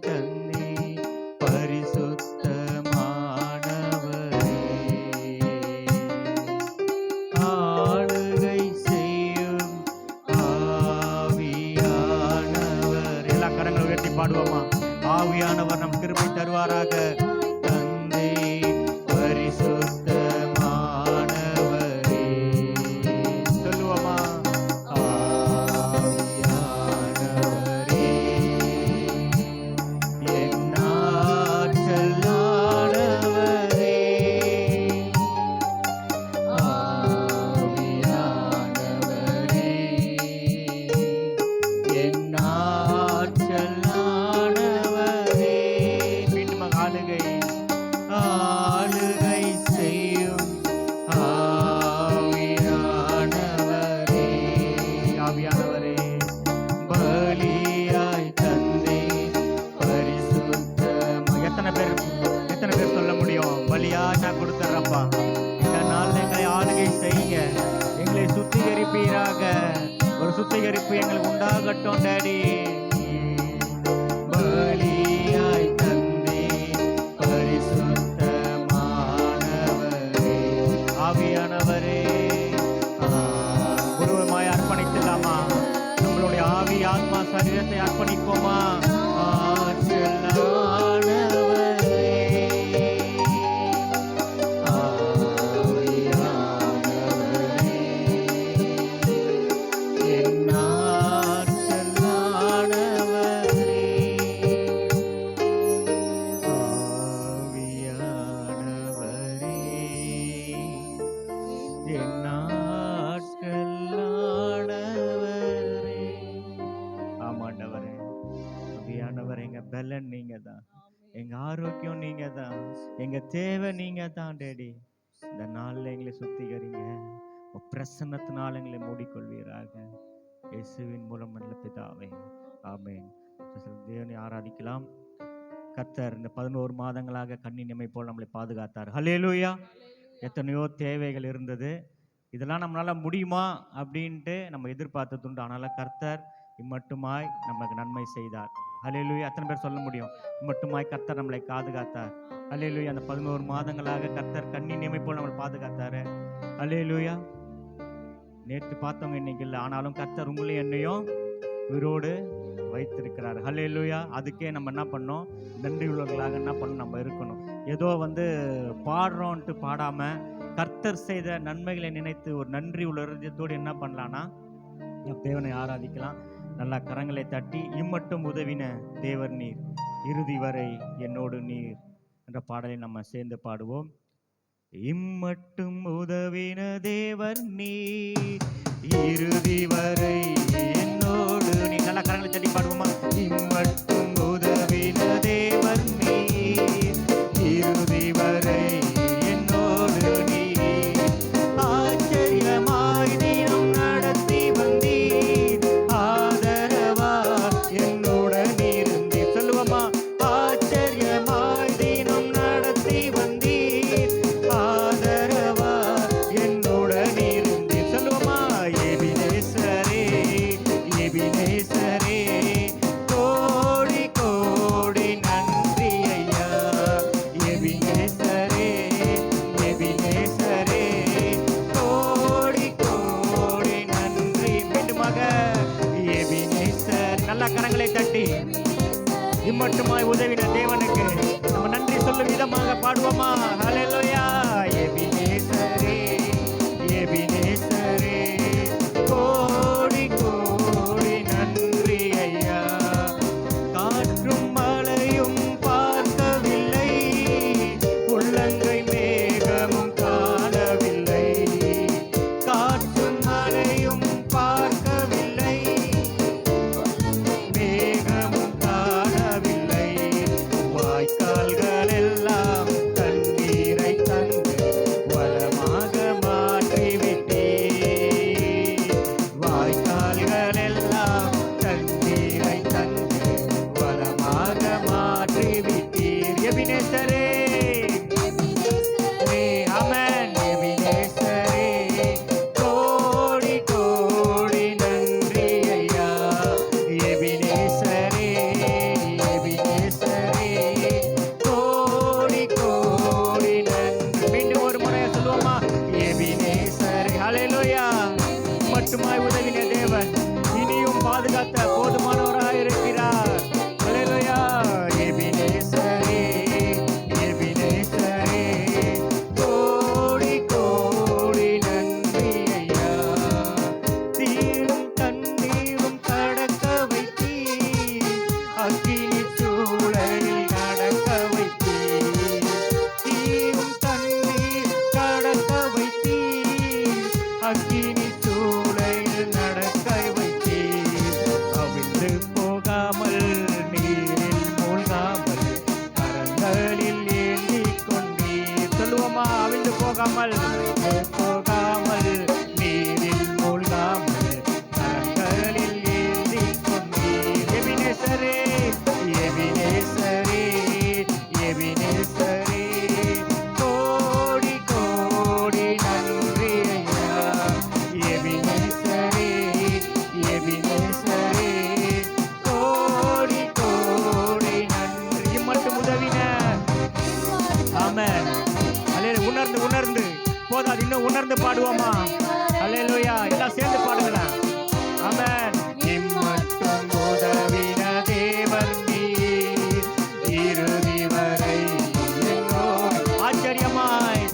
தந்தை பரிசுத்தமானவரே, ஆளுகை செய்யும் ஆவியானவர். எல்லா கரங்களை உயர்த்தி பாடுவோமா? ஆவியானவர் நம் கிருபை தருவாராக. தந்தை பரிசுத்தமானவரே, சொல்லுவோமா? ஆவியானவரே, என் ஆற்றலானவரே, ஆவியானவரே, என் ஆற்றலானவரே. மீண்டும் ஆளுகை ஆளுகை செய்யும் ஆவியானவரே, ஆவியானவரே, பலியாய் தந்தை பரிசுத்தமா. எத்தனை பேர் சொல்ல முடியும்? பலியாய் நான் கொடுத்துறப்பா, இந்த நாள் எங்களை ஆளுகை செய்ய, எங்களை சுத்திகரிப்பீராக. ஒரு சுத்திகரிப்பு எங்களுக்கு உண்டாகட்டும் டாடி. பலியாய் தந்தை பரிசுத்தமானவரே, ஆவியானவரே, குருவமாய் அர்ப்பணிக்கலாமா? நம்மளுடைய ஆவி, ஆத்மா, சரீரத்தை அர்ப்பணிப்போமா? ஆற்றலானவரே, ஆவியானவரே, என் ஆற்றலானவரே, ஆவியானவரே, என் ஆற்றலானவரே. ஆமாண்டவரே, ஆவியானவர் எங்க பலன் நீங்க தான், எங்க ஆரோக்கியம் நீங்க தான், எங்க தேவை நீங்க தான் டேடி. இந்த நாள்ல எங்களை சுத்திகரிங்க, பிரசன்னத்தினால் எங்களை மூடிக்கொள்வீராக. இயேசுவின் மூலம் நல்ல பிதாவே, ஆமென். தேவனை ஆராதிக்கலாம். கர்த்தர் இந்த 11 மாதங்களாக கண்ணின் இமை போல் நம்மளை பாதுகாத்தார். ஹல்லேலூயா. எத்தனையோ தேவைகள் இருந்தது, இதெல்லாம் நம்மளால முடியுமா அப்படின்ட்டு நம்ம எதிர்பார்த்ததுண்டு. ஆனாலும் கர்த்தர் இம்மட்டுமாய் நமக்கு நன்மை செய்தார். ஹல்லேலூயா. எத்தனை பேர் சொல்ல முடியும்? இம்மட்டுமாய் கர்த்தர் நம்மளை பாதுகாத்தார். ஹல்லேலூயா. அந்த 11 மாதங்களாக கர்த்தர் கண்ணின் இமை போல் நம்மளை பாதுகாத்தாரு. ஹல்லேலூயா. நேற்று பார்த்தவங்க இன்னைக்கு இல்லை, ஆனாலும் கர்த்தர் உங்களையும் என்னையும் உயிரோடு வைத்திருக்கிறார். ஹல்லேலூயா. அதுக்கே நம்ம என்ன பண்ணோம்? நன்றி உள்ளவர்களாக என்ன பண்ணணும்? நம்ம இருக்கணும். ஏதோ பாடுறோன்ட்டு பாடாம கர்த்தர் செய்த நன்மைகளை நினைத்து ஒரு நன்றி உள்ள இருதயத்தோடு என்ன பண்ணலான்னா தேவனை ஆராதிக்கலாம். நல்லா கரங்களை தட்டி, இம்மட்டும் உதவின தேவர் நீர், இறுதி வரை என்னோடு நீர் என்ற பாடலை நம்ம சேர்ந்து பாடுவோம். இம்மட்டும் உதவின தேவர் நீர், இறுதி வரை என்னோடு நீ. நல்லா கரங்களை தட்டி பாடுவோமா? இம்மட்டும் உதவின தேவர் நீர், இறுதி வரை என்னோடு நீர், ஆச்சரியமாய் தினம் நடத்தி வந்தீர், ஆதரவா என்னுடன் இருந்தீர். சொல்லுவோமா? ஆச்சரியமாய் தினம் நடத்தி வந்தீர், ஆதரவா என்னுடன் இருந்தீர். சொல்லுவோமா? எபினேசரே, எபினேசரே, கோடி கோடி நன்றி ஐயா. எபினேசரே, எபினேசரே, கோடி கோடி நன்றி. மீண்டுமாக எபினேசர். நல்ல கரங்களை தட்டி இம்மட்டுமாய் உதவின தேவனுக்கு நம்ம நன்றி சொல்லும் விதமாக பாடுவோமா? ஹல்லேலூயா. எபினேசரே, எபினேசரே, கோடி கோடி நன்றி ஐயா. காற்றும் மழையும் பார்க்கவில்லை, உள்ளங்கை மேகமும் காணவில்லை. காற்றும் மழையும் பார்க்கவில்லை, மேகமும் காணவில்லை. போகாமல் நீரில் மூழ்காமல் கரங்களில் ஏந்தி கொண்டீர். எபினேசரே எபினேசரே எபினேசரே கோடி கோடி நன்றி ஐயா. எபினேசரே எபினேசரே கோடி கோடி நன்றி. இம்மட்டும் உதவின. ஆமென். அல்லேலூயா. உணர்ந்து உணர்ந்து போதாது, இன்னும் உணர்ந்து பாடுவோமா? அல்லேலூயா. எல்லாம் சேர்ந்து பாடுங்களேன். ஆமென். இம்மட்டும் உதவின தேவன் நீர், இறுதி வரை என்னோடு ஆச்சரியமாய்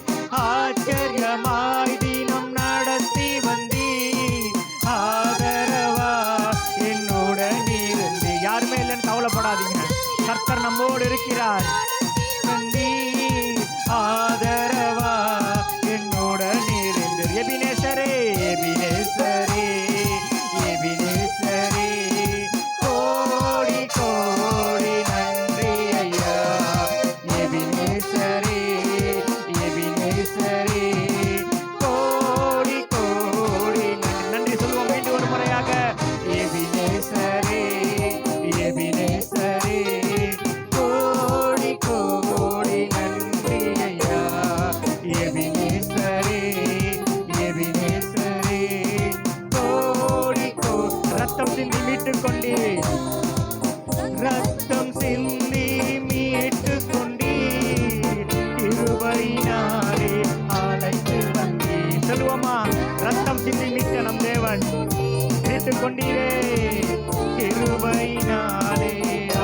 ஆச்சரியமாய் தினம் நடத்தி வந்தீர். ஆதரவா என்னுடன் இருந்து. யாருமே இல்லைன்னு கவலைப்படாதீங்க. கர்த்தர் நம்மோடு இருக்கிறார். ஆதரவா என்னுடன் இருந்து. எபினேசரே எபினேசரே எபினேசரே கோடி கோடி நன்றி ஐயா. எபினேசரே எபினேசரே கோடி கோடி நன்றி சொல்லுவோம் மீண்டும் ஒரு முறையாக. எபினேசரே எபினேசரே கோடி கோடி நன்றி ஐயா. எபினேசரே எபினேசரே கோடி கோடி. ரத்தம் சிந்தி மீட்டுக் கொண்டீர். ரத்தம் சிந்தி மீட்டுக் கொண்டீர். கிருபையினாலே அழைத்து வந்தீர். சொல்லுவோமா? ரத்தம் சிந்தி மீட்ட நம் தேவன் மீட்டுக் கொண்டீரே. கிருபையினாலே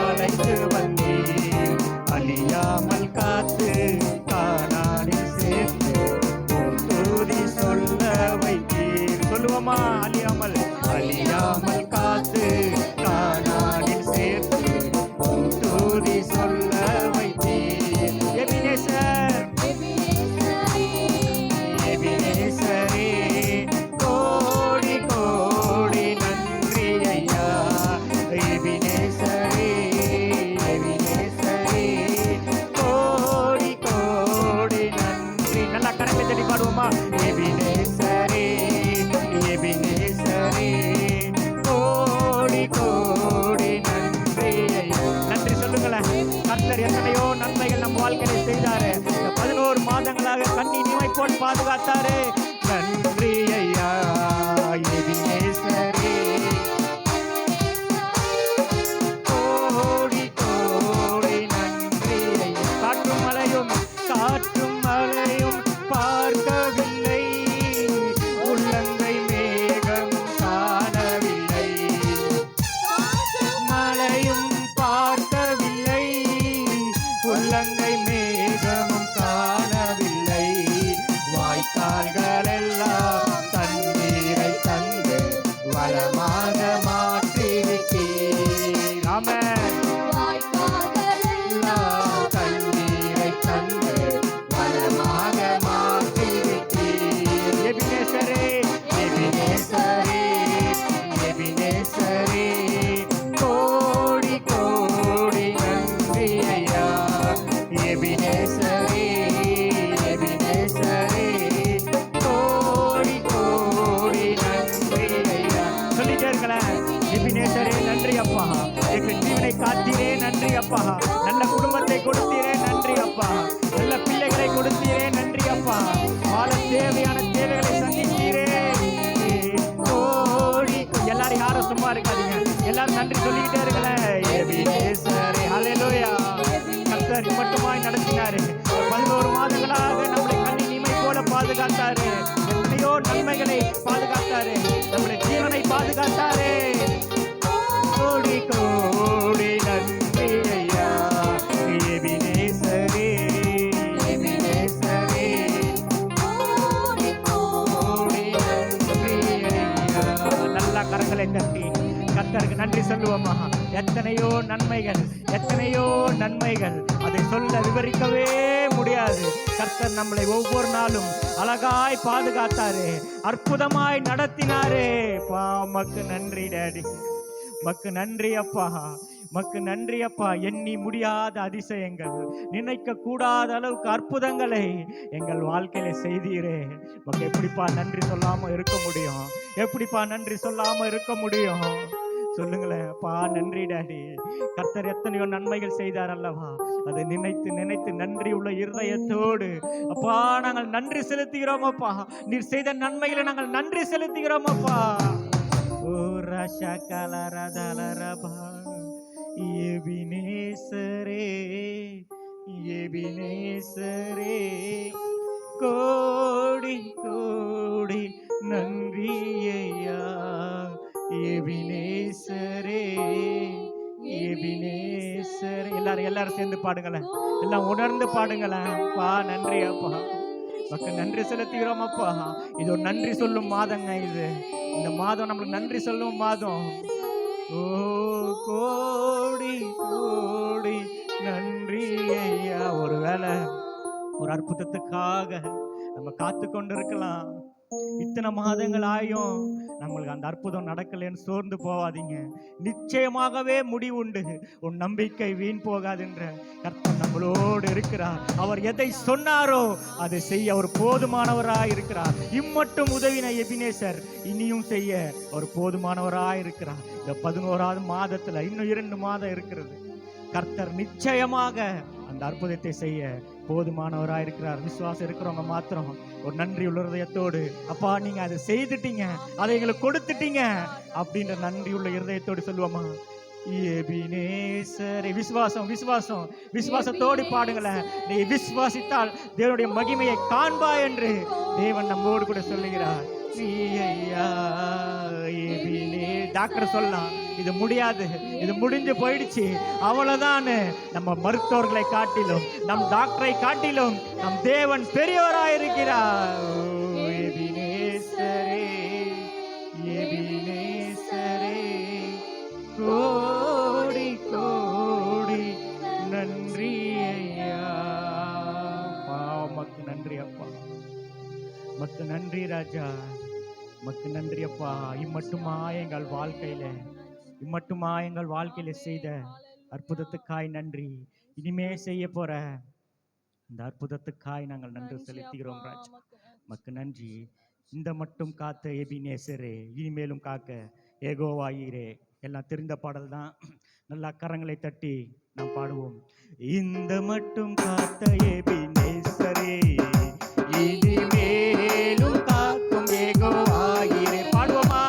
அழைத்து வந்தீர். அழியாமல் காத்து கானானில் சேர்த்து துதி சொல்ல வைத்தீர். சொல்லுவோமா? அழியாமல் அழியாமல் காத்து கானானில் சேர்த்து துதி சொல்ல வைத்தீர். எபினேசர் எபினேசரே கோடி கோடி நன்றி ஐயா. எபினேசரே எபினேசரே கோடி கோடி நன்றி. நல்லா கரங்களை தட்டி பாடுவோமா? எபினேசரே எபினேசரே கோடி கோடி நன்றி ஐயா. நன்றி சொல்லுங்களேன். கர்த்தர் எத்தனையோ நன்மைகள் நம் வாழ்க்கையில செய்தாரு. 11 மாதங்களாக கண்ணி நீமை போல் பாதுகாத்தாரு. நன்றி ஐயா. எபினேசரே கோடி கோடி நன்றி ஐயா. காற்றும் மழையும் பார்க்கவில்லை, உள்ளங்கை மேகம் காணவில்லை. மழையும் பார்க்கவில்லை, உள்ளங்கை மேகமும் காணவில்லை. வாய்க்கால்கள் எல்லாம் தண்ணீரை தந்து வளமாக மாற்றிவிட்டீர். ஆமென். எல்லாம் தண்ணீரை தந்து வளமாக மாற்றிவிட்டீர். எபினேசரே எபினேசரே எபினேசரே கோடி கோடி நன்றி ஐயா. எபினேசரே எபினேசரே கோடி கோடி நன்றி ஐயா. சொல்லிட்டே இருக்கலாம். எபினேசரே நன்றி அப்பா. எங்கள் ஜீவனை காத்தீரே நன்றி அப்பா. நல்ல குடும்பத்தை கொடுத்தீரே நன்றி அப்பா. நல்ல பிள்ளைகளை கொடுத்தீரே நன்றி அப்பா. வாழ தேவையான தேவைகளை சந்தித்தீரே. கோடி எல்லாரும் யாரும் சும்மா இருக்காதீங்க. எல்லாரும் நன்றி சொல்லிக்கிட்டே இருக்கலாம். எபினேசரே ஹல்லேலூயா. கர்த்தர் மட்டுமாய் நடத்தினாரு. 11 மாதங்களாக நம்மளை கண்ணி நீமை போல பாதுகாத்தாரு. எத்தனையோ நன்மைகளை பாதுகாத்தாரு. நம்முடைய ஜீவனை பாதுகாத்தாரு. கோடி கோடி நன்றி ஐயா. எபினேசரே எபினேசரே கோடி கோடி நன்றி ஐயா. நல்லா கரங்களை தட்டி கர்த்தருக்கு நன்றி சொல்லுவோமா? எத்தனையோ நன்மைகள் எத்தனையோ நன்மைகள், அதை சொல்ல விவரிக்கவே முடியாது. கர்த்தர் நம்மளை ஒவ்வொரு நாளும் அழகாய் பாதுகாத்தாரு, அற்புதமாய் நடத்தினாரு. மக்கு நன்றி டாடி, மக்கு நன்றி அப்பா. மக்கு நன்றி அப்பா. எண்ணி முடியாத அதிசயங்கள், நினைக்க கூடாத அளவுக்கு அற்புதங்களை எங்கள் வாழ்க்கையில செய்தீரே. மக்கு எப்படிப்பா நன்றி சொல்லாம இருக்க முடியும்? எப்படிப்பா நன்றி சொல்லாம இருக்க முடியும்? சொல்லுங்களேன் அப்பா. நன்றி டாடி. கர்த்தர் எத்தனையோ நன்மைகள் செய்தார் அல்லவா? அதை நினைத்து நினைத்து நன்றி உள்ள இருதயத்தோடு அப்பா நாங்கள் நன்றி செலுத்துகிறோம் அப்பா. நீர் செய்த நன்மைகளை நாங்கள் நன்றி செலுத்துகிறோம் அப்பா. ஓ ரஷா கலரதலரபா எபினேசரே, எபினேசரே, கோடி கோடி நன்றி ஐயா. எபினேசரே, எபினேசரே. எல்லாரும் சேர்ந்து பாடுங்களேன். எல்லாம் உணர்ந்து பாடுங்களேன். அப்பா நன்றி அப்பா. மக்கள் நன்றி செலுத்துகிறோம் அப்பா. இது ஒரு நன்றி சொல்லும் மாதங்க. இந்த மாதம் நம்மளுக்கு நன்றி சொல்லும் மாதம். ஓ கோடி கோடி நன்றி ஐயா. ஒருவேளை ஒரு அற்புதத்துக்காக நம்ம காத்து கொண்டு இருக்கலாம். இத்தனை மாதங்கள் ஆயும் நம்மளுக்கு அந்த அற்புதம் நடக்கலன்னு சோர்ந்து போவாதீங்க. நிச்சயமாகவே முடிவுண்டு. உன் நம்பிக்கை வீண் போகாதுன்ற கர்த்தர் நம்மளோடு இருக்கிறார். அவர் எதை சொன்னாரோ அதை செய்ய அவர் போதுமானவராய் இருக்கிறார். இம்மட்டும் உதவின எபினேசர் இனியும் செய்ய அவர் போதுமானவராய் இருக்கிறார். இந்த 11வது மாதத்துல இன்னும் 2 மாதம் இருக்கிறது. கர்த்தர் நிச்சயமாக அந்த அற்புதத்தை செய்ய போதுமானவராக இருக்கிறார். விசுவாசம் இருக்கிறவங்க மாத்திரம் ஒரு நன்றி உள்ள இருதயத்தோடு அப்பா நீங்க அதை செய்துட்டீங்க, அதை எங்களுக்கு கொடுத்துட்டீங்க அப்படின்ற நன்றி உள்ள இருதயத்தோடு சொல்லுவோமா? எபினேசரே. விசுவாசம் விசுவாசம் விசுவாசத்தோடு பாடுங்களேன். நீ விசுவாசித்தால் தேவனுடைய மகிமையை காண்பா என்று தேவன் நம்மோடு கூட சொல்லுகிறார். டாக்டர் சொல்லலாம் இது முடியாது, இது முடிஞ்சு போயிடுச்சு, அவ்வளவுதான். நம்ம மருத்துவர்களை காட்டிலும் நம் டாக்டரை காட்டிலும் நம் தேவன் பெரியவராயிருக்கிறார். எபினேசரே, எபினேசரே, கோடி கோடி நன்றி ஐயா. மக்கு நன்றி அப்பா, மக்கு நன்றி ராஜா, மக்கு நன்றி அப்பா. இம்மட்டுமா எங்கள் வாழ்க்கையில செய்த அற்புதத்துக்காய் நன்றி. இனிமே செய்ய போற இந்த அற்புதத்துக்காய் நாங்கள் நன்றி செலுத்துகிறோம் ராஜா. மக்கு நன்றி. இந்த மட்டும் காத்த எபினேசரே, இனிமேலும் காக்க ஏகோவாயிரே. எல்லாம் தெரிந்த பாடல் தான். நல்லா கரங்களை தட்டி நாம் பாடுவோம். இந்த மட்டும் காத்த எபினேசரே, இனிமேலும் காக்கும் ஏகோவாயிரே. பாடுவோமா?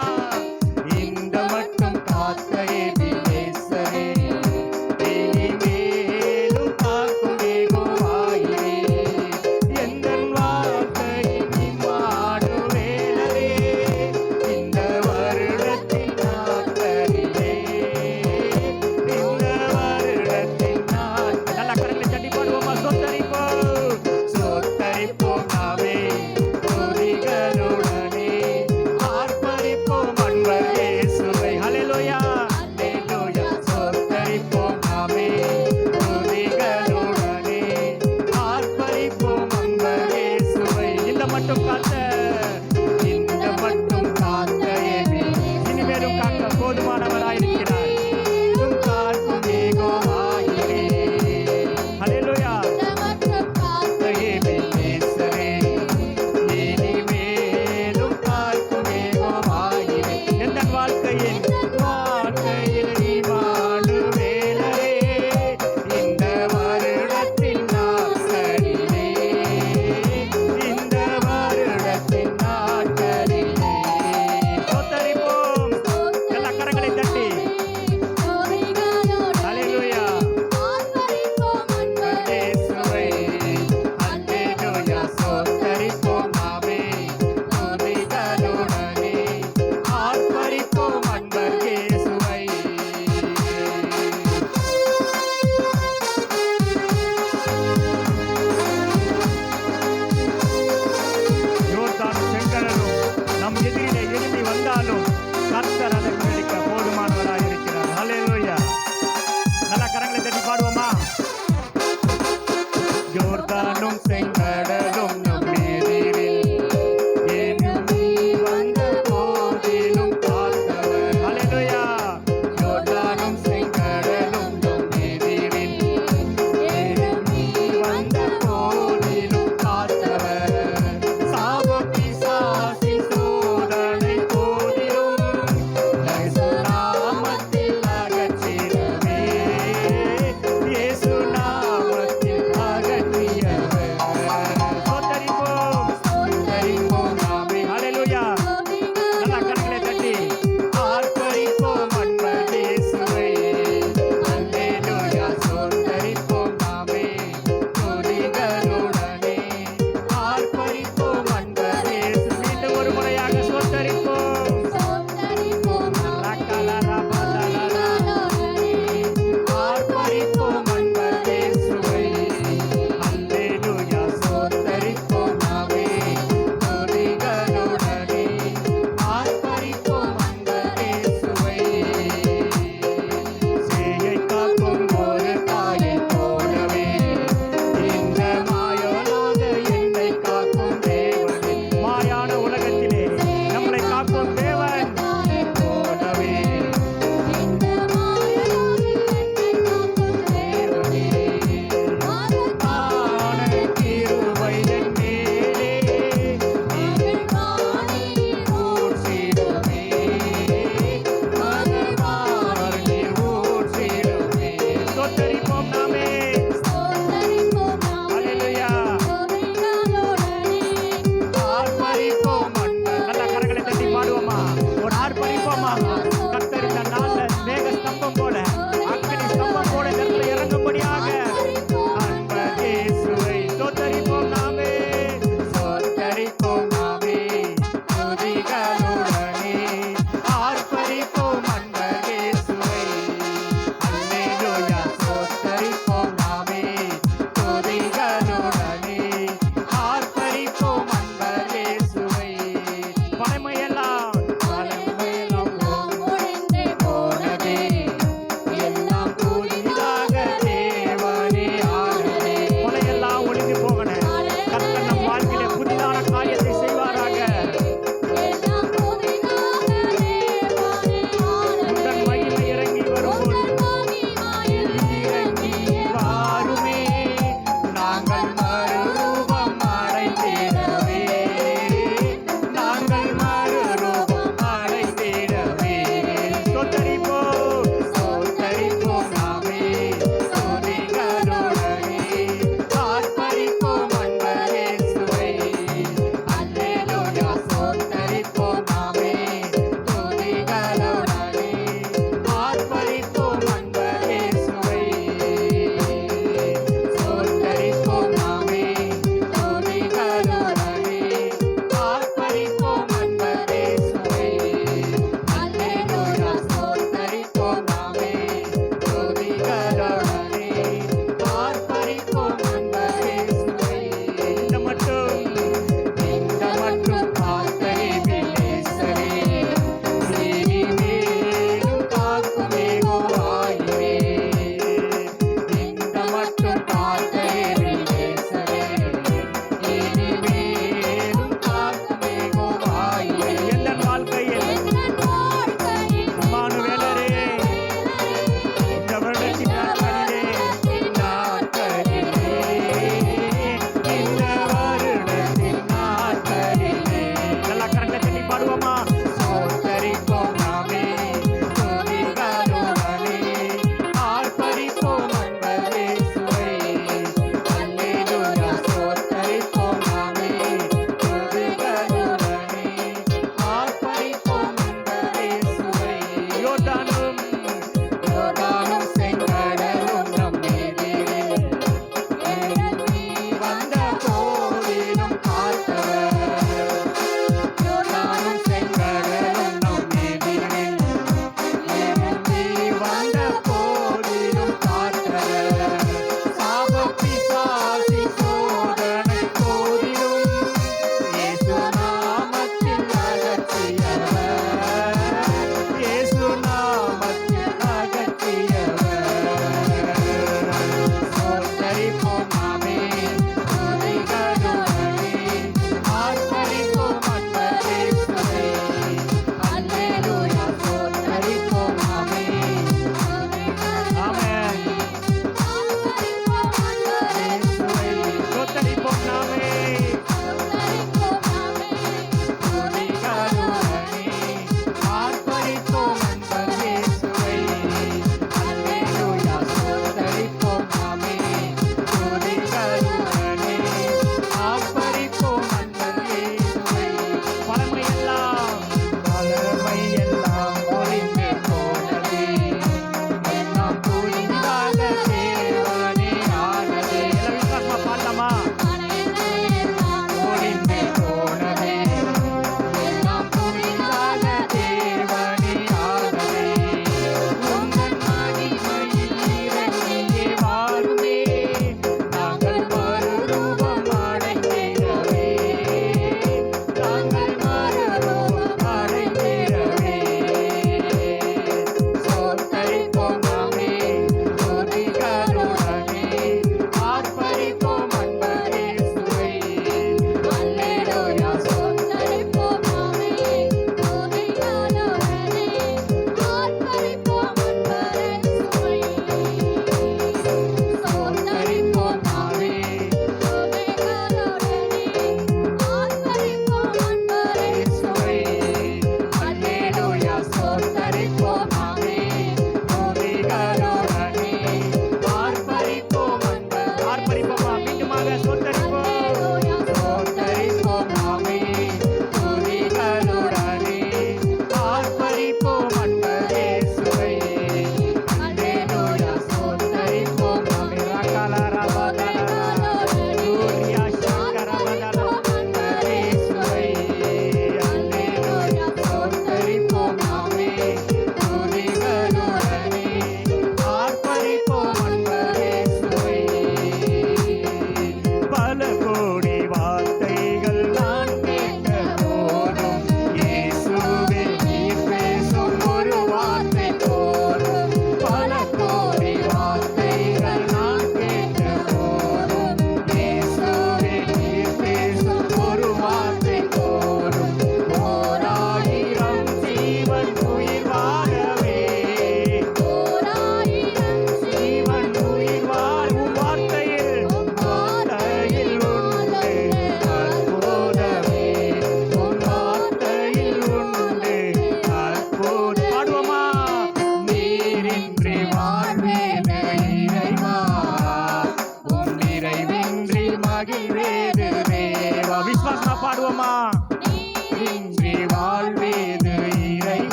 இந்த மட்டும் காத்த எபினேசரே, இனிமேலும் காக்கும் ஏகோவாயிரே. எந்தன் வாழ்க்கையின் இம்மானுவேலரே, இந்த வருடத்தின் நாட்களிலே, இந்த வருடத்தின் நாட்கள். நல்ல கரங்களை தட்டி பாடுவோமா? சொத்தரிப்போம் சொத்தரிப்போம் நாமே துதிகளுடனே, ஆர்ப்பரிப்போம் அன்பர் இயேசுவை. ஹல்லேலூயா ஹல்லேலூயா. சொத்தரிப்போம் நாமே துதிகளுடனே, ஆர்ப்பரிப்போம் அன்பர் இயேசுவை. இந்த மட்டும் காத்த, இந்த மட்டும் காத்த இனிமேலும் காக்க போதுமானவராயிருக்கிறார். காக்கும் ஏகோவாயிரே. ஹல்லேலூயா. எபினேசரே, இனிமேலும் காக்கும் ஏகோவாயிரே. எந்தன் வாழ்க்கையில் இம்மானுவேலரே, இந்த வருடத்தின் நாட்களிலே, இந்த வருடத்தின் நாட்களிலே. சொத்தரிப்போம். எல்லா கரங்களை தட்டி ஹல்லேலூயா இயேசுவை. ஹல்லேலூயா. சொத்தரிப்போம் நாமே துதிகளுடனே, ஆர்ப்பரிப்போம் அன்பர் இயேசுவை. யோர்தானும் செங்கடலும் நம் எதிரிலே எழும்பி வந்தாலும் கர்த்தர் அதை முறியடிக்க போதுமானவராய் இருக்கிறார். ஹல்லேலூயா. நல்ல கரங்களை தட்டி பாடுவோமா? யோர்தானும் செங்கடலும் நம் எதிரில் எழும்பி வந்த போதிலும் காத்தவர். ஹல்லேலூயா. யோர்தானும் செங்கடலும்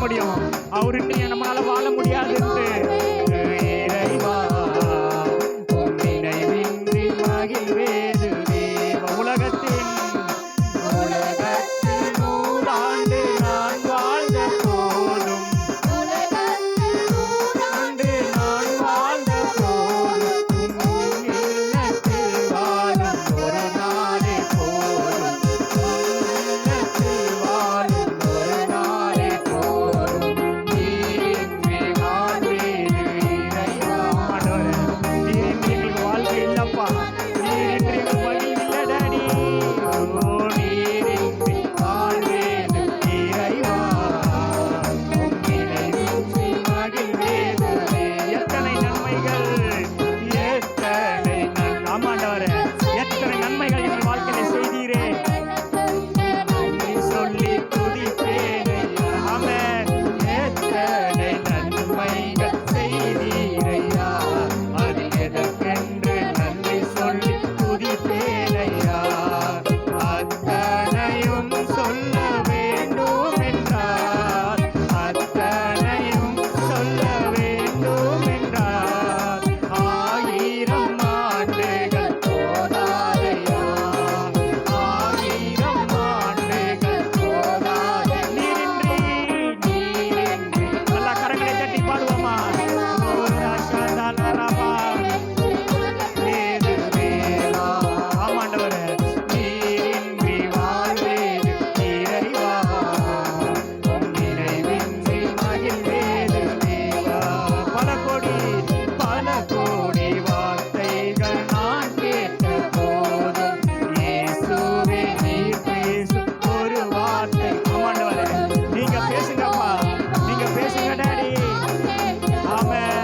முடியும். அவருன்னு நம்மளால வாழ முடியாது. இறைவா உம் நினைவின்றி மகிழ்வேது தேவ. உலகத்தின் நூறாண்டு நான் வாழ்ந்த போதும், நூறாண்டு நான் வாழ்ந்த போதும், உம் இல்லத்தில் வாழும் ஒரு நாளே போதும், இல்லத்தில் வாழும் ஒரு நாளே போதும். நீரின்றி வாழ்வேது இறைவா. ஆண்டவரே, நீரின்றி எங்களுக்கு வாழ்க்கை இல்லப்பா. நீரின்றி எங்களுக்கு வழி இல்லை டாடி. ஓ, நீரின்றி வாழ்வேது இறைவா. உம் நினைவின்றி மகிழ்வேது. எத்தனை நன்மைகள், எத்தனை ஆமாண்டவரே, எத்தனை நன்மைகள் எங்கள் வாழ்க்கையில செய்தீரே. நன்றி சொல்லி துதிப்பேனே. ஆமென். எத்தனை நன்மைகள் செய்தீரையா, அது எதற்கென்று நன்றி சொல்லி துதிப்பேனையா. அத்தனையும் சொல்ல வேண்டும் என்றார், அத்தனையும் சொல்ல வேண்டும் என்றார். 1000 ஆண்டுகள் போதாதையா, 1000 ஆண்டுகள் போதாது. நீரின்றி, நீரின்றி. நல்லா கரங்களை தட்டி பாடுவோமா? ஓ ராஷா தாலரபா வேது வேலா. ஆமாண்டவரே, நீரின்றி வாழ்வேது இறைவா. உம் நினைவின்றி மகிழ்வேது தேவா. பல கோடி வார்த்தைகள் நான் கேட்ட போதும், இயேசுவே நீர் பேசும் ஒரு வார்த்தை. ஆமாண்டவரே, நீங்க பேசுங்கப்பா, நீங்க பேசுங்க டாடி. ஆமென்.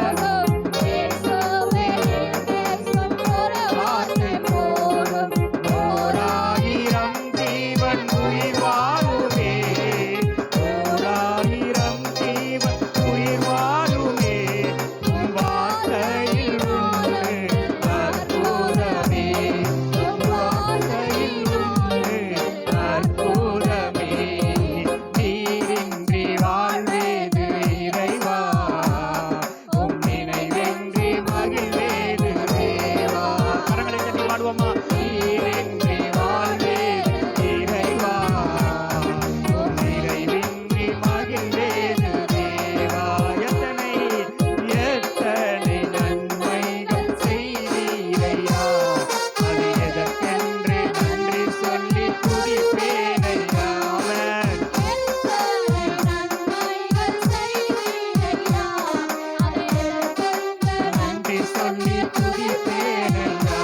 வார்த்தை போதும், 1000 ஜீவன் உயிர் வாழுமே, 1000 ஜீவன் உயிர் வாழுமே. உம் வார்த்தையில் உண்டு அற்புதமே, உம் வார்த்தையில் உண்டு அற்புதமே. நீரின்றி வாழ்வேது இறைவா, உம் நினைவின்றி மகிழ்வேது தேவா. கரங்களை தட்டி பாடுவோமா? நீரின்றி வாழ்வேது இறைவா, உம் நினைவின்றி மகிழ்வேது தேவா. எத்தனை எத்தனை நன்மைகள் செய்தீரையா, அது எதற்கென்று நன்றி சொல்லி துதிப்பேனையா. ஆமென். நன்றி சொல்லி துதிப்பேனையா.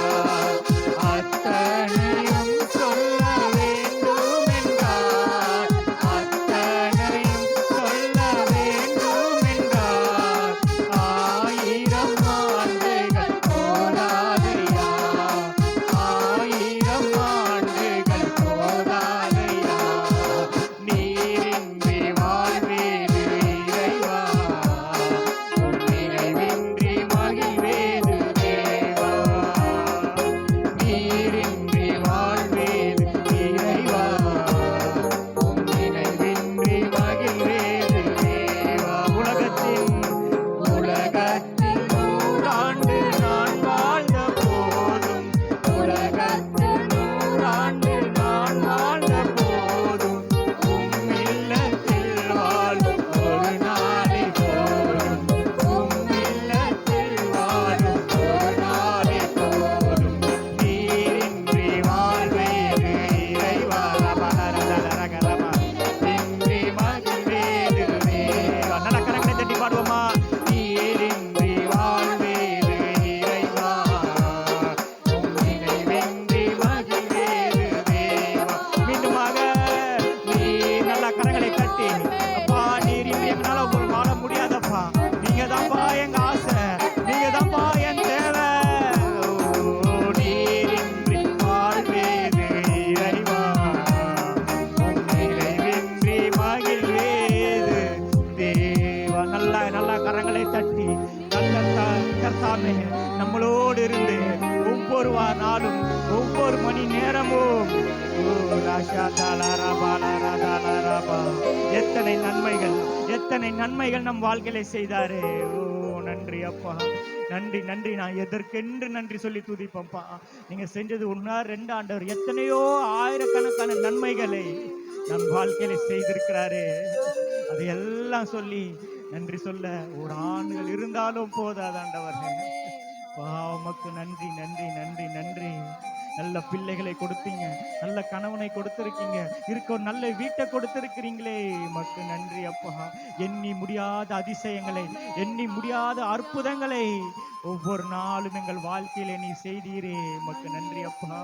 அத்தனையும் சொல்ல வேண்டும் என்றார், அத்தனையும் சொல்ல வேண்டும் என்றார். 1000 ஆண்டுகள் போதாதையா, 1000 ஆண்டுகள் போதாதையா. நீரின்றி வாழ்வேது இறைவா, உம் நினைவின்றி மகிழ்வேது தேவா. நீரின்றி வாழ்வேது இறைவா, உம் நினைவின்றி மகிழ்வேது தேவா. உலகத்தின் நூறாண்டு நான் வாழ்ந்த போதும், உலகத்தின் நூறாண்டு நான் வாழ்ந்த போதும், உம் இல்லத்தில் வாழும் ஒரு நாளே போதும், உம் இல்லத்தில் வாழும் ஒரு நாளே போதும். நீரின்றி வாழ்வேது இறைவா. ரபரதரகரமா. இன்றி மகிழ்வேது தேவா. நல்ல கரங்களை தட்டி பாடுவோமா? நீரின்றி வாழ்வேது இறைவா, உம் நினைவின்றி மகிழ்வேது தேவா. மீண்டுமாக நீ நல்ல கரங்களை தட்டி, அப்பா நீரின்றி எங்களால வாழ முடியாதப்பா. நீங்க தான்ப்பா எங்க ஆசை, நீங்க தான்ப்பா என் தேவை. ஓ, நீரின்றி வாழ்வேது இறைவா, உம் நினைவின்றி மகிழ்வேது தேவா. நல்ல கரங்களை தட்டி, நல்ல கர்த்தாவே நம்மளோடு இருந்து ஒவ்வொரு நாளும் ஒவ்வொரு மணி நேரமும் எத்தனை நன்மைகள், எத்தனை நன்மைகள் நம் வாழ்க்கையில செய்தாரு. ஓ நன்றி அப்பா, நன்றி நன்றி. நான் எதற்கென்று நன்றி சொல்லி துதிப்போம்ப்பா. நீங்க செஞ்சது 1 2 ஆண்டவர் எத்தனையோ ஆயிரக்கணக்கான நன்மைகளை நம் வாழ்க்கையில செய்திருக்கிறாரு. அதையெல்லாம் சொல்லி நன்றி சொல்ல ஒரு ஆண்டுகள் இருந்தாலும் போதாது ஆண்டவர். உமக்கு நன்றி நன்றி நன்றி நன்றி. நல்ல பிள்ளைகளை கொடுத்தீங்க, நல்ல கணவனை கொடுத்திருக்கீங்க, இருக்க ஒரு நல்ல வீட்டை கொடுத்திருக்கிறீங்களே, உமக்கு நன்றி அப்பா. எண்ணி முடியாத அதிசயங்களை, எண்ணி முடியாத அற்புதங்களை ஒவ்வொரு நாளும் எங்கள் வாழ்க்கையில நீ செய்தீரே, உமக்கு நன்றி அப்பா.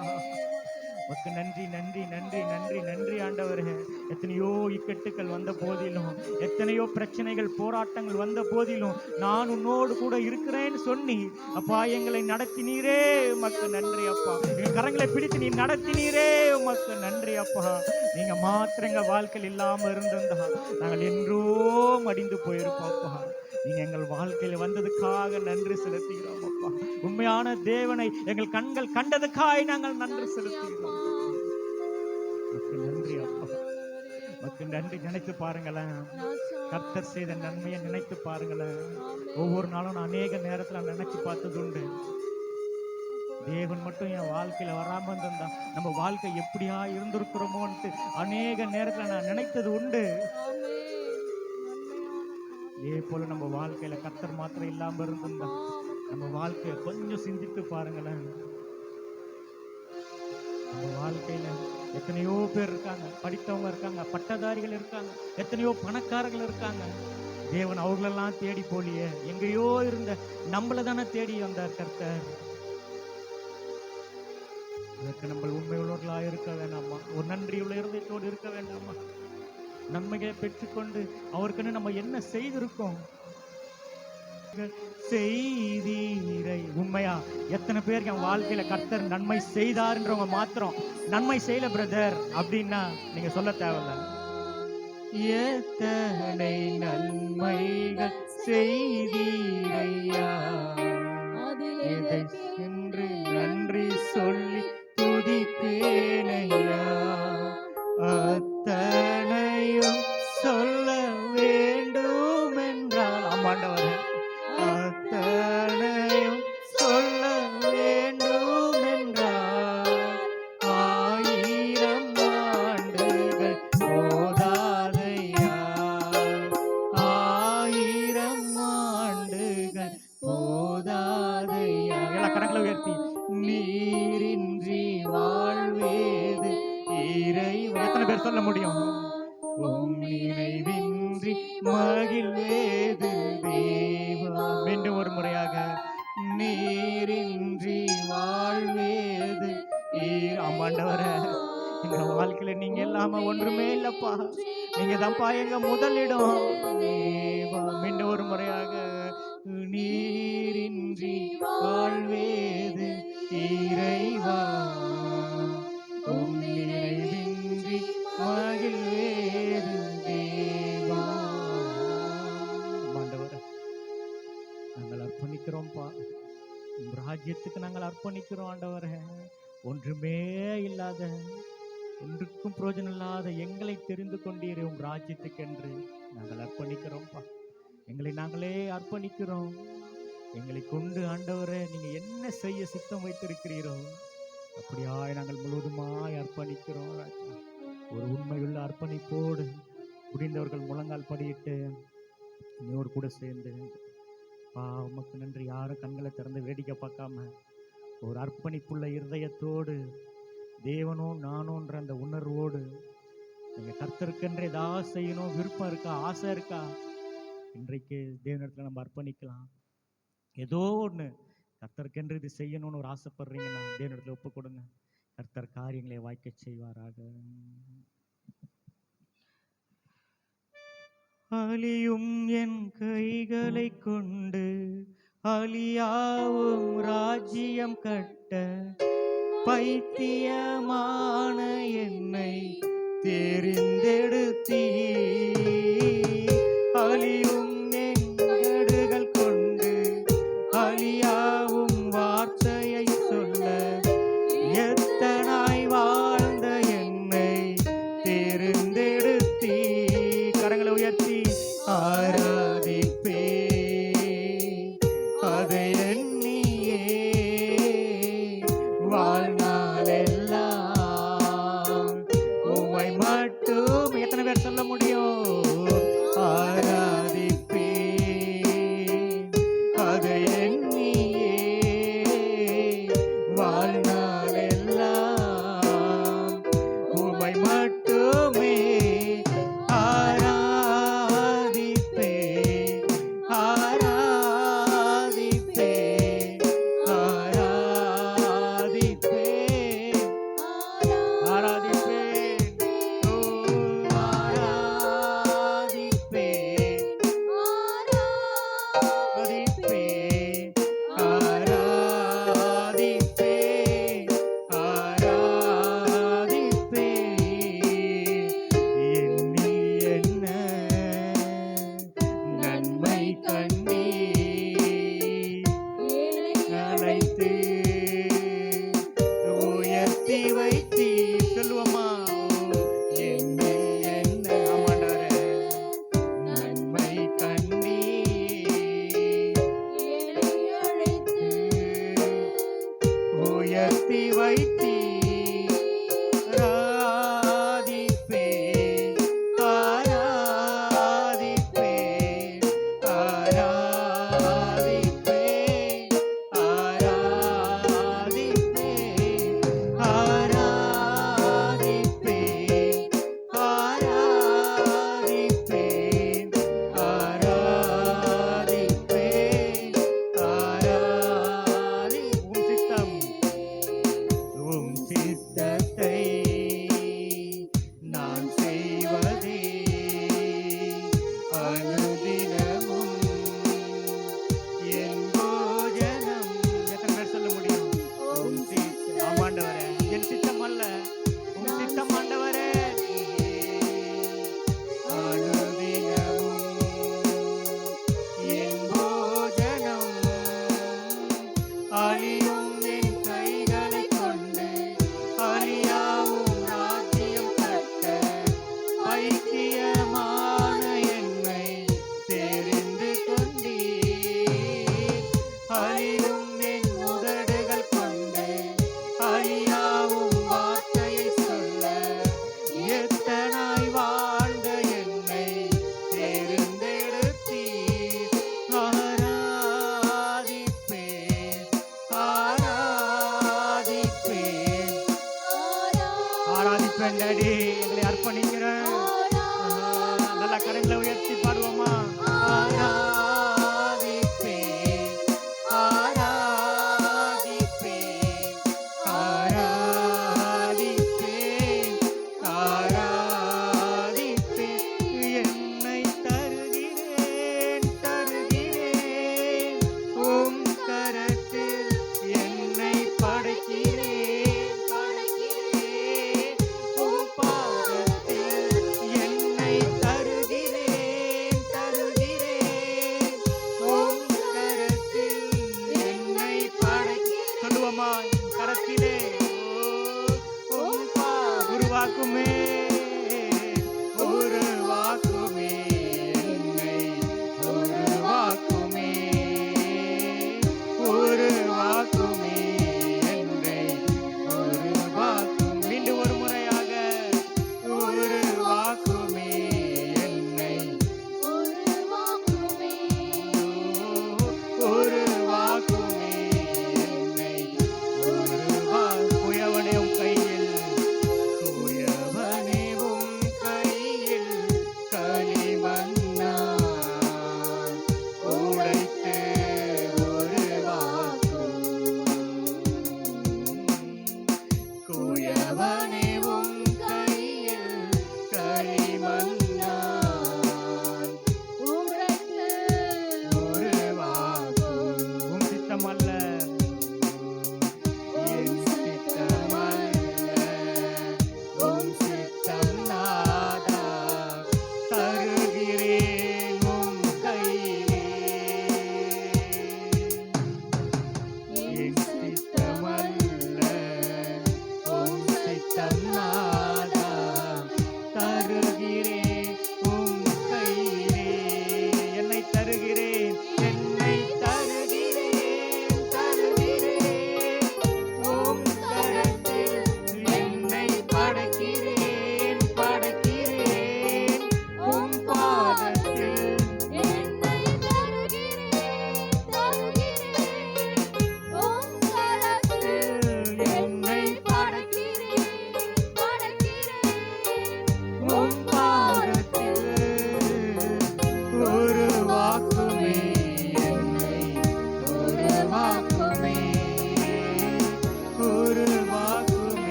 உமக்கு நன்றி நன்றி நன்றி நன்றி நன்றி ஆண்டவரே. எத்தனையோ இக்கட்டுகள் வந்த போதிலும், எத்தனையோ பிரச்சனைகள் போராட்டங்கள் வந்த போதிலும் நான் உன்னோடு கூட இருக்கிறேன்னு சொன்னி அப்பா எங்களை நடத்தினீரே, உமக்கு நன்றி அப்பா. எங்கள் கரங்களை பிடித்து நீ நடத்தினீரே, உமக்கு நன்றி அப்பா. நீங்க மாத்திரம் எங்க வாழ்க்கையில் இல்லாம இருந்திருந்தா நாங்கள் என்றோ மடிந்து போயிருப்போம்ப்பா. நீங்க எங்கள் வாழ்க்கையில வந்ததுக்காக நன்றி செலுத்துகிறோம் அப்பா. உண்மையான தேவனை எங்கள் கண்கள் கண்டதுக்காக நாங்கள் நன்றி செலுத்துகிறோம். நன்றி அப்பா, உமக்கு நன்றி. நினைத்து பாருங்களேன், கர்த்தர் செய்த நன்மையை நினைத்து பாருங்களேன். ஒவ்வொரு நாளும் நான் அநேக நேரத்தில் நினைச்சு பார்த்தது உண்டு. தேவன் மட்டும் என் வாழ்க்கையில வராம இருந்திருந்தா நம்ம வாழ்க்கை எப்படியா இருந்திருக்கிறோமோன்ட்டு அநேக நேரத்துல நான் நினைத்தது உண்டு. இதே போல நம்ம வாழ்க்கையில கர்த்தர் மாத்திரம் இல்லாம இருந்திருந்தா நம்ம வாழ்க்கைய கொஞ்சம் சிந்தித்து பாருங்களேன். நம்ம வாழ்க்கையில எத்தனையோ பேர் இருக்காங்க, படித்தவங்க இருக்காங்க, பட்டதாரிகள் இருக்காங்க, எத்தனையோ பணக்காரர்கள் இருக்காங்க. தேவன் அவங்களெல்லாம் தேடி போலியே, எங்கேயோ இருந்த நம்மள தானே தேடி வந்தார் கர்த்தர். அதற்கு நம்ம உண்மையுள்ளவர்களாக இருக்க வேண்டாமா? ஒரு நன்றியுள்ள இருதயத்தோடு இருக்க வேண்டாமா? நன்மைகளை பெற்றுக்கொண்டு அவருக்குன்னு நம்ம என்ன செய்திருக்கோம்? செய்தீரை. உண்மையா எத்தனை பேருக்கு என் வாழ்க்கையில கர்த்தர் நன்மை செய்தார்ன்றவங்க மாத்திரம் நன்மை செய்யல பிரதர் அப்படின்னா நீங்க சொல்ல தேவையில்ல. எத்தனை நன்மைகள் செய்தீரையா, எதை சென்று நன்றி சொல்லி துதிப்பேனையா, அத்தனையும் சொல்ல வேண்டும் என்றால் ஆமாண்டவர், அத்தனையும் சொல்ல வேண்டும் என்றால் 1000 ஆண்டுகள் போதாதையா, 1000 ஆண்டுகள் போதாதையா. எல்லா கணக்குல உயர்த்தி நீரின்றி வாழ்வேது இறைவா. எத்தனை பேர் சொல்ல முடியும்? உம் நினைவின்றி மகிழ்வேது தேவா. மீண்டும் ஒரு முறையாக நீரின்றி வாழ்வேது. ஆமாண்டவர, எங்க வாழ்க்கையில நீங்க இல்லாம ஒன்றுமே இல்லப்பா, நீங்க தான்ப்பா எங்க முதலிடம் தேவா. மீண்டும் ஒரு முறையாக நீரின்றி வாழ்வேது இறைவா, உம் நினைவின்றி மகிழ்வேது தேவா. ஆண்டவரே, நாங்கள் அர்ப்பணிக்கிறோம்ப்பா, உம் ராஜ்யத்துக்கு நாங்கள் அர்ப்பணிக்கிறோம் ஆண்டவரே. ஒன்றுமே இல்லாத, ஒன்றுக்கும் பிரயோஜனம் இல்லாத எங்களை தெரிந்து கொண்டீரே உம் ராஜ்யத்துக்கு என்று நாங்கள் அர்ப்பணிக்கிறோம்ப்பா. எங்களை நாங்களே அர்ப்பணிக்கிறோம். எங்களை கொண்டு ஆண்டவரே நீங்க என்ன செய்ய சித்தம் வைத்திருக்கிறீரோ அப்படியாய் நாங்கள் முழுவதுமாய் அர்ப்பணிக்கிறோம் ராஜா. ஒரு உண்மையுள்ள அர்ப்பணிப்போடு முடிந்தவர்கள் முழங்கால் படியிட்டு இன்னொரு கூட சேர்ந்து உமக்கு நன்றி. யாரும் கண்களை திறந்து வேடிக்கை பார்க்காம ஒரு அர்ப்பணிப்புள்ள இருதயத்தோடு தேவனும் நானும்ன்ற அந்த உணர்வோடு நீங்க கர்த்தருக்கென்று ஏதாவது செய்யணும் விருப்பம் இருக்கா, ஆசை இருக்கா, இன்றைக்கு தேவனிடத்துல நம்ம அர்ப்பணிக்கலாம். ஏதோ ஒண்ணு கர்த்தருக்கென்று இது செய்யணும்னு ஒரு ஆசைப்படுறீங்கன்னா தேவனிடத்துல ஒப்பு கொடுங்க. கர்த்தர் காரியங்களை வாய்க்க செய்வாராக. அழியும் என் கைகளை கொண்டு அழியாவும் ராஜ்யம் கட்ட பைத்தியமான என்னை தெரிந்தெடுத்தீ. அழியும் எங்கடுகள் கொண்டு அழியாவும் வார்த்தையை சொல்ல ஆராதிப்பே அதை எண்ணியே வாழ்நாளெல்லாம் உம்மை மட்டும் எத்தனை பேர் சொல்ல முடியும்? ஆராதிப்பே அதை எண்ணியே வாழ்நாளெல்லாம் உம்மை மட்டுமே ஆராதிப்பே ஆராதிப்பே ஆராதிப்பே ஆராதிப்பே ஓ ஆராதிப்பே ஆராதிப்பே ஆராதிப்பே ஆராதிப்பே எண்ணி என்ன நன்மை கண்டீ அழைத்து உயர்த்தி வைத்தீ சொல்லுவமா எண்ணி என்ன ஆமாண்டவரே நன்மை கண்டீ உயர்த்தி வைத்தீ ஆராதிப்பே ஆராதிப்பே ஆராதிப்பே ஆராதிப்பே ஆராதிப்பே ஆராதிப்பே ஆராதிப்பே ஆராதி உம் சித்தத்தை நான் செய்வதே அனுதினமும் என் போஜனம். எத்தனை பேர் சொல்ல முடியும்? உம் சித்தம் ஆமாண்டவரே என் சித்தம் அல்ல உம் சித்தம் ஆண்டவரே அனுதினமும் என் போஜனம் அழியும் என் கைகளை கொண்டு அழியாவும் ராஜ்யம் கட்ட ஐக்கியமான என்னை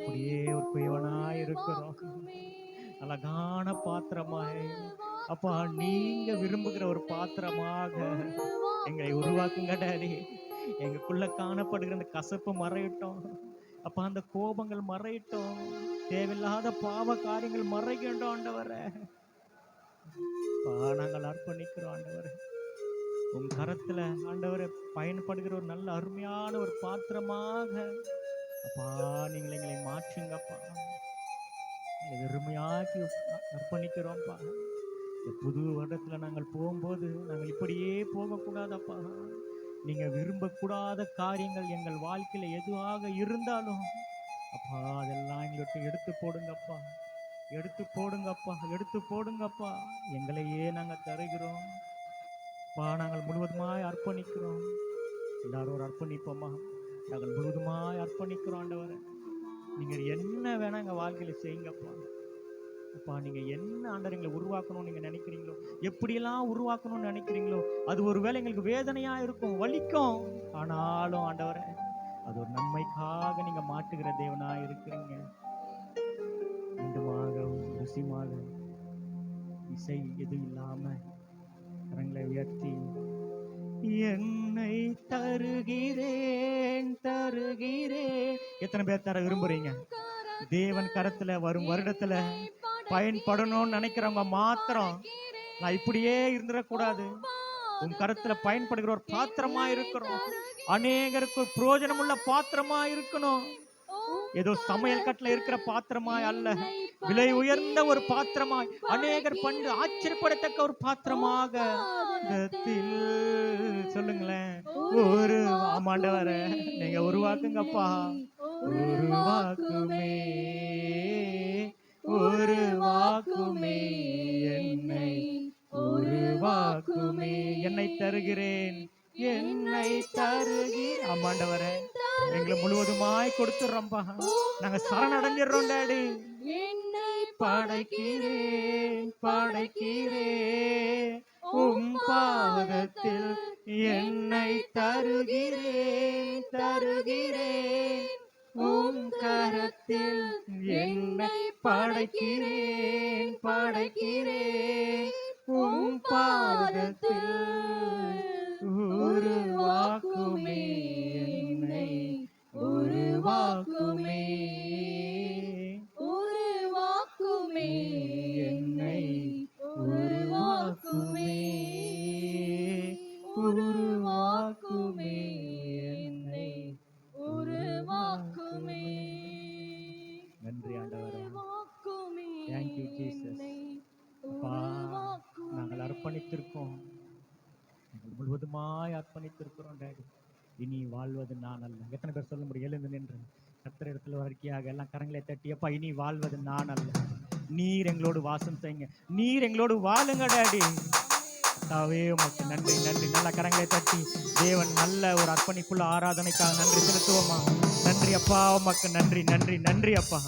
அப்படியே ஒரு குயவனாய் இருக்கிறோம். அழகான பாத்திரமாய் அப்பா நீங்க விரும்புகிற ஒரு பாத்திரமாக எங்களை உருவாக்குங்க டாடி. எங்களுக்குள்ள காணப்படுகிற அந்த கசப்பு மறையட்டும் அப்பா, அந்த கோபங்கள் மறையட்டும், தேவையில்லாத பாவ காரியங்கள் மறைக்கட்டும் ஆண்டவரே. நாங்கள் அர்ப்பணிக்கிறோம் ஆண்டவரே, உன் கரத்துல ஆண்டவரை பயன்படுகிற ஒரு நல்ல அருமையான ஒரு பாத்திரமாக அப்பா நீங்கள் எங்களை மாற்றுங்கப்பா. வெறுமையாக்கி அர்ப்பணிக்கிறோம்ப்பா. இந்த புது வருடத்துல நாங்கள் போகும்போது நாங்கள் இப்படியே போகக்கூடாதப்பா. நீங்க விரும்பக்கூடாத காரியங்கள் எங்கள் வாழ்க்கையில எதுவாக இருந்தாலும் அப்பா அதெல்லாம் எங்களுக்கு எடுத்து போடுங்கப்பா, எடுத்து போடுங்கப்பா, எடுத்து போடுங்கப்பா. எங்களையே நாங்க தருகிறோம் பா, நாங்கள் முழுவதுமாய் அர்ப்பணிக்கிறோம். எல்லாரும் ஒரு அர்ப்பணிப்போமா, நாங்கள் முழுவதுமாய் அர்ப்பணிக்கிறோம் ஆண்டவரே. நீங்க என்ன வேணா எங்க வாழ்க்கையில செய்யுங்கப்பா. அப்பா நீங்க என்ன ஆண்டவர் எங்களை உருவாக்கணும்னு நீங்க நினைக்கிறீங்களோ, எப்படியெல்லாம் உருவாக்கணும்னு நினைக்கிறீங்களோ, அது ஒருவேளை எங்களுக்கு வேதனையா இருக்கும், வலிக்கும். ஆனாலும் ஆண்டவரே அது ஒரு நன்மைக்காக நீங்க மாட்டுகிற தேவனா இருக்கிறீங்க. மீண்டுமாக ருசிமாக இசை எது இல்லாம கரங்களை உயர்த்தி என்னை தருகிறேன் தருகிறேன். எத்தனை பேர் தர விரும்புறீங்க? தேவன் கரத்துல வரும் வருடத்துல பயன்படணும்னு நினைக்கிறவங்க மாத்திரம், நான் இப்படியே இருந்துடக்கூடாது, உன் கருத்துல பயன்படுகிற ஒரு பாத்திரமா இருக்கிறோம், அநேகருக்கு ஒரு பிரயோஜனம் உள்ள பாத்திரமா இருக்கணும். ஏதோ சமையல் கட்டுல இருக்கிற பாத்திரமாய் அல்ல, விலை உயர்ந்த ஒரு பாத்திரமாய், அநேகர் பண்டு ஆச்சரியப்படத்தக்க ஒரு பாத்திரமாக சொல்லுங்களேன். ஒரு ஆமாண்டவர நீங்க உருவாக்குங்கப்பா, உருவாக்குமே உருவாக்குமே என்னை உருவாக்குமே. என்னை தருகிறேன் என்னை தருகிறேன். ஆமாண்டவர எங்களை முழுவதுமாய் கொடுத்துடுறோம்பா, நாங்க சரணடைஞ்சிடறோம் டாடி. என்னை படைக்கிறேன் படைக்கிறேன் உம் பாதத்தில், என்னை தருகிறேன் தருகிறேன் உம் கரத்தில், என்னை படைக்கிறேன் படைக்கிறேன் உம் பாதத்தில், உருவாக்குமே என்னை உருவாக்குமே உருவாக்குமே என்னை உருவாக்குமே உருவாக்குமே என்னை உருவாக்குமே. நன்றி ஆண்டவரே, தேங்க் யூ ஜீசஸ். அப்பா நாங்கள் அர்ப்பணித்திருக்கோம், முழுவதுமாய் அர்ப்பணித்திருக்கிறோம் டாடி. இனி வாழ்வது நான் அல்ல. எத்தனை பேர் சொல்ல முடியும்? எழுந்து நின்று கர்த்தர் இடத்துல அறிக்கையாக எல்லாம் கரங்களை தட்டியப்பா, இனி வாழ்வது நான் அல்ல, நீர் எங்களோடு வாசம் செய்யுங்க, நீர் எங்களோடு வாழுங்க டாடி. தாவே உமக்கு நன்றி நன்றி. நல்ல கரங்களை தட்டி தேவன் நல்ல ஒரு அர்ப்பணிப்புள்ள ஆராதனைக்காக நன்றி செலுத்துவோமா. நன்றி அப்பா, உமக்கு நன்றி நன்றி நன்றி அப்பா.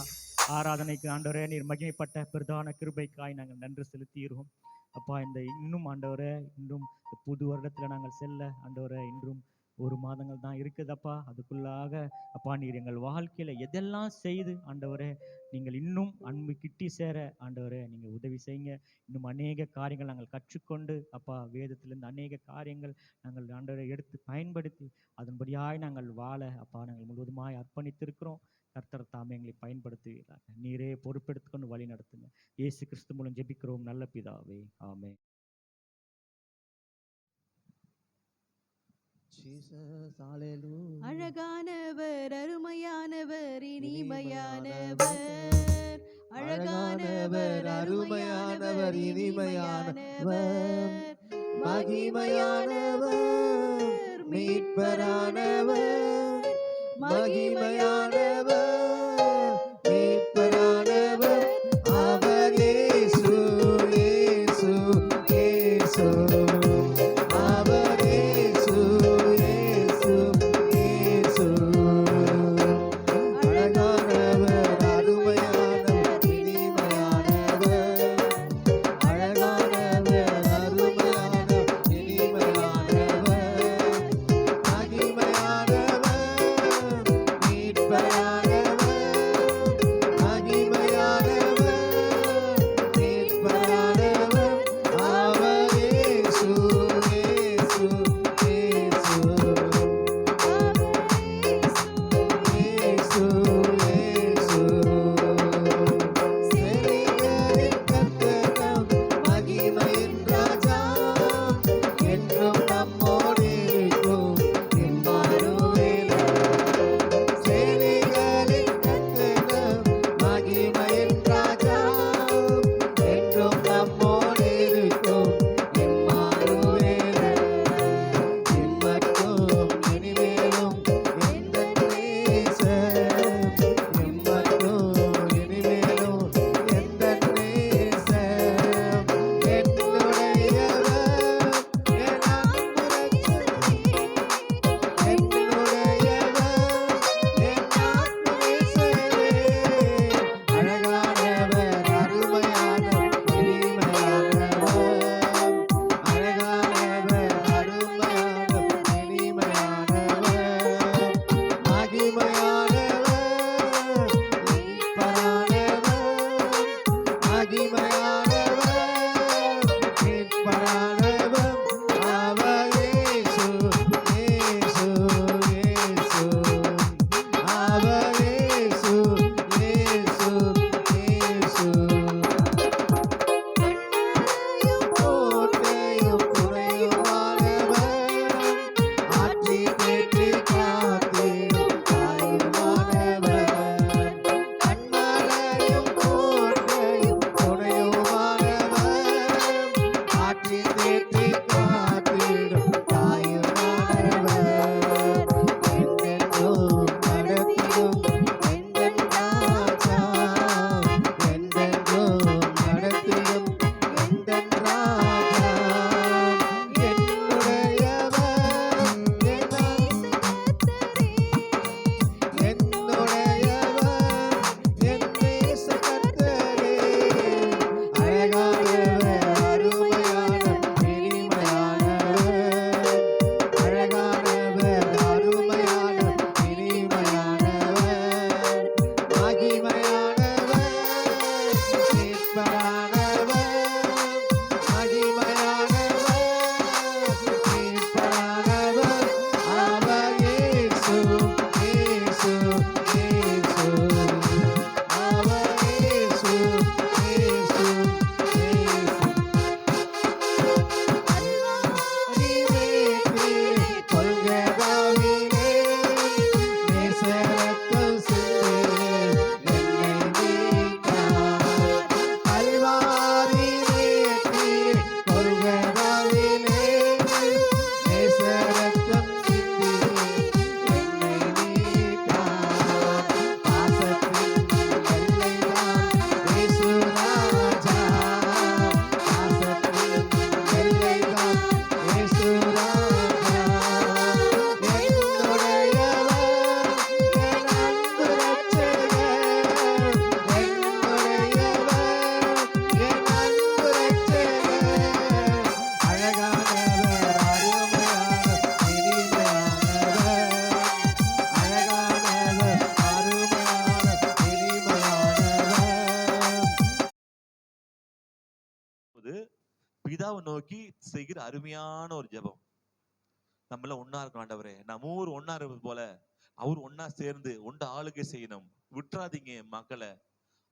ஆராதனைக்கு ஆண்டவரே நீர் மகிமைப்பட்ட பிரதான கிருபைக்காய் நாங்கள் நன்றி செலுத்திடுவோம் அப்பா. இந்த இன்னும் ஆண்டவரே, இன்னும் புது வருடத்துல நாங்கள் செல்ல ஆண்டவரே இன்றும் ஒரு மாதங்கள் தான் இருக்குதப்பா. அதுக்குள்ளாக அப்பா நீர் எங்கள் வாழ்க்கையில எதெல்லாம் செய்து ஆண்டவரே நீங்கள் இன்னும் அன்பு கிட்டி சேர ஆண்டவரே நீங்கள் உதவி செய்யுங்க. இன்னும் அநேக காரியங்கள் நாங்கள் கற்றுக்கொண்டு அப்பா, வேதத்திலிருந்து அநேக காரியங்கள் நாங்கள் ஆண்டவரை எடுத்து பயன்படுத்தி அதன்படியாய் நாங்கள் வாழ அப்பா நாங்கள் முழுவதுமாய் அர்ப்பணித்திருக்கிறோம். கர்த்தர் தாமே எங்களை பயன்படுத்துவீராக. நீரே பொறுப்பெடுத்துக்கொண்டு வழி நடத்துங்க. இயேசு கிறிஸ்து மூலம் ஜெபிக்கிறோம் நல்ல பிதாவே, ஆமென். அழகானவர் அருமையானவர் இனிமையானவர், அழகானவர் அருமையானவர் இனிமையானவர், மகிமையானவர் மீட்பரானவர், மகிமையானவர் மீட்பரானவர், அவர் இயேசு இயேசு இயேசு. Bye. பிதாவை நோக்கி செய்கிற அருமையான ஒரு ஜெபம். நம்மள ஒன்னா இருக்கணும் ஆண்டவரே, நம்ம ஊர் ஒன்னா இருப்பது போல அவர் ஒன்னா சேர்ந்து ஒன்று ஆளுகை செய்யணும். விட்டுறாதீங்க மக்களை.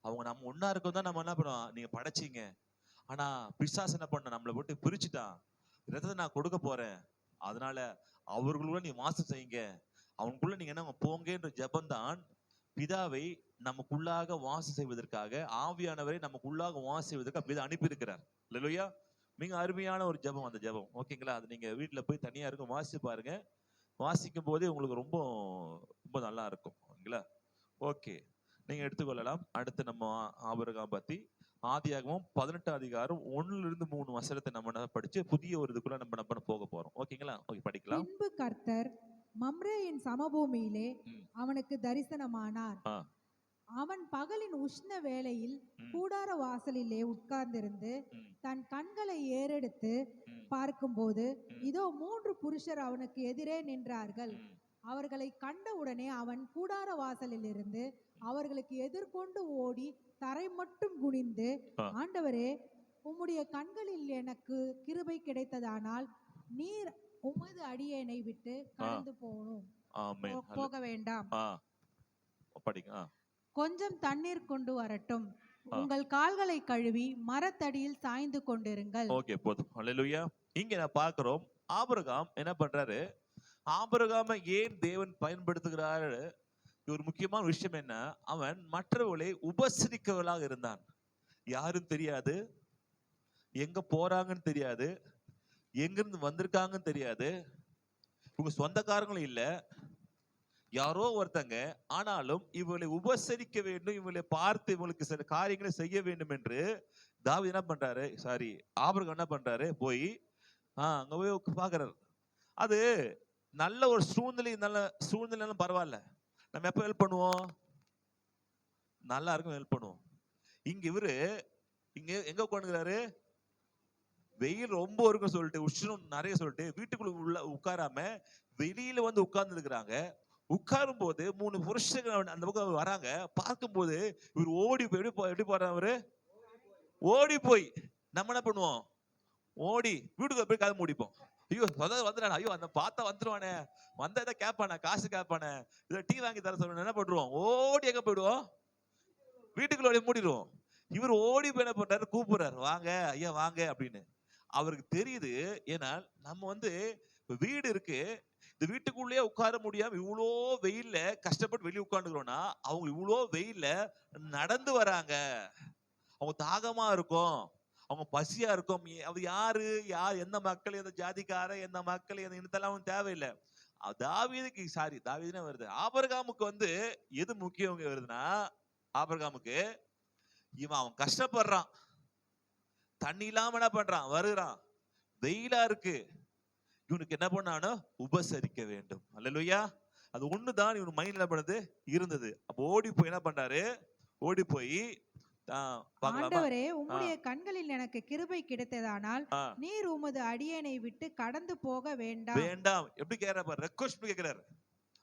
அவங்க நம்ம ஒன்னா இருக்கும் தான் நம்ம என்ன பண்ணுவோம், நீங்க படைச்சீங்க. ஆனா பிசாசு என்ன பண்ண, நம்மளை விட்டு பிரிச்சுட்டான். ரத்தத்தை நான் கொடுக்க போறேன், அதனால அவர்களுக்குள்ள நீ வாசம் செய்யுங்க, அவனுக்குள்ள நீங்க என்ன போங்கன்ற ஜெபம் தான் பிதாவை நமக்குள்ளாக வாசம் செய்வதற்காக, ஆவியானவரை நமக்குள்ளாக வாசம் செய்வதற்கு அப்படிதான் அனுப்பி இருக்கிறார். இல்லையா? மிக அருமையான ஒரு ஜெபம் அந்த ஜெபம். ஓகேங்களா? அது நீங்க வீட்டுல போய் தனியா இருக்கும் வாசிச்சு பாருங்க. வாசிக்கும் போதே உங்களுக்கு ரொம்ப ரொம்ப நல்லா இருக்கும். ஓகேங்களா? ஓகே, நீங்க எடுத்துக்கொள்ளலாம். அடுத்து நம்ம ஆபிரகாம் பத்தி ஆதியாகமம் 18 அதிகாரம் 1-3 வசனத்தை நம்ம படிச்சு புதிய ஒரு இதுக்குள்ள நம்ம போக போறோம். ஓகேங்களா? ஓகே, படிக்கலாம். பின்பு கர்த்தர் மம்ரேயின் சமபூமியிலே அவனுக்கு தரிசனமானார். அவன் பகலின் உஷ்ண வேளையில் கூடார வாசலிலே உட்கார்ந்திருந்து தன் கண்களை ஏறெடுத்து பார்க்கும்போது இதோ 3 புருஷர் அவனுக்கு எதிரே நின்றார்கள். அவர்களை கண்டவுடனே அவன் கூடார வாசலில் இருந்து அவர்களுக்கு எதிர்கொண்டு ஓடி தரை மட்டும் குனிந்து, ஆண்டவரே, உம்முடைய கண்களில் எனக்கு கிருபை கிடைத்ததானால் நீர் உமது அடியேனை விட்டு கடந்து போக வேண்டாம். கொஞ்சம் தண்ணீர் கொண்டு வரட்டும், உங்கள் கால்களை கழுவி மரத்தடியில் சாய்ந்து கொண்டிருங்கள். ஓகே, போதும். அல்லேலூயா. இங்க நான் பார்க்கிறோம், ஆபிரகாம் என்ன பண்றாரு, ஆபிரகாமை ஏன் தேவன் பயன்படுத்துகிறாரு, ஒரு முக்கியமான விஷயம் என்ன, அவன் மற்றவர்களை உபசரிக்கவளாக இருந்தான். யாரும் தெரியாது, எங்க போறாங்கன்னு தெரியாது, எங்கிருந்து வந்திருக்காங்கன்னு தெரியாது, இவங்க சொந்தக்காரங்களும் இல்ல, யாரோ ஒருத்தங்க. ஆனாலும் இவளை உபசரிக்க வேண்டும், இவளை பார்த்து இவங்களுக்கு சில காரியங்களை செய்ய வேண்டும் என்று தாவீது என்ன பண்றாரு, ஆபிரகாம் என்ன பண்றாரு, போய் அங்க போய் பாக்குறாரு. அது நல்ல ஒரு சூழ்நிலை, நல்ல சூழ்நிலை பரவாயில்ல, நம்ம எப்ப ஹெல்ப் பண்ணுவோம், நல்லா இருக்கும் ஹெல்ப் பண்ணுவோம். இங்க இவரு இங்க எங்க உட்காந்துக்கிறாரு, வெயில் ரொம்ப இருக்கும் சொல்லிட்டு, உஷ்ணம் நிறைய சொல்லிட்டு வீட்டுக்குள்ள உள்ள உட்காராம வெளியில வந்து உட்கார்ந்து இருக்கிறாங்க. உட்காரும் போது 3 புருஷர்கள் அந்த பக்கம் வராங்க. பார்க்கும் போது இவர் ஓடி போய் எப்படி போறாரு, அவரு ஓடி போய் நம்ம என்ன பண்ணுவோம், ஓடி வீட்டுக்கு போய் காது மூடிப்போம். ஐயோ வந்துடானா, ஐயோ அந்த பார்த்தா வந்துருவானே, வந்தா கேட்பானே, காசு கேட்பானே, இதை டீ வாங்கி தர சொல்ல என்ன பண்ணுவோம், ஓடி எங்க போயிடுவோம், வீட்டுக்குள்ள ஓடி மூடிடுவோம். இவர் ஓடி போய் என்ன பண்றாரு, கூப்பிடுறாரு, வாங்க ஐயா வாங்க அப்படின்னு. அவருக்கு தெரியுது, ஏன்னா நம்ம வீடு இருக்கு, இந்த வீட்டுக்குள்ளேயே உட்கார முடியாம இவ்வளோ வெயில்ல கஷ்டப்பட்டு வெளியே உட்காந்துக்கிறோம்னா, அவங்க இவ்வளோ வெயில்ல நடந்து வராங்க, அவங்க தாகமா இருக்கும், அவங்க பசியா இருக்கும். அது யாரு, எந்த மக்கள், எந்த ஜாதிக்கார, எந்த மக்கள், எந்த இனத்தெல்லாம் தேவையில்லை. தாவீதுக்கு தாவீதுனே வருது. ஆபிரகாமுக்கு எது முக்கியம் வருதுன்னா, ஆபிரகாமுக்கு அவன் கஷ்டப்படுறான், தண்ணி இல்லாம என்ன பண்றான், வருகிறான், வெயிலா இருக்கு, இவனுக்கு என்ன பண்ணானோ உபசரிக்க வேண்டும். அல்லேலூயா. அது ஒண்ணுதான் இவன் மைண்ட்ல பண்ணது இருந்தது. அப்ப ஓடி போய் என்ன பண்றாரு, ஓடி போய் ஆண்டவரே, உம்முடைய கண்களில் எனக்கு கிருபை கிடைத்ததானால் நீர் உமது அடியேனை விட்டு கடந்து போக வேண்டாம். வேண்டாம் எப்படி கேக்குறாரு, ரெக்வெஸ்ட் கேக்குறாரு.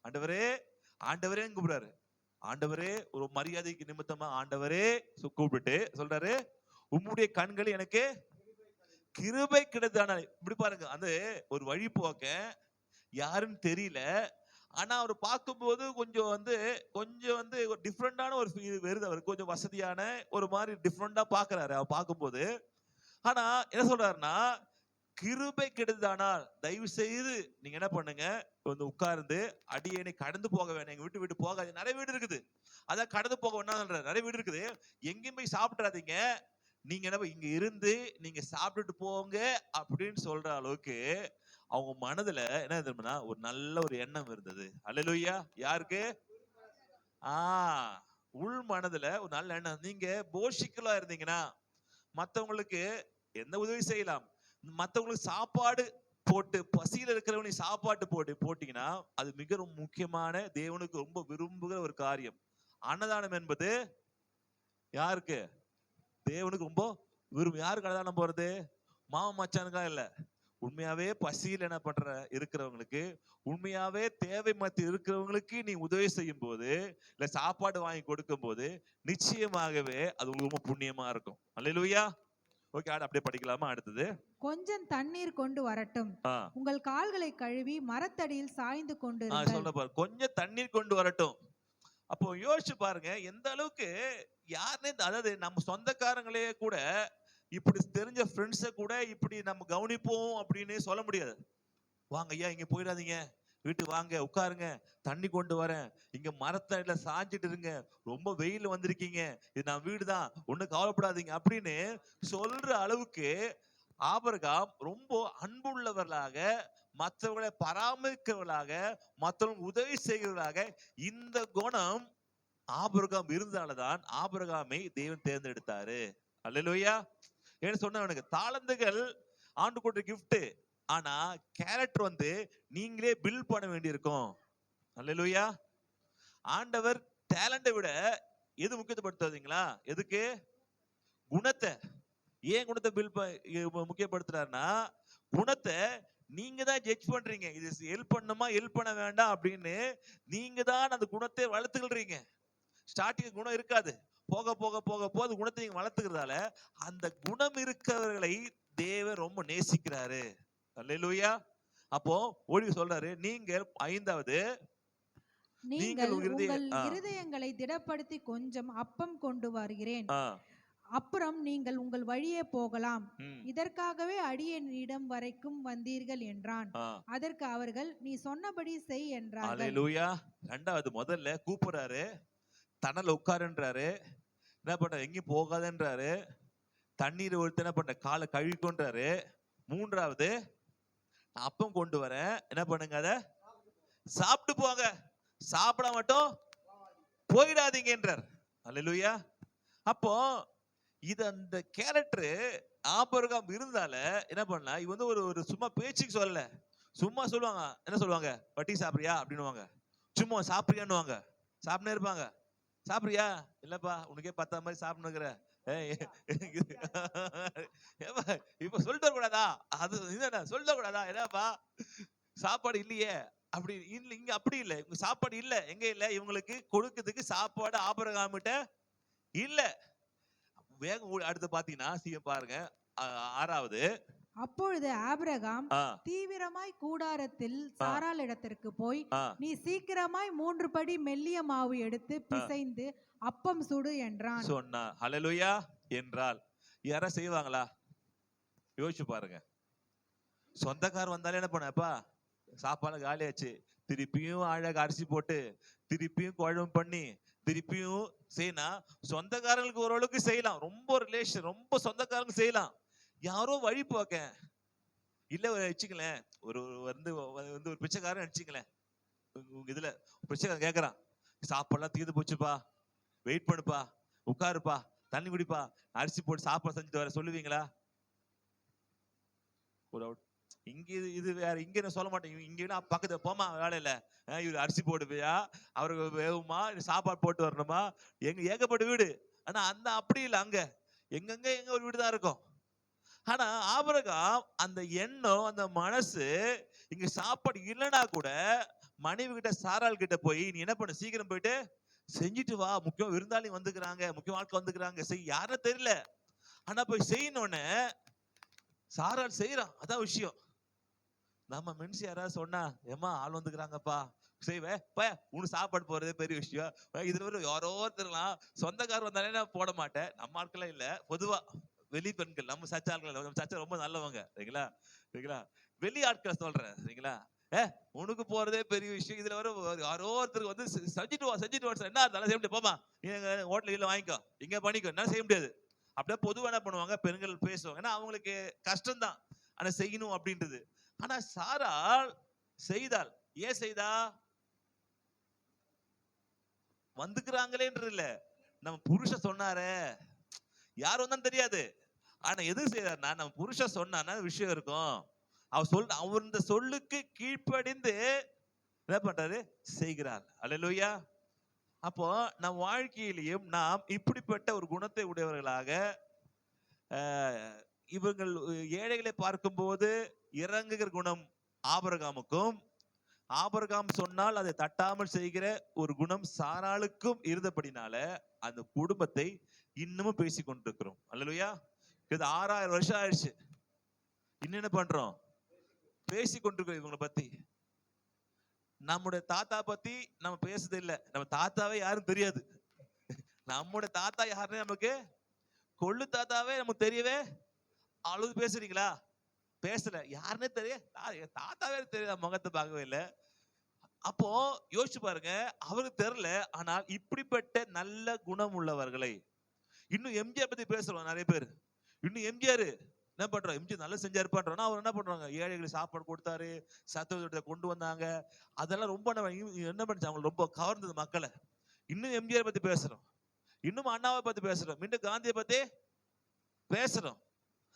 ஆண்டவரே ஆண்டவரே கூப்பிடுறாரு. ஆண்டவரே ஒரு மரியாதைக்கு நிமித்தமா ஆண்டவரே கூப்பிட்டு சொல்றாரு, உம்முடைய கண்களில் எனக்கு கிருபை கிடைத்ததானால். இப்படி பாருங்க, ஒரு வழி போக்க யாருன்னு தெரியல, ஆனா அவர் பார்க்கும்போது கொஞ்சம் ஒரு டிஃப்ரெண்டான ஒரு ஃபீல் வருது அவருக்கு, கொஞ்சம் வசதியான ஒரு மாதிரி டிஃப்ரெண்டா பாக்குறாரு அவர் பார்க்கும்போது. ஆனா என்ன சொல்றாருன்னா, கிருபை கிடைத்ததானால் தயவு செய்து நீங்க என்ன பண்ணுங்க, உட்கார்ந்து அடியேனை கடந்து போக வேண்டாம், எங்க விட்டு போகாது, நிறைய வீடு இருக்குது, அதான் கடந்து போக வேண்டாம், நிறைய வீடு இருக்குது, எங்கேயும் போய் சாப்பிட்றாதீங்க, நீங்க என்ன இங்க இருந்து நீங்க சாப்பிட்டுட்டு போங்க அப்படின்னு சொல்ற அளவுக்கு அவங்க மனதுல என்ன தெரியுமா, ஒரு நல்ல ஒரு எண்ணம் இருந்தது. அல்லேலூயா. யாருக்கு? உள் மனதுல ஒரு நல்ல எண்ணம். நீங்க போஷிக்கலா இருந்தீங்கன்னா மத்தவங்களுக்கு எந்த உதவி செய்யலாம், மத்தவங்களுக்கு சாப்பாடு போட்டு, பசியில இருக்கிறவங்க சாப்பாட்டு போட்டீங்கன்னா அது மிக முக்கியமான, தேவனுக்கு ரொம்ப விரும்புகிற ஒரு காரியம். அன்னதானம் என்பது யாருக்கு, தேவனுக்கு ரொம்ப விரும்பும். யாருக்கு அன்னதானம் போறது, மாம மச்சானுக்கா இல்ல, உண்மையாவே பசியில் என்ன பண்ற இருக்கிறவங்களுக்கு, உண்மையாவே தேவை மத்தி இருக்கிறவங்களுக்கு நீ உதவி செய்யும் போது, இல்ல சாப்பாடு வாங்கி கொடுக்கும் போது நிச்சயமாகவே அது ரொம்ப புண்ணியமா இருக்கும். அல்லேலூயா. ஓகே, அப்படியே படிக்கலாமா? அடுத்தது. கொஞ்சம் தண்ணீர் கொண்டு வரட்டும், ஆ உங்கள் கால்களை கழுவி மரத்தடியில் சாய்ந்து கொண்டிருங்கள். சொல்ல பாரு, கொஞ்சம் தண்ணீர் கொண்டு வரட்டும். அப்போ யோசிச்சு பாருங்க, எந்த அளவுக்கு யாருன்னே அதாவது நம்ம சொந்தக்காரங்களே கூட இப்படி தெரிஞ்ச ஃப்ரெண்ட்ஸை கூட இப்படி நம்ம கவனிப்போம் அப்படின்னு சொல்ல முடியாது. வாங்க ஐயா, இங்க போயிடாதீங்க, வீட்டுக்கு வாங்க, உட்காருங்க, தண்ணி கொண்டு வரேன், இங்க மரத்தடியில சாஞ்சிட்டு இருங்க, ரொம்ப வெயில் வந்திருக்கீங்க, இது நான் வீடு தான், ஒன்னும் கவலைப்படாதீங்க அப்படின்னு சொல்ற அளவுக்கு ஆபிரகாம் ரொம்ப அன்புள்ளவர்களாக, மற்றவர்களை பராமரிக்கிறவர்களாக, மற்றவங்களுக்கு உதவி செய்கிறவர்களாக இந்த குணம் ஆபிரகாம் இருந்தால்தான் ஆபிரகாமை தேவன் தேர்ந்தெடுத்தாரு. அல்லேலூயா. ஏன்னு சொன்ன, அவனுக்கு தாளந்துகள் ஆண்டு கொண்ட கிஃப்ட், ஆனா கேரக்டர் வந்து நீங்களே பில்ட் பண்ண வேண்டியிருக்கும். அல்லேலூயா. ஆண்டவர் டேலண்டை விட எது முக்கியப்படுத்தாதீங்களா? எதுக்கு? குணத்தை. ஏன் குணத்தை முக்கியப்படுத்துறாருன்னா, குணத்தை நீங்க தான் ஜட்ஜ் பண்றீங்க. இது ஹெல்ப் பண்ணுமா ஹெல்ப் பண்ண வேண்டாம் அப்படின்னு நீங்க தான் அந்த குணத்தை வளர்த்துக்கிறீங்க. ஸ்டார்டிங் குணம் இருக்காது, போக போக போக போக அந்த குணத்தை நீங்க வளர்த்துக்கிறதால அந்த குணம் இருக்கிறவர்களை தேவன் ரொம்ப நேசிக்கிறாரு. அல்லேலூயா. அப்போ ஒழுங்கு சொல்றாரு, நீங்கள் 5வது, நீங்கள் உங்கள் இருதயங்களை திடப்படுத்தி கொஞ்சம் அப்பம் கொண்டு வருகிறேன், அப்புறம் நீங்கள் உங்கள் வழியே போகலாம், இதற்காகவே அடியேனிடம் வரைக்கும் வந்தீர்கள் என்றான். அதற்கு அவர்கள், நீ சொன்னபடி செய் என்றார்கள். அல்லேலூயா. 2வது, முதல்ல கூப்பிடுறாரு, தணல உட்காருன்றாரு, என்ன பண்ற, எங்கேயும் போகாதன்றாரு, தண்ணீர் ஒருத்தர் என்ன பண்ற, காலை கழுவிக்கொன்றாரு. 3வது, அப்பம் கொண்டு வரேன், என்ன பண்ணுங்க, அத சாப்பிட்டு போங்க, சாப்பிட மட்டும் போயிடாதீங்கன்றார். அல்லேலூயா. அப்போ இது அந்த கேரக்டர் ஆபிரகாம் இருந்தால என்ன பண்ணா, இது வந்து ஒரு சும்மா பேச்சுக்கு சொல்லல. சும்மா சொல்லுவாங்க, என்ன சொல்லுவாங்க, வட்டி சாப்பிடுறியா அப்படின்னுவாங்க, சும்மா சாப்பிடுறியான்னுவாங்க, சாப்பிட்டே இருப்பாங்க. சாப்பிடுறியா? இல்லப்பா, உனக்கே பத்தா மாதிரி சாப்பிடுங்கிற, இப்ப சொல்லிட்டு கூடாதா? அது சொல்லிட்டு கூடாதா? என்னப்பா சாப்பாடு இல்லையே அப்படி இல்ல, இங்க அப்படி இல்ல, இவங்க சாப்பாடு இல்ல, எங்க இல்ல, இவங்களுக்கு கொடுக்கிறதுக்கு சாப்பாடு ஆபிரகாமிட்ட இல்ல. வேகம் அடுத்து பாத்தீங்கன்னா பாருங்க, 6வது, அப்பொழுது ஆபிரகாம் தீவிரமாய் கூடாரத்தில் சாராள் இடத்திற்கு போய், நீ சீக்கிரமாய் 3 படி மெல்லிய மாவு எடுத்து பிசைந்து அப்பம் சுடு என்றான். சொன்னா. ஹல்லேலூயா. என்றால் யாரா செய்வாங்களா? யோசிச்சு பாருங்க. சொந்தக்கார் வந்தாலே என்ன பண்ணப்பா, சாப்பாடு காலியாச்சு, திருப்பியும் அழகாக அரிசி போட்டு, திருப்பியும் குழம்பு பண்ணி, திருப்பியும் செய்யணும். சொந்தக்காரங்களுக்கு ஓரளவுக்கு செய்யலாம், ரொம்ப ரிலேஷன், ரொம்ப சொந்தக்காரங்க செய்யலாம். யாரோ வழி போக்க இல்ல வச்சுங்களேன், ஒரு ஒரு பிச்சைக்காரன் வச்சுங்களேன், இதுல பிச்சைக்காரன் கேட்கறான், சாப்பாடுலாம் தீர்ந்து போச்சுப்பா, வெயிட் பண்ணுப்பா, உட்காருப்பா, தண்ணி குடிப்பா, அரிசி போட்டு சாப்பாடு செஞ்சுட்டு வர சொல்லுவீங்களா? இங்க இது வேற, இங்க என்ன சொல்ல மாட்டேன், இங்க பக்கத்துல போமா வேலையில, இவரு அரிசி போடுவியா, அவருக்கு வேவுமா, சாப்பாடு போட்டு வரணுமா, எங்க ஏகப்பட்ட வீடு. ஆனா அந்த அப்படி இல்லை, அங்க எங்க ஒரு வீடு தான் இருக்கும். ஆனா ஆபிரகாம் அந்த எண்ணம், அந்த மனசு, இங்க சாப்பாடு இல்லைன்னா கூட மனைவி கிட்ட, சாராள் கிட்ட போய், நீ என்ன பண்ண, சீக்கிரம் போயிட்டு செஞ்சுட்டு வா, முக்கியம் விருந்தாளி வந்துக்கிறாங்க, முக்கிய ஆட்கள் வந்துக்கிறாங்க, செய், யாரும் தெரியல, ஆனா போய் செய்யணும்னு சாராள் செய்யறான். அதான் விஷயம். நம்ம மென்ஸ் யாராவது சொன்னா, ஏமா ஆள் வந்துக்கிறாங்கப்பா, செய்வேன், உனக்கு சாப்பாடு போறதே பெரிய விஷயம். இதுல ஒரு யாரோ ஒருத்தர்லாம் சொந்தக்காரர் வந்தாலே நான் போட மாட்டேன். நம்ம ஆட்கள்லாம் இல்ல, பொதுவா வெளி பெண்கள், நம்ம சச்ச ஆட்கள், நம்ம சச்ச ரொம்ப நல்லவங்க, சரிங்களா, சரிங்களா, வெளி ஆட்களை சொல்றேன், சரிங்களா. உனக்கு போறதே பெரிய விஷயம், இதுல வர யாரோ ஒருத்தருக்கு வந்து செஞ்சுட்டு வா என்ன இருந்தாலும் செய்ய முடியாது, போமா நீங்க ஹோட்டல் இல்ல வாங்கிக்கோ, இங்க பண்ணிக்கோ, என்ன செய்ய முடியாது. அப்படியே பொதுவா என்ன பண்ணுவாங்க, பெண்கள் பேசுவாங்க, ஏன்னா அவங்களுக்கு கஷ்டம்தான் ஆனா செய்யணும் அப்படின்றது. ஆனா சாராள் செய்தாள். ஏன் செய்தா? வந்துக்கிறாங்களேன்றது இல்ல, நம்ம புருஷன் சொன்னாரே, யார் வந்தான்னு தெரியாது, ஆனா எது செய்தார்னா, நம்ம புருஷன் சொன்னா விஷயம் இருக்கும், அவர் இந்த சொல்லுக்கு கீழ்ப்படிந்து என்ன பண்றாரு, செய்கிறார். அல்லேலூயா. அப்போ நம் வாழ்க்கையிலையும் நாம் இப்படிப்பட்ட ஒரு குணத்தை உடையவர்களாக, இவர்கள் ஏழைகளை பார்க்கும்போது இறங்குகிற குணம் ஆபிரகாமுக்கும், ஆபிரகாம் சொன்னால் அதை தட்டாமல் செய்கிற ஒரு குணம் சாராளுக்கும் இருந்தபடினால அந்த குடும்பத்தை இன்னமும் பேசி கொண்டிருக்கிறோம். அல்லேலூயா. இது 6000 வருஷம் ஆயிடுச்சு. இன்னும் என்ன பண்றோம்? பேசி கொண்டிருக்கோம் இவங்களை பத்தி. நம்முடைய தாத்தா பத்தி நம்ம பேசுறது இல்ல. நம்ம தாத்தாவே யாரும் தெரியாது. நம்முடைய தாத்தா யாருன்னு நமக்கு, கொள்ளு தாத்தாவே நமக்கு தெரியவே அழுது பேசுறீங்களா? பேசல. யாருன்னே தாத்தாவே தெரியல, முகத்தை பார்க்கவே இல்லை. அப்போ யோசிச்சு பாருங்க, அவருக்கு தெரியல. ஆனால் இப்படிப்பட்ட நல்ல குணம் உள்ளவர்களை, இன்னும் எம்ஜிஆர் பத்தி பேசுறோம் நிறைய பேர். இன்னும் எம்ஜிஆர் என்ன பண்றோம்? எம்ஜிஆர் நல்லா செஞ்சாரு பண்றோம். அவர் என்ன பண்றாங்க? ஏழைகளுக்கு சாப்பாடு கொடுத்தாரு, சத்துவத்தை கொண்டு வந்தாங்க. அதெல்லாம் ரொம்ப என்ன பண்ணுச்சு? அவங்க ரொம்ப கவர்ந்தது மக்களை. இன்னும் எம்ஜிஆர் பத்தி பேசுறோம், இன்னும் அண்ணாவை பத்தி பேசுறோம், இன்னும் காந்தியை பத்தி பேசுறோம்.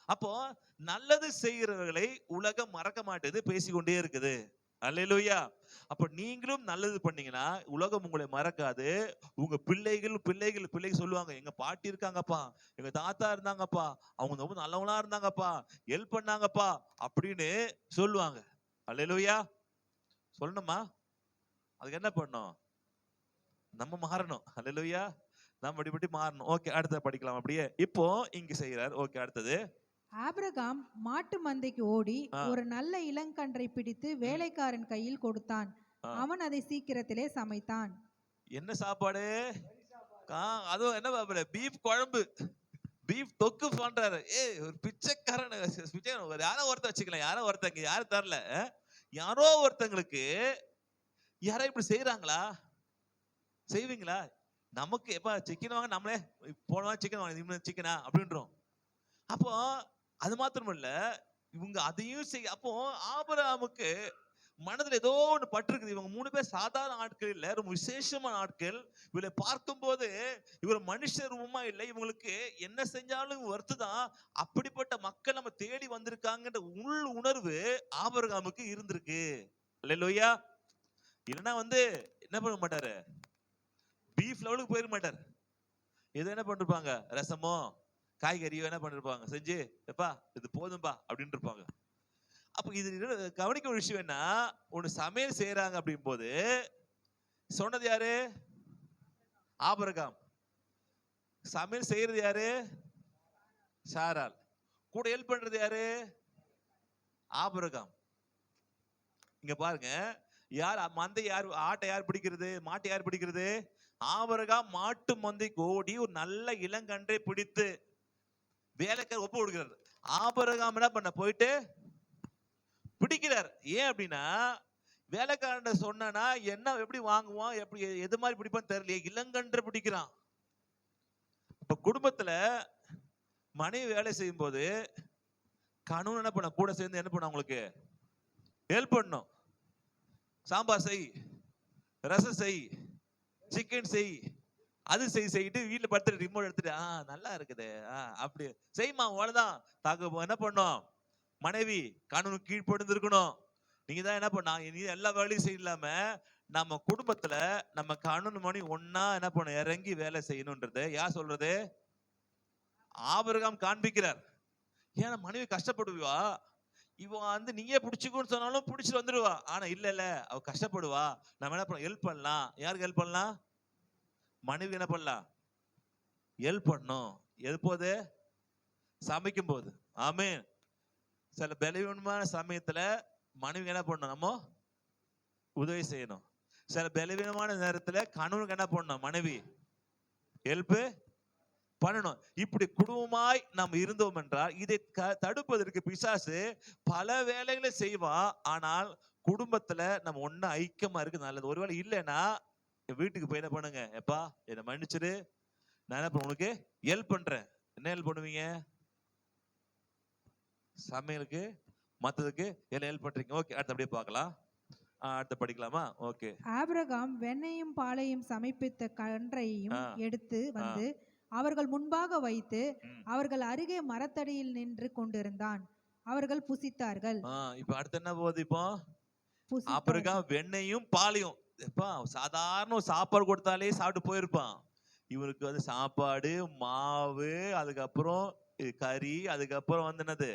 அப்போ நல்லது செய்கிறவர்களை உலகம் மறக்க மாட்டேது, பேசிக்கொண்டே இருக்குது. அல்லேலூயா. அப்ப நீங்களும் நல்லது பண்ணீங்கன்னா உலகம் உங்களை மறக்காது. உங்க பிள்ளைகள் சொல்லுவாங்க, எங்க பாட்டி இருக்காங்கப்பா, எங்க தாத்தா இருந்தாங்கப்பா, அவங்க ரொம்ப நல்லவங்களா இருந்தாங்கப்பா, ஹெல்ப் பண்ணாங்கப்பா அப்படின்னு சொல்லுவாங்க. அல்லேலூயா. சொல்லணுமா? அதுக்கு என்ன பண்ணணும்? நம்ம மாறணும். அல்லேலூயா. நம்ம இப்படி மாறணும். ஓகே, அடுத்த படிக்கலாம் அப்படியே. இப்போ இங்க செய்யறார். ஓகே, அடுத்தது. ஆபிரகாம் மாட்டு மந்தைக்கு ஓடி ஒரு நல்ல இளங்கன்றை பிடித்து வேலைக்காரன் கையில் கொடுத்தான். அவன் அதை சீக்கிரத்திலே சமைத்தான். என்ன சாப்பாடு? அதுவும் என்ன பாப்பா? பீஃப் குழம்பு, பீஃப் தொக்கு பண்றாரு. ஒரு பிச்சைக்காரன், யாரோ ஒருத்தர் வச்சுக்கலாம், யாரோ ஒருத்தங்க, யாரும் தரல, யாரோ ஒருத்தங்களுக்கு. யாரோ இப்படி செய்யறாங்களா? செய்வீங்களா? நமக்கு எப்ப சிக்கன் வாங்க, நம்மளே போனவா சிக்கன் வாங்க, சிக்கனா அப்படின்றோம். அப்போ அது மாத்திரம் இல்ல, இவங்க அதையும் செய்ய. அப்போ ஆபிரகாமுக்கு மனதில் ஏதோ ஒண்ணு பட்டிருக்குது. இவங்க 3 பேர் சாதாரண ஆட்கள் இல்ல, ரொம்ப விசேஷமான ஆட்கள். இவரை பார்க்கும் போது இவர் மனுஷ ரூபமா இல்லை, இவங்களுக்கு என்ன செஞ்சாலும் வருத்துதான். அப்படிப்பட்ட மக்கள் நம்ம தேடி வந்திருக்காங்கன்ற உள் உணர்வு ஆபிரகாமுக்கு இருந்திருக்கு. அல்லேலூயா. இல்லைன்னா என்ன பண்ண மாட்டாரு? பீஃப் லெவலுக்கு போயிட மாட்டார். ஏதோ என்ன பண்ணிருப்பாங்க, ரசமோ காய்கறியோ என்ன பண்ணிருப்பாங்க செஞ்சு, எப்பா இது போதும்பா அப்படின்னு இருப்பாங்க. அப்ப இது கவனிக்க ஒரு விஷயம் என்ன, ஒண்ணு சமையல் செய்யறாங்க அப்படின் போது சொன்னது யாரு? ஆபிரகாம். சமையல் செய்யறது யாரு? சாராள். கூட ஹெல்ப் பண்றது யாரு? ஆபிரகாம். இங்க பாருங்க, யார் மந்தை, யார் ஆட்டை யார் பிடிக்கிறது, மாட்டை யார் பிடிக்கிறது? ஆபிரகாம் மாட்டு மந்தைக்கு ஓடி ஒரு நல்ல இளங்கன்றை பிடித்து வேலைக்கார ஒப்பு கொடுக்கிறார். ஆபிரகாம் என்ன பண்ண போயிட்டு பிடிக்கிறார். ஏன் அப்படின்னா, வேலைக்காரன் சொன்னா என்ன எப்படி வாங்குவான், எப்படி எது மாதிரி பிடிப்பான்னு தெரியல, இளங்கன்று பிடிக்கிறான். இப்ப குடும்பத்துல மனைவி வேலை செய்யும் போது கணவன் என்ன பண்ண, கூட சேர்ந்து என்ன பண்ண, அவங்களுக்கு ஹெல்ப் பண்ணும். சாம்பார் செய், ரசம் செய், சிக்கன் செய், அது செய்யிட்டு வீட்டுல படுத்துட்டு ரிமோட் எடுத்துட்டு நல்லா இருக்குது அப்படி செய்யுமா. அவ்வளவுதான். என்ன பண்ணும் மனைவி? கணவனுக்கு கீழ்ப்படிந்து இருக்கணும். நீங்க தான் என்ன பண்ணா, நீ எல்லா வேலையும் செய்யலாம நம்ம குடும்பத்துல நம்ம கணவன் மணி ஒன்னா என்ன பண்ண இறங்கி வேலை செய்யணும்ன்றது யார் சொல்றது? ஆபிரகாம் காண்பிக்கிறார். ஏன்னா மனைவி கஷ்டப்படுவா, இவன் நீயே பிடிச்சுக்கோன்னு சொன்னாலும் பிடிச்சிட்டு வந்துடுவா. ஆனா இல்ல அவ கஷ்டப்படுவா, நம்ம என்ன பண்ண ஹெல்ப் பண்ணலாம். யாருக்கு ஹெல்ப் பண்ணலாம்? மனைவி என்ன பண்ணலாம்? ஹெல்ப் பண்ணும். எது போது? சமைக்கும் போது. ஆமென். சில பலவீனமான சமயத்துல மனைவி என்ன பண்ணணும்? நம்ம உதவி செய்யணும். சில பலவீனமான நேரத்துல கணவனுக்கு என்ன பண்ணணும்? மனைவி ஹெல்ப் பண்ணணும். இப்படி குடும்பமாய் நாம் இருந்தோம் என்றால் இதை தடுப்பதற்கு பிசாசு பல வேலைகளை செய்வான். ஆனால் குடும்பத்துல நம்ம ஒண்ணு ஐக்கியமா இருக்கு நல்லது. ஒருவேளை இல்லைன்னா வீட்டுக்கு போய் என்ன பண்ணுங்க, எப்பா என்ன மன்னிச்சிரு, நான் என்ன பண்ண உனக்கு ஹெல்ப் பண்றேன். என்ன ஹெல்ப் பண்ணுவீங்க? சமையலுக்கு மத்ததுக்கு எல்லாம் ஹெல்ப் பண்றீங்க. ஓகே, அடுத்து அப்படியே பார்க்கலாம். அடுத்து படிக்கலாமா? ஓகே. ஆபிரகாம் வெண்ணையும் பாலையும் சமைப்பித்த கன்றையும் எடுத்து வந்து அவர்கள் முன்பாக வைத்து அவர்கள் அருகே மரத்தடியில் நின்று கொண்டிருந்தான். அவர்கள் புசித்தார்கள். இப்ப அடுத்து என்ன போகுது? இப்போ ஆபிரகாம் வெண்ணையும் பாலையும், சாதாரண சாப்பாடு கொடுத்தாலே சாப்பிட்டு போயிருப்பான். இவருக்கு சாப்பாடு, மாவு, அதுக்கப்புறம் கறி, அதுக்கப்புறம் என்னது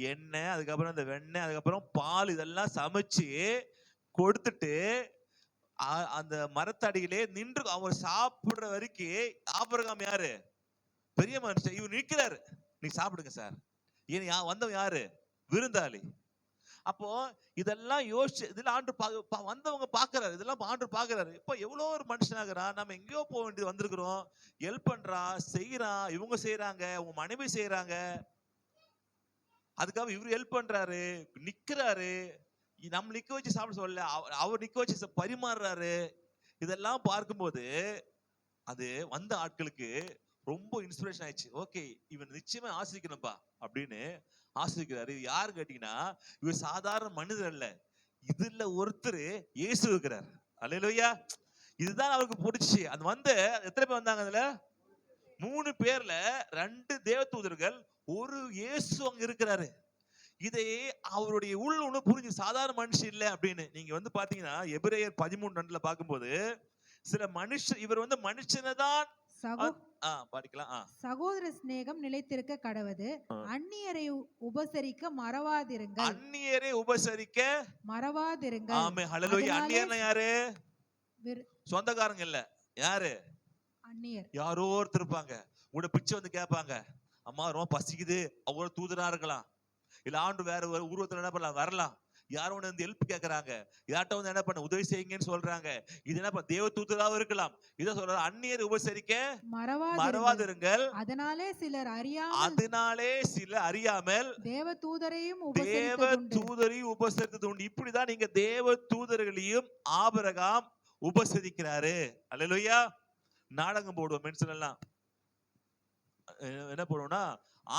எண்ணெய், அதுக்கப்புறம் இந்த வெண்ணெய், அதுக்கப்புறம் பால், இதெல்லாம் சமைச்சு கொடுத்துட்டு அந்த மரத்தடியிலே நின்று அவர் சாப்பிடுற வரைக்கும் ஆபிரகாம் யாரு? பெரிய மனுஷன். இவர் நிற்கிறாரு. நீ சாப்பிடுங்க சார். ஏன் வந்தவன் யாரு? விருந்தாளி. அப்போ இதெல்லாம் யோசிச்சு இதெல்லாம் ஆண்டு வந்தவங்க பாக்குறாரு, இதெல்லாம் ஆண்டு பாக்குறாரு. இப்ப எவ்வளோ ஒரு மனுஷனாகிறான், நம்ம எங்கேயோ போக வேண்டியது வந்திருக்கிறோம், ஹெல்ப் பண்றான், செய்யறான், இவங்க செய்யறாங்க, உங்க மனைவி செய்யறாங்க, அதுக்காக இவரு ஹெல்ப் பண்றாரு, நிக்கிறாரு, நம்ம நிக்க வச்சு சாப்பிட சொல்லல, அவர் நிக்க வச்சு பரிமாறுறாரு. இதெல்லாம் பார்க்கும்போது அது வந்த ஆட்களுக்கு ரொம்ப இன்ஸ்பிரேஷன் ஆயிடுச்சு. ஓகே, இவன் நிச்சயமா ஆசிரிக்கணும்பா அப்படின்னு ஆசிரிக்கிறாரு. இது யாரு கேட்டீங்கன்னா, இவர் சாதாரண மனிதர் அல்ல, இதுல ஒருத்தர் இயேசு இருக்கிறார். அல்லேலூயா. இதுதான் அவருக்கு பிடிச்சி. அது வந்து எத்தனை பேர் வந்தாங்க? அதுல 3 பேர்ல 2 தேவதூதர்கள், ஒரு இயேசு அங்க இருக்கிறாரு. இதை அவருடைய உள்ள புரிஞ்சு, சாதாரண மனுஷன் இல்ல அப்படின்னு. நீங்க வந்து பாத்தீங்கன்னா எபிரேயர் 13:2 பார்க்கும்போது சில மனுஷன், இவர் வந்து மனுஷனை தான் படிக்கலாம். சகோதர சிநேகம் நிலைத்திருக்க கடவது, அந்நியரை உபசரிக்க மறவாதிருங்கள். அந்நியரை உபசரிக்க மறவாதிருங்கள். ஆமென், ஹல்லேலூயா. அந்நியர்னா யாரு? சொந்தக்காரங்க இல்ல. யாரு? அந்நியர். யாரோ ஒருத்தர் இருப்பாங்க, உங்களோட பிச்சை வந்து கேட்பாங்க, அம்மா ரொம்ப பசிக்குது, அவங்களோட தூதரா இருக்கலாம், இல்ல ஆண்டு வேற ஒரு உருவத்துல என்ன பண்ணலாம், வரலாம். யாரும் வந்து ஹெல்ப் கேட்கறாங்க, யார்ட்ட வந்து என்ன பண்ண உதவி செய்யுங்கன்னு சொல்றாங்க. இது என்ன தேவ தூதராவும் இருக்கலாம். இத சொல்றாரு, அந்நியர் உபசரிக்க மறவாதிருங்கள். அதனாலே சிலர் அறியாமல் தேவ தூதரையும் உபசரித்தது உண்டு. இப்படிதான் நீங்க தேவ தூதர்களையும் ஆபிரகாம் உபசரிக்கிறாரு. அல்லேலூயா. நாடகம் போடுவோம் மென்ஷன் எல்லாம். என்ன போடுவோம்னா,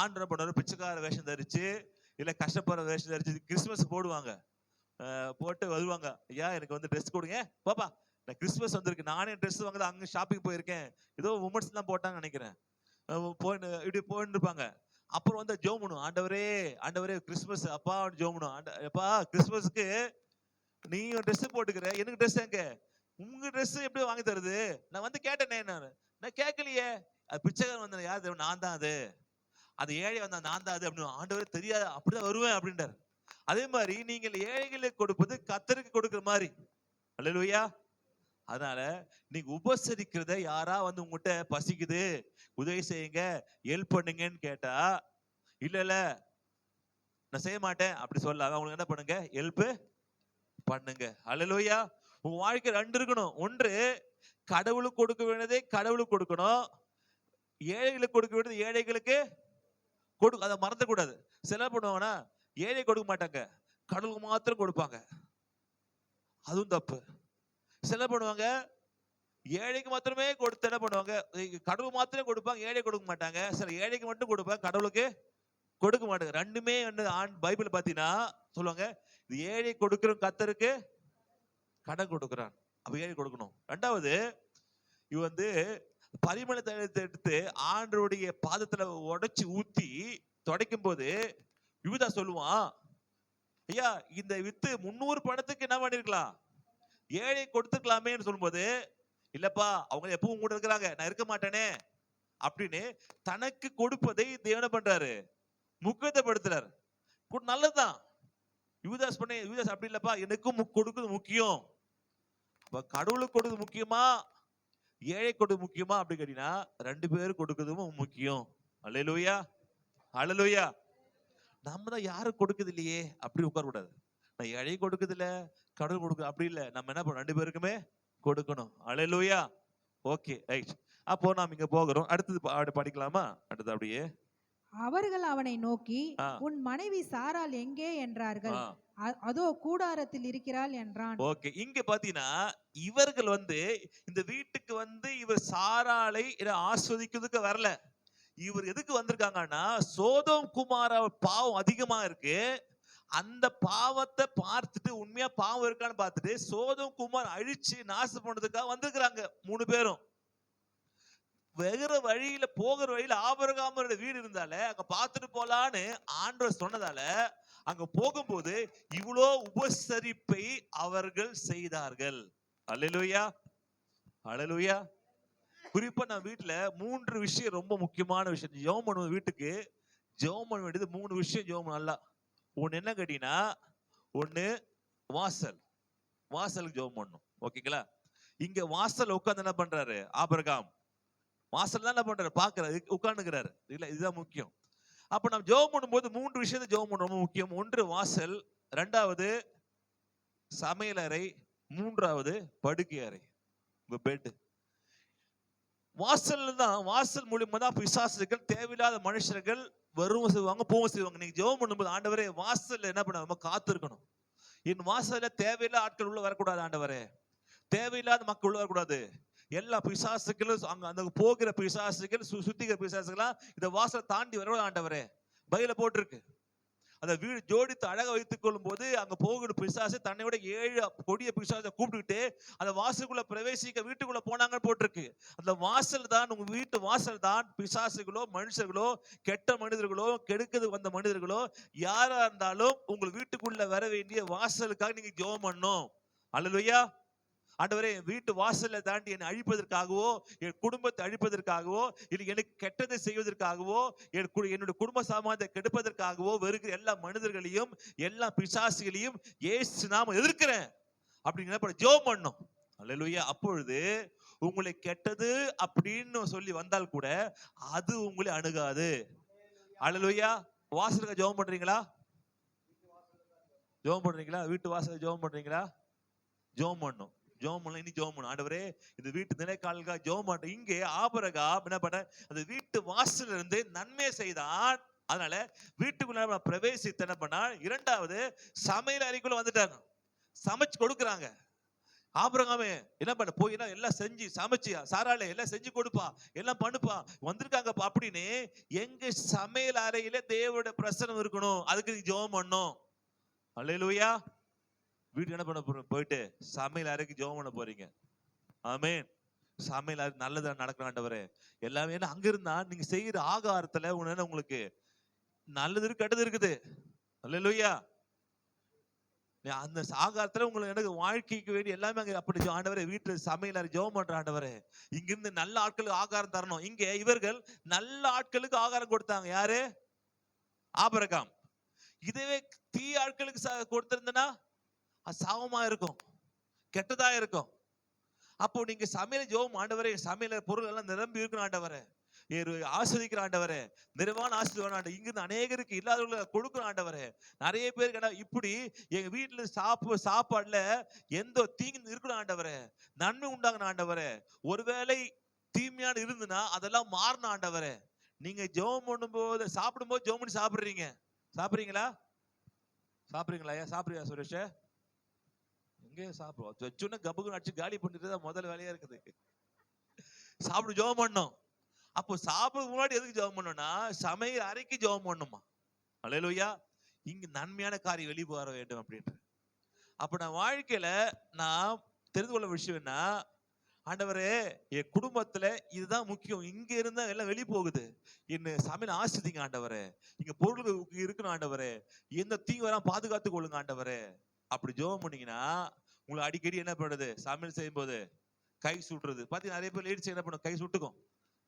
ஆண்டரை பண்ணுவாரு பிச்சைக்கார வேஷம் தரிச்சு, இல்ல கஷ்டப்படுற வேஷம் தரிச்சு கிறிஸ்துமஸ் போடுவாங்க. போட்டு வருவாங்க, ஐயா எனக்கு வந்து ட்ரெஸ் கொடுங்க, பாப்பா நான் கிறிஸ்துமஸ் வந்திருக்கு, நானே ட்ரெஸ் வாங்க அங்க ஷாப்பிங் போயிருக்கேன், ஏதோ உமன்ஸ் எல்லாம் போட்டாங்க நினைக்கிறேன், போயிட்டு இப்படி போயிட்டு இருப்பாங்க. அப்புறம் வந்து ஜெபம் பண்ணுவோம், ஆண்டவரே ஆண்டவரே கிறிஸ்துமஸ் அப்பா ஜெபம் பண்ணுவோம், அப்பா கிறிஸ்துமஸ்க்கு நீ ட்ரெஸ் போட்டுக்கிற, எனக்கு ட்ரெஸ் எங்க, உங்க ட்ரெஸ் எப்படி வாங்கி தருது, நான் வந்து கேட்டேனே, நான் கேட்கலையே, அது பிச்சைக்காரன் வந்தேன், யார் நான் தான், அது ஏழை வந்தா நான் தான் அப்படின்னு. ஆண்டவரே தெரியாது, அப்படிதான் வருவேன் அப்படின்றார். அதே மாதிரி நீங்கள் ஏழைகளுக்கு கொடுப்பது கர்த்தருக்கு கொடுக்கிற மாதிரி. அல்லேலூயா. அதனால நீங்க உபசரிக்கிறத, யாரா வந்து உங்ககிட்ட பசிக்குது உதவி செய்யுங்க ஹெல்ப் பண்ணுங்கன்னு கேட்டா, இல்ல நான் செய்ய மாட்டேன் அப்படி சொல்லாம அவங்களுக்கு என்ன பண்ணுங்க, ஹெல்ப் பண்ணுங்க. அல்லேலூயா. உங்க வாழ்க்கை 2 இருக்கணும். ஒன்று, கடவுளுக்கு கொடுக்க வேண்டியதை கடவுளுக்கு கொடுக்கணும், ஏழைகளுக்கு கொடுக்க வேண்டியது ஏழைகளுக்கு கொடுக்க, அதை மறந்துட கூடாது. சில பண்ணுவாங்கன்னா ஏழை கொடுக்க மாட்டாங்க, கடவுளுக்கு மாத்திரம் கொடுப்பாங்க, அதுவும் தப்பு. சில பண்ணுவாங்க ஏழைக்கு மாத்திரமே கொடுத்து என்ன பண்ணுவாங்க, கடவுள் மாத்திரம் கொடுப்பாங்க, ஏழை கொடுக்க மாட்டாங்க. சில ஏழைக்கு மட்டும் கொடுப்பாங்க, கடவுளுக்கு கொடுக்க மாட்டாங்க. ரெண்டுமே பைபிள் பாத்தீங்கன்னா சொல்லுவாங்க, இது ஏழை கொடுக்கிற கர்த்தருக்கு கடன் கொடுக்கிறான், அப்ப ஏழை கொடுக்கணும். 2வது, இவ வந்து பரிமள தைலத்தை எடுத்து ஆண்டவருடைய பாதத்துல உடைச்சு ஊத்தி துடைக்கும் போது யூதா சொல்லுவான், ஐயா இந்த வித்து 300 பணத்துக்கு என்ன பண்ணிருக்கலாம், ஏழை கொடுத்துக்கலாமேன்னு சொல்லும்போது, இல்லப்பா அவங்க எப்பவும் கூட இருக்கிறாங்க, நான் இருக்க மாட்டேனே அப்படின்னு தனக்கு கொடுப்பதை தேவன் பண்றாரு, முக்கியத்துவப்படுத்துறாரு. நல்லதுதான். யூதாஸ் அப்படி இல்லப்பா, எனக்கும் கொடுக்குறது முக்கியம், கடவுளுக்கு கொடுக்குறது முக்கியமா ஏழை கொடுக்க முக்கியமா அப்படி கேட்டீங்கன்னா 2 பேரும் கொடுக்குறதும் முக்கியம். அல்லேலூயா. அல்லேலூயா. நம்ம தான் யாரும் கொடுக்குது இல்லையே அப்படி உட்கார கூடாது. நான் ஏழை கொடுக்குது இல்ல, கடவுள் கொடுக்குது அப்படி இல்ல, நம்ம என்ன பண்ணணும், 2 பேருக்குமே கொடுக்கணும். அல்லேலூயா. Okay right. அப்போ நாம் இங்க போகிறோம், அடுத்தது படிக்கலாமா? அடுத்து அப்படியே அவர்கள் அவனை நோக்கி, உன் மனைவி சாராள் எங்கே என்றார்கள். அதோ கூடாரத்தில் இருக்கிறாள் என்றான். ஓகே, இங்க பாத்தீங்கன்னா இவர்கள் வந்து இந்த வீட்டுக்கு வந்து இவர் சாராளை ஆஸ்வதிக்கிறதுக்கு வரல. இவர் எதுக்கு வந்திருக்காங்கன்னா, சோதோம் குமார பாவம் அதிகமா இருக்கு, அந்த பாவத்தை பார்த்துட்டு உண்மையா பாவம் இருக்கான்னு பார்த்துட்டு சோதோம் குமார் அழிச்சு நாசம் பண்ணதுக்காக வந்திருக்கிறாங்க 3 பேரும். போகிற வழியில ஆபிரகாமோட வீடு இருந்தால அங்க பார்த்துட்டு போலான்னு ஆண்டவர் சொன்னதால அங்க போகும்போது இவ்வளோ உபசரிப்பை அவர்கள் செய்தார்கள். அல்லேலூயா. அல்லேலூயா. குறிப்பா நான் வீட்டுல 3 விஷயம் ரொம்ப முக்கியமான விஷயம் ஜெபம் பண்ணுவோம். வீட்டுக்கு ஜெபம் பண்ண வேண்டியது 3 விஷயம் ஜெபம் நல்லா. ஒன்னு என்ன கேட்டீங்கன்னா, ஒன்னு வாசலுக்கு ஜெபம் பண்ணணும். ஓகேங்களா? இங்க வாசல் உட்கார்ந்து என்ன பண்றாரு ஆபிரகாம், வாசல் தான் என்ன பண்றாரு, பாக்குறாரு, உட்கார்ந்துக்கிறாரு. இல்ல இதுதான் முக்கியம். அப்ப நம்ம ஜெபம் பண்ணும்போது 3 விஷயத்தை ஜெபம் பண்ண ரொம்ப முக்கியம். ஒன்று வாசல், 2வது சமையலறை, 3வது படுக்கை அறை, பெட். வாசல் மூலியமா தான் பிசாசுகள், தேவையில்லாத மனுஷர்கள் வருவும் செய்வாங்க, போவும் செய்வாங்க. நீங்க ஜெபம் பண்ணும்போது, ஆண்டவரே வாசல்ல என்ன பண்ண, நம்ம காத்து இருக்கணும். என் வாசல்ல தேவையில்லாத ஆட்கள் உள்ள வரக்கூடாது ஆண்டவரே, தேவையில்லாத மக்கள் உள்ள வரக்கூடாது. எல்லா பிசாசுகளும் அந்த போகிற பிசாசுகள், சுத்திக்கிற பிசாசுகளா இந்த வாசலை தாண்டி வரக்கூடாது ஆண்டவரே. பைபிள்ல போட்டிருக்கு. அந்த வீடு ஜோடித்து அழக வைத்துக் கொள்ளும் போது அங்க போகிற பிசாசு தன்னையோட 7 கொடிய பிசாசை கூப்பிட்டுக்கிட்டு அந்த வாசலுக்குள்ள பிரவேசிக்க வீட்டுக்குள்ள போனாங்கன்னு போட்டிருக்கு. அந்த வாசல் தான், உங்க வீட்டு வாசல் தான் பிசாசுகளோ மனுஷர்களோ கெட்ட மனிதர்களோ கெடுக்கிறது வந்த மனிதர்களோ யாரா இருந்தாலும் உங்கள் வீட்டுக்குள்ள வர வேண்டிய வாசலுக்காக நீங்க ஜெபம் பண்ணணும். அல்லேலூயா. ஆண்டவரே, வீட்டு வாசல்ல தாண்டி என்னை அழிப்பதற்காகவோ, என் குடும்பத்தை அழிப்பதற்காகவோ, இல்லை எனக்கு கெட்டதை செய்வதற்காகவோ, என்னுடைய குடும்ப சாமானத்தை கெடுப்பதற்காகவோ வருகிற எல்லா மனிதர்களையும் எல்லா பிசாசுகளையும் இயேசு நாம எதிர்க்கிறேன் அப்படிங்கிற ஜெபம் பண்ணணும். அல்லேலூயா. அப்பொழுது உங்களை கெட்டது அப்படின்னு சொல்லி வந்தால் கூட அது உங்களை அணுகாது. அல்லேலூயா. வாசலுக்கு ஜெபம் பண்றீங்களா? ஜெபம் பண்றீங்களா? வீட்டு வாசல் ஜெபம் பண்றீங்களா? ஜெபம் பண்ணணும். ஜெபம் பண்ணலாம். இனி ஜெபம் பண்ணணும். ஆண்டவரே, இந்த வீட்டு நிலைக்காலுக்காக ஜெபம் பண்ண. இங்கே ஆபிரகாம் என்ன பண்ண, அந்த வீட்டு வாசல்ல இருந்து நன்மை செய்தான். அதனால வீட்டுக்குள்ள பிரவேசித்து என்ன பண்ணா, 2வது சமையல் அறைக்குள்ள வந்துட்டாங்க. சமைச்சு கொடுக்குறாங்க. ஆபிரகாமே என்ன பண்ண, போய் எல்லாம் செஞ்சு சமைச்சியா, சாராளே எல்லாம் செஞ்சு கொடுப்பா, எல்லாம் பண்ணுப்பா, வந்திருக்காங்கப்பா அப்படின்னு. எங்க சமையல் அறையில தேவனுடைய பிரசனம் இருக்கணும், அதுக்கு நீ ஜெபம் பண்ணணும். அல்லேலூயா. வீட்டுக்கு என்ன பண்ண போயிட்டு சமையல் அறைக்கு ஜெபம் பண்ண போறீங்க. ஆமென். சமையல் அறை நல்லதா நடக்கணும் ஆண்டவரே. எல்லாமே அங்க இருந்தா நீங்க செய்யற ஆகாரத்துல உங்களுக்கு நல்லது இருக்கு, கெட்டது இருக்குது. அல்லேலூயா. அந்த ஆகாரத்துல உங்களுக்கு எனக்கு வாழ்க்கைக்கு வேண்டிய எல்லாமே அங்க அப்படி ஆண்டவரே. வீட்டுல சமையல் அறை ஜெபம் பண்ற ஆண்டவரே, இங்கிருந்து நல்ல ஆட்களுக்கு ஆகாரம் தரணும். இங்க இவர்கள் நல்ல ஆட்களுக்கு ஆகாரம் கொடுத்தாங்க. யாரு? ஆபிரகாம். இதுவே தீய ஆட்களுக்கு கொடுத்திருந்தனா அது சாவமா இருக்கும், கெட்டதா இருக்கும். அப்போ நீங்க சமையல் ஜெபம், ஆண்டவரே சமையல பொருள் எல்லாம் நிரம்பி இருக்கணும் ஆண்டவரே, ஆஸ்வதிக்கிற ஆண்டவரே, நிறைவான ஆசீர்வாதம் இங்கிருந்து அநேகருக்கு இல்லாதவர்களுக்கு கொடுக்குற ஆண்டவரே. நிறைய பேருக்கு இப்படி எங்க வீட்டுல சாப்பாடுல எந்த தீங்கு இருக்கணும் ஆண்டவரே, நன்மை உண்டாகணும் ஆண்டவரே. ஒருவேளை தீமையான இருந்துன்னா அதெல்லாம் மாறணும் ஆண்டவரே. நீங்க ஜெபம் பண்ணும்போது சாப்பிடும்போது ஜெபம் பண்ணி சாப்பிடுறீங்க. சாப்பிடுறீங்களா? ஐயா சாப்பிடுறியா சுரேஷ்? எங்கே சாப்பிடுவோம், சொன்ன கபுக்கு அடிச்சு காலி பண்ணிட்டு தான் முதல் வேலையா இருக்குது. சாப்பிடு ஜெபம் பண்ணோம். அப்போ சாப்பிட முன்னாடி எதுக்கு ஜெபம் பண்ணோம்னா சமையல் அறைக்கு ஜெபம் பண்ணுமா. அல்லேலூயா. இங்க நன்மையான காரியம் வெளியே வர வேண்டும் அப்படின்ட்டு. அப்ப நான் வாழ்க்கையில நான் தெரிந்து கொள்ள விஷயம் என்ன, ஆண்டவரே என் குடும்பத்துல இதுதான் முக்கியம், இங்க இருந்தா எல்லாம் வெளியே போகுது, என்ன சமையல் ஆசிரிங்க ஆண்டவரே, இங்க பொருள் இருக்கணும் ஆண்டவரே, எந்த தீங்கு வராம பாதுகாத்து கொள்ளுங்க ஆண்டவரே. அப்படி ஜெபம் பண்ணீங்கன்னா உங்களுக்கு அடிக்கடி என்ன பண்ணுது, சமையல் செய்யும் போது கை சுட்டுறது. பாத்தீங்கன்னா நிறைய பேர் லேடிஸ் என்ன பண்ணும், கை சுட்டுக்கும்.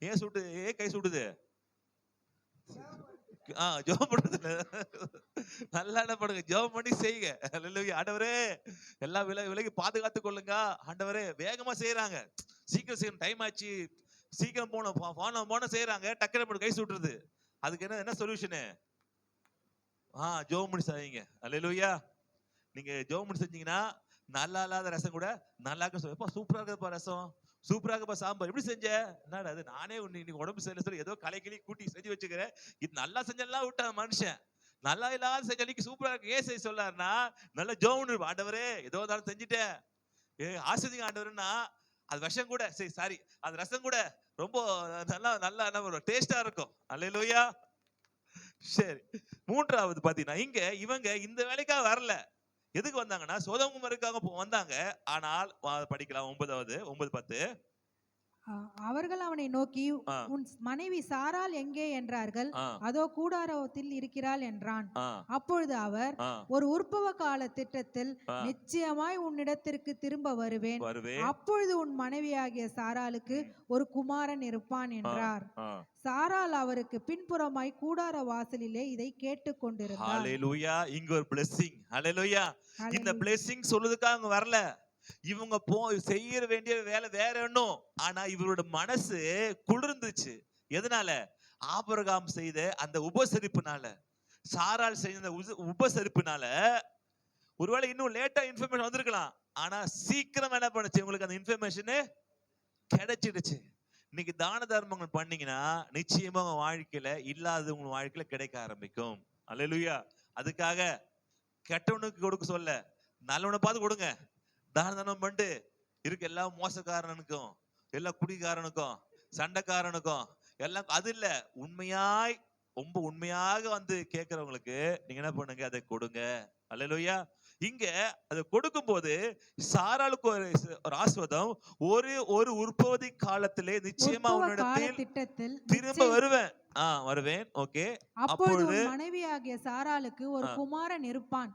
ஏன் கை சுட்டுது? ஜெபம் பண்றது நல்லா என்ன பண்ணுங்க, ஜெபம் பண்ணி செய்யுங்க. அல்லேலூயா. ஆண்டவரே எல்லாம் விலகி பாதுகாத்து கொள்ளுங்க ஆண்டவரே. வேகமா செய்யறாங்க, சீக்கிரம் செய்யணும், டைம் ஆச்சு, சீக்கிரம் போன செய்யறாங்க, டக்குனு கை சுட்டுறது. அதுக்கு என்ன சொல்யூஷனு? ஜெபம் பண்ணி செய்யுங்க. அல்லேலூயா. நீங்க ஜெபம் பண்ணி செஞ்சீங்கன்னா நல்லா இல்லாத ரசம் கூட நல்லா இருக்க, சூப்பரா இருக்குப்பா ரசம், சூப்பரா இருக்கப்பா சாம்பார், எப்படி செஞ்ச? என்னடா அது, நானே இன்னைக்கு உடம்பு சரியில்லை சொல்லி ஏதோ கலைக்கிளி கூட்டி செஞ்சு வச்சுக்கிறேன், இது நல்லா செஞ்செல்லாம் விட்டான் மனுஷன், நல்லா இல்லாத செஞ்ச அன்னைக்கு சூப்பரா இருக்கு. ஏன் செய்ய சொல்லாருன்னா நல்லா ஜெபம், ஆண்டவரே ஏதோ இருந்தாலும் செஞ்சுட்டேன், ஆசிரியங்க ஆண்டவருன்னா அது விஷம் கூட சரி சாரி அது ரசம் கூட ரொம்ப நல்லா என்ன டேஸ்டா இருக்கும். அல்லேலூயா. சரி, 3வது பாத்தீங்கன்னா இங்க இவங்க இந்த வேலைக்காக வரல. எதுக்கு வந்தாங்கன்னா சோதோமுக்காக வந்தாங்க. ஆனால் படிக்கலாம் 9வது 9:10. அவர்கள் அவனை நோக்கி, உன் மனைவி சாராள் எங்கே என்றார்கள். அதோ கூடாரத்தில் இருக்கிறாள் என்றான். அப்பொழுது அவர், ஒரு உற்பவ கால திட்டத்தில் நிச்சயமாய் உன்னிடத்திற்கு திரும்ப வருவேன், அப்பொழுது உன் மனைவியாகிய சாராளுக்கு ஒரு குமாரன் இருப்பான் என்றார். சாராள் அவருக்கு பின்புறமாய் கூடார வாசலிலே இதை கேட்டுக் கொண்டிருந்தார். ஹல்லேலூயா. இங்க ஒரு blessing. ஹல்லேலூயா. இந்த blessing சொல்றதுக்காக அவங்க வரல, இவங்க செய்ய வேண்டிய வேலை வேற ஒண்ணும். ஆனா இவரோட மனசு குளிர்ந்துச்சு. எதனால? ஆபிரகாம் செய்த அந்த உபசரிப்புனால, சாராள் செய்த அந்த உபசரிப்புனால ஒருவேளை இன்னும் லேட்டா இன்ஃபர்மேஷன் வந்திருக்கலாம். ஆனா சீக்கிரம் என்ன பண்ணுச்சு, உங்களுக்கு அந்த இன்ஃபர்மேஷன் கிடைச்சிடுச்சு. இன்னைக்கு தான தர்மங்கள் பண்ணீங்கன்னா நிச்சயமா உங்க வாழ்க்கையில இல்லாதது உங்க வாழ்க்கையில கிடைக்க ஆரம்பிக்கும். அல்லேலூயா. அதுக்காக கெட்டவனுக்கு கொடுக்க சொல்ல, நல்லவனை பார்த்து கொடுங்க. தான தர்மம் பண்ணிட்டு இருக்கு எல்லா மோசக்காரனுக்கும், எல்லா குடிகாரனுக்கும், சண்டைக்காரனுக்கும் எல்லாம் அது இல்ல. உண்மையாய் ரொம்ப உண்மையாக வந்து கேட்கிறவங்களுக்கு நீங்க என்ன பண்ணுங்க, அதை கொடுங்க. அல்லேலூயா. இங்க அதை கொடுக்கும் போது சாராளுக்கு ஒரு ஆசீர்வாதம், ஒரு உற்பத்தி காலத்திலே நிச்சயமா உன்னிடத்தில் திரும்ப வருவேன். வருவேன். ஓகே. அப்பொழுது மனைவியாகிய சாராளுக்கு ஒரு குமாரன் இருப்பான்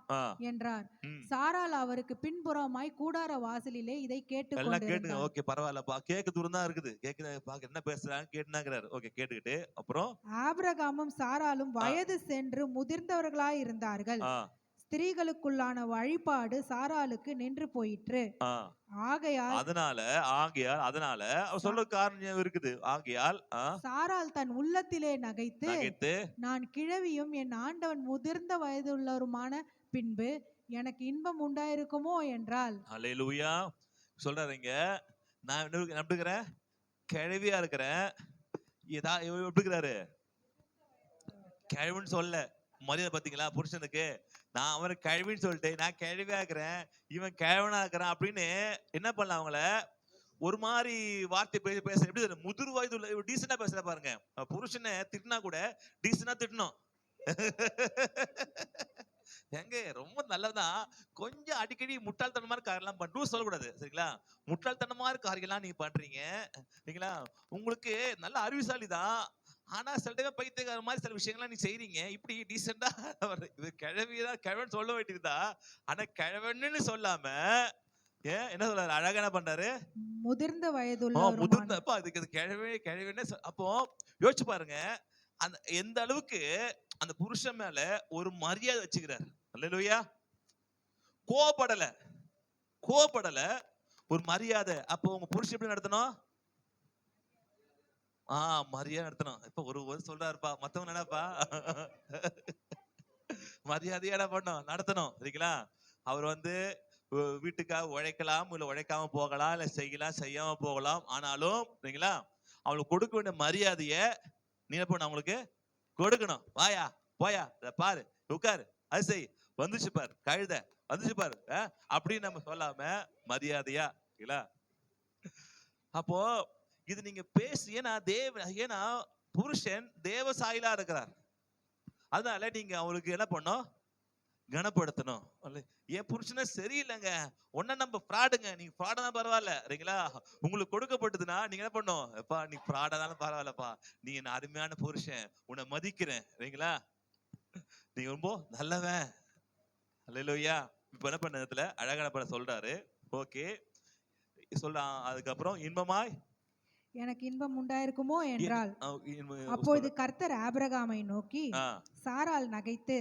என்றார். சாராள் அவருக்கு பின்புறமாய் கூடார வாசலிலே இதை கேட்டுங்க. ஓகே, பரவாயில்லப்பா, கேட்க தூரம் தான் இருக்குது, கேட்க என்ன பேசுறாங்க கேட்டுனாங்கிறாரு. ஓகே, கேட்டுக்கிட்டு அப்புறம் ஆபிரகாமும் சாராளும் வயது சென்று முதிர்ந்தவர்களாய் இருந்தார்கள். ஸ்திரீகளுக்குள்ளான வழிபாடு சாராளுக்கு நின்று போயிற்று. அதனால அவர் சொல்ற காரணம் இருக்குது. ஆகையால் சாராள் தன் உள்ளத்திலே நகைத்து நான் கிழவியும் என் ஆண்டவன் முதிர்ந்த வயதுள்ளவருமான பின்பு எனக்கு இன்பம் உண்டாயிருக்குமோ என்றால். அல்லேலூயா. சொல்றாருங்க, நான் எப்படி இருக்கிறேன், கிழவியா இருக்கிறேன். எப்படி இருக்கிறாரு, கிழவின்னு சொல்ல மரியாதை பாத்தீங்களா புருஷனுக்கு. நான் அவரை கிழவின்னு சொல்லிட்டு நான் கிழவியா இருக்கிறேன், இவன் கிழவனா இருக்கிறான் அப்படின்னு என்ன பண்ணலாம், அவங்கள ஒரு மாதிரி வார்த்தை பேச எப்படி முதிர் வயது டீசெண்டா பேசுற பாருங்க. புருஷனை திட்டினா கூட டீசெண்டா திட்டணும். எங்க ரொம்ப நல்லதான். கொஞ்சம் அடிக்கடி முட்டாள்தனமான காரியெல்லாம் பண்ணு சொல்லக்கூடாது, சரிங்களா? முட்டாள்தனமான காரியெல்லாம் நீங்க பண்றீங்க, சரிங்களா? உங்களுக்கு நல்ல அறிவுசாலி தான், ஆனா சில டைம் பைத்தியக்கார மாதிரி சில விஷயங்கள்லாம் நீ செய்றீங்க. இப்படி டீசெண்டா இது கிழவிதான் கிழவன் சொல்ல வேண்டியதா, ஆனா கிழவன்னு சொல்லாம என்ன சொல்றாரு, அழகா என்ன பண்றாரு, முதிர்ந்த முதிர்ந்தப்ப அதுக்கு கிழவின்னு. அப்போ யோசிச்சு பாருங்க, அந்த எந்த அளவுக்கு அந்த புருஷன் மேல ஒரு மரியாதை வச்சுக்கிறார். அல்லேலூயா. கோபப்படல, ஒரு மரியாதை. அப்போ உங்க புருஷன் எப்படி நடத்தணும், மரியாதை நடத்தணும். இப்ப ஒரு சொல்றாருப்பா, மத்தவங்க என்னப்பா மரியாதையா என்ன பண்ணும், நடத்தணும், சரிங்களா? அவர் வந்து வீட்டுக்காக உழைக்கலாம், இல்ல உழைக்காம போகலாம், இல்ல செய்யலாம், செய்யாம போகலாம். ஆனாலும் சரிங்களா, அவங்களுக்கு கொடுக்க வேண்டிய மரியாதைய நீ என்ன பண்ண, அவங்களுக்கு கொடுக்கணும். வாயா போயா, பாரு, உட்காரு, அது செய், வந்துச்சு பாரு கழுத, வந்துச்சு பாரு அப்படின்னு நம்ம சொல்லாம மரியாதையா, சரிங்களா? அப்போ இது நீங்க பேசு. ஏன்னா புருஷன் தேவசாயிலா இருக்கிறார். அதனால நீங்க அவருக்கு என்ன பண்ணும், கனப்படுத்தணும். என் புருஷனே சரியில்லைங்க, ஒன்ன நம்ம ஃப்ராடுங்க, நீங்க ஃப்ராடா தான் பரவாயில்ல, சரிங்களா? உங்களுக்கு கொடுக்கப்பட்டதுன்னா நீங்க என்ன பண்ணும், எப்பா நீ ஃப்ராடா தானே பரவாயில்லப்பா, நீ என்ன அருமையான புருஷன், உன்னை மதிக்கிறேன், சரிங்களா? நீங்க ரொம்ப நல்லவன். அல்லேலூயா. இப்ப என்ன பண்ண இடத்துல அழகான பண்ண சொல்றாரு. ஓகே சொல்றான். அதுக்கப்புறம் இன்பமாய் எனக்கு இன்பம் உண்டாயிருக்குமோ என்றால். அப்பொழுது கர்த்தர் ஆபிரகாமை நோக்கி, சாராள் நகைத்து